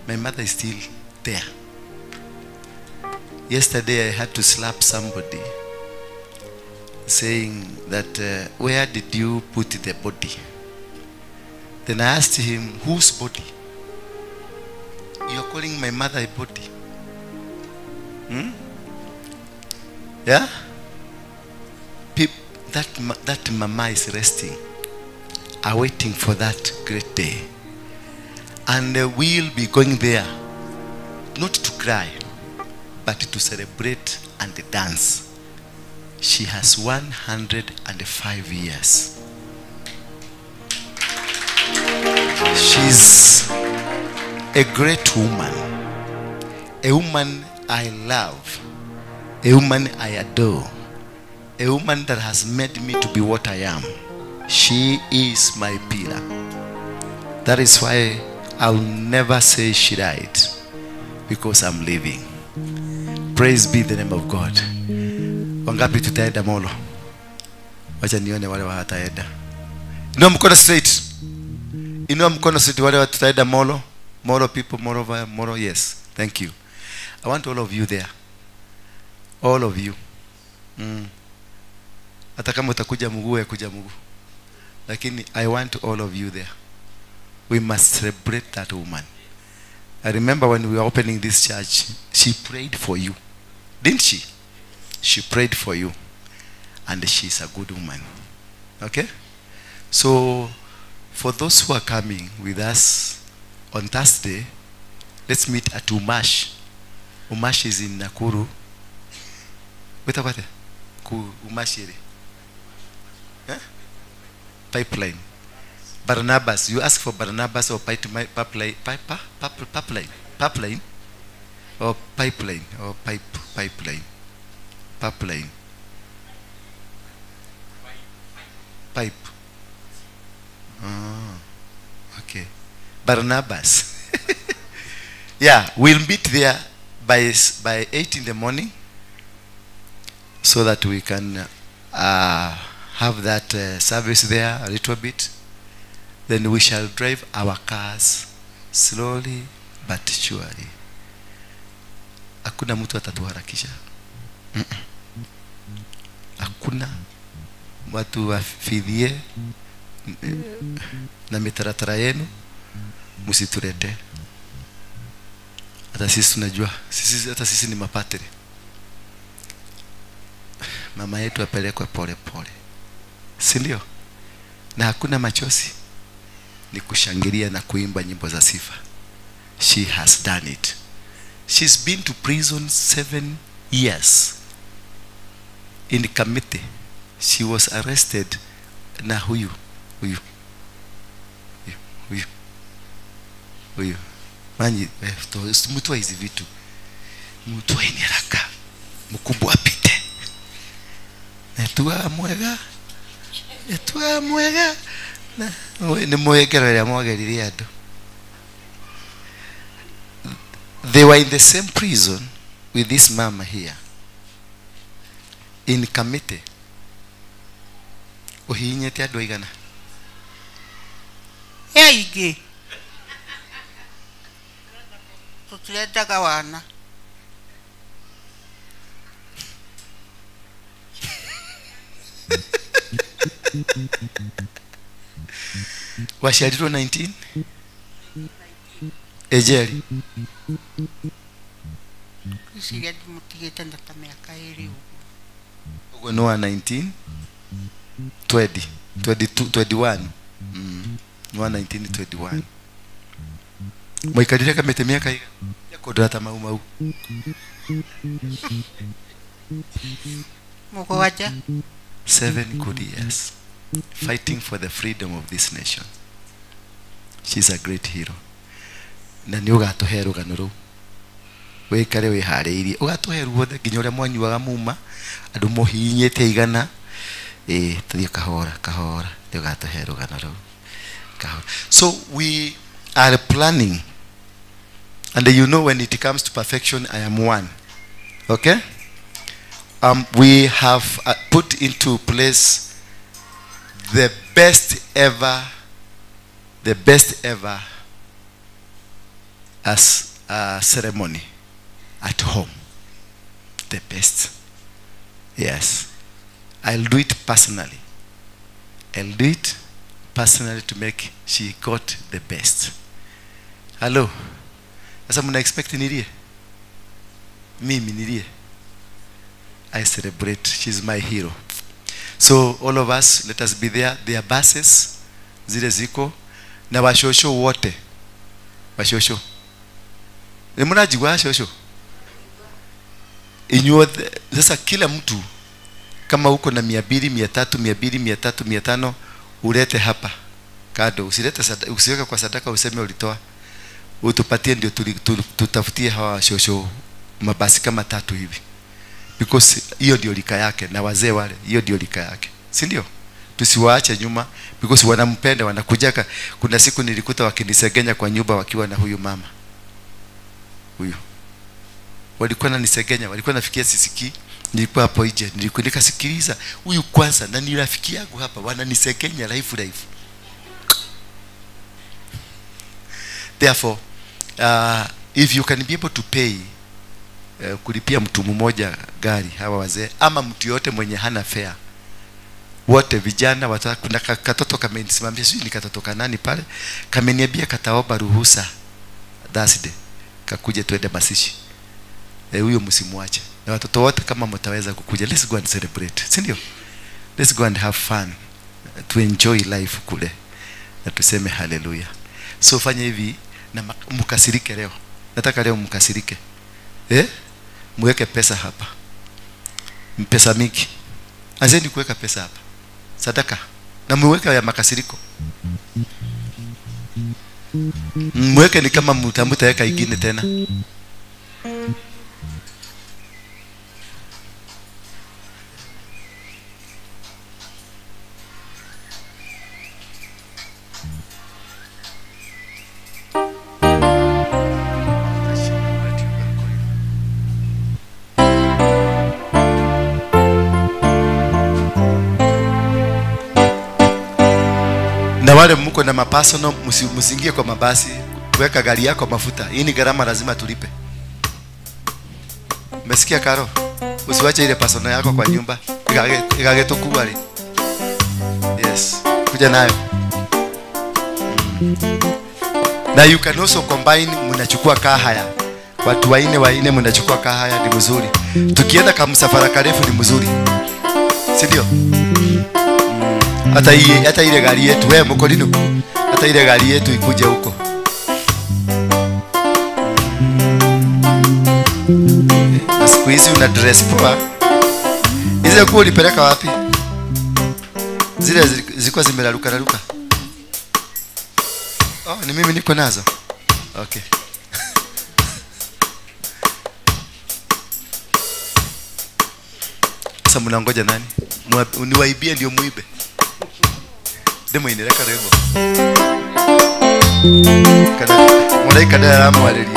My mother is still there. Yesterday I had to slap somebody saying that where did you put the body? Then I asked him, whose body? You are calling my mother a body? Yeah? That mama is resting, awaiting for that great day. And we'll be going there, not to cry, but to celebrate and dance. She has 105 years. She's a great woman, a woman I love, a woman I adore, a woman that has made me to be what I am. She is my pillar. That is why I'll never say she died, because I'm living. Praise be the name of God. Wangapi tutaenda Molo? Wacha nione wale hawataenda. Inua mkono straight. Inua mkono straight wale tutaenda Molo. Molo people, Molo, yes. Thank you. I want all of you there. All of you. Hata kama utakuja mguu ya kuja mguu. Lakini I want all of you there. We must celebrate that woman. I remember when we were opening this church, she prayed for you. Didn't she? She prayed for you. And she's a good woman. Okay? So, for those who are coming with us on Thursday, let's meet at Umash. Umash is in Nakuru. Wait a minute. Umash area. Pipeline. Barnabas. You ask for Barnabas or pipeline or pipeline or pipeline. Pipe. Oh, okay. Barnabas. Yeah, we'll meet there by 8 in the morning, so that we can have that service there a little bit. Then we shall drive our cars slowly but surely. Hakuna mtu atatuharakisha. Hakuna watu wafidhie na mitaratara yenu, msiturete. Hata sisi tunajua, hata sisi ni mapatri. Mama yetu apelekwe pole pole, si ndio? Na hakuna machozi, ni kushangilia na kuimba nyimbo za sifa. She has done it. She's been to prison 7 years. in Kamete. She was arrested na huyu manyi mtu hizi vitu mtu ni haraka mkubwa apite etua mwega na ni mwegero ya mwageriria ando. They were in the same prison with this mama here in Kamete. Ohinyete ando igana Eige tutileta kawana washarirwo 19 ejeri isiria mutigete ndata miaka iri ugo no 19 20 22 21 no 19 21 mwikarire Kamete miaka iga yakodata mau mukowaja 7 good years fighting for the freedom of this nation. She's a great hero. Na ni ugatuhe rugano ru wikare wihariirie ugatuhe ruothe nginya uria mwanyuaga muma andu mohinyete igana tuthie kahora ugatuhe rugano ru kahora. So we are planning, and you know, when it comes to perfection, I am one. Okay. We have put into place the best ever as a ceremony at home. The best. Yes. I'll do it personally. To make she got the best. Hello. Asa muna expect nilie? Mimi nilie? I celebrate. She's my hero. So all of us, let us be there. There are buses zile ziko na washosho wote. Washosho. Mnajua washosho? Inyuo sasa kila mtu kama uko na 200, 300, 200, 300, 500 ulete hapa. Kado usilete sadaka, usiweka kwa sadaka useme ulitoa. Utupatie ndio tutafutie hawa shosho mabasi kama 3 hivi. Because hiyo ndio lika yake na wazee wale, hiyo ndio lika yake. Si ndio? Tusiwaache nyuma because wanampenda, wanakujaka. Kuna siku nilikuta wakinisegenya kwa nyumba wakiwa na huyu mama. Huyu. Walikuwa nanisegenya, walikuwa nafikia sisiki. Nilikuwa hapo nje, nilikuwa nikasikiliza huyu kwanza na ni rafiki yangu hapa wananisegenya live. Therefore, if you can be able to pay kulipia mtu mmoja gari hawa wazee ama mtu yote mwenye hana fare, wote vijana kuna katoto kamenisimamia, sio ni katoto kanani pale kameniambia kataomba ruhusa Thursday kakuje tuende masishi. Huyo msimuache. Na watoto wote kama mtaweza kukuja, let's go and celebrate. Si ndio? Let's go and have fun. To enjoy life kule. Na tuseme hallelujah. So fanya hivi na mkasirike leo. Nataka leo mkasirike. Mweke pesa hapa. Mpesa mingi. Anzeni kuweka pesa hapa. Sadaka. Na mweke ya makasiriko. Mweke ni kama mtaweka ingine tena. Na wale mko na mapasono msingie kwa mabasi, kuweka gari yako mafuta. Hii ni gharama lazima tulipe. Umesikia Karo? Usiwache ile pasono yako kwa nyumba. Igagetukua ali. Yes. Kuja nayo. Na you can also combine, mnachukua kahaya. Watu waine mnachukua kahaya, ni mzuri. Tukienda kama msafara karefu ni mzuri. Si ndio? Hata ile gari yetu wewe mkolino, hata ile gari yetu ikuje huko. Na siku hizi una dress poa. Hizo nguo ulipeleka wapi? Zile zilikuwa zimelaruka. Oh, ni mimi niko nazo. Okay. Sasa mnangoja nani? Uniwaibie ndio muibe. Demo ineleka rebo. Kada, mulai kada ya mwaleli.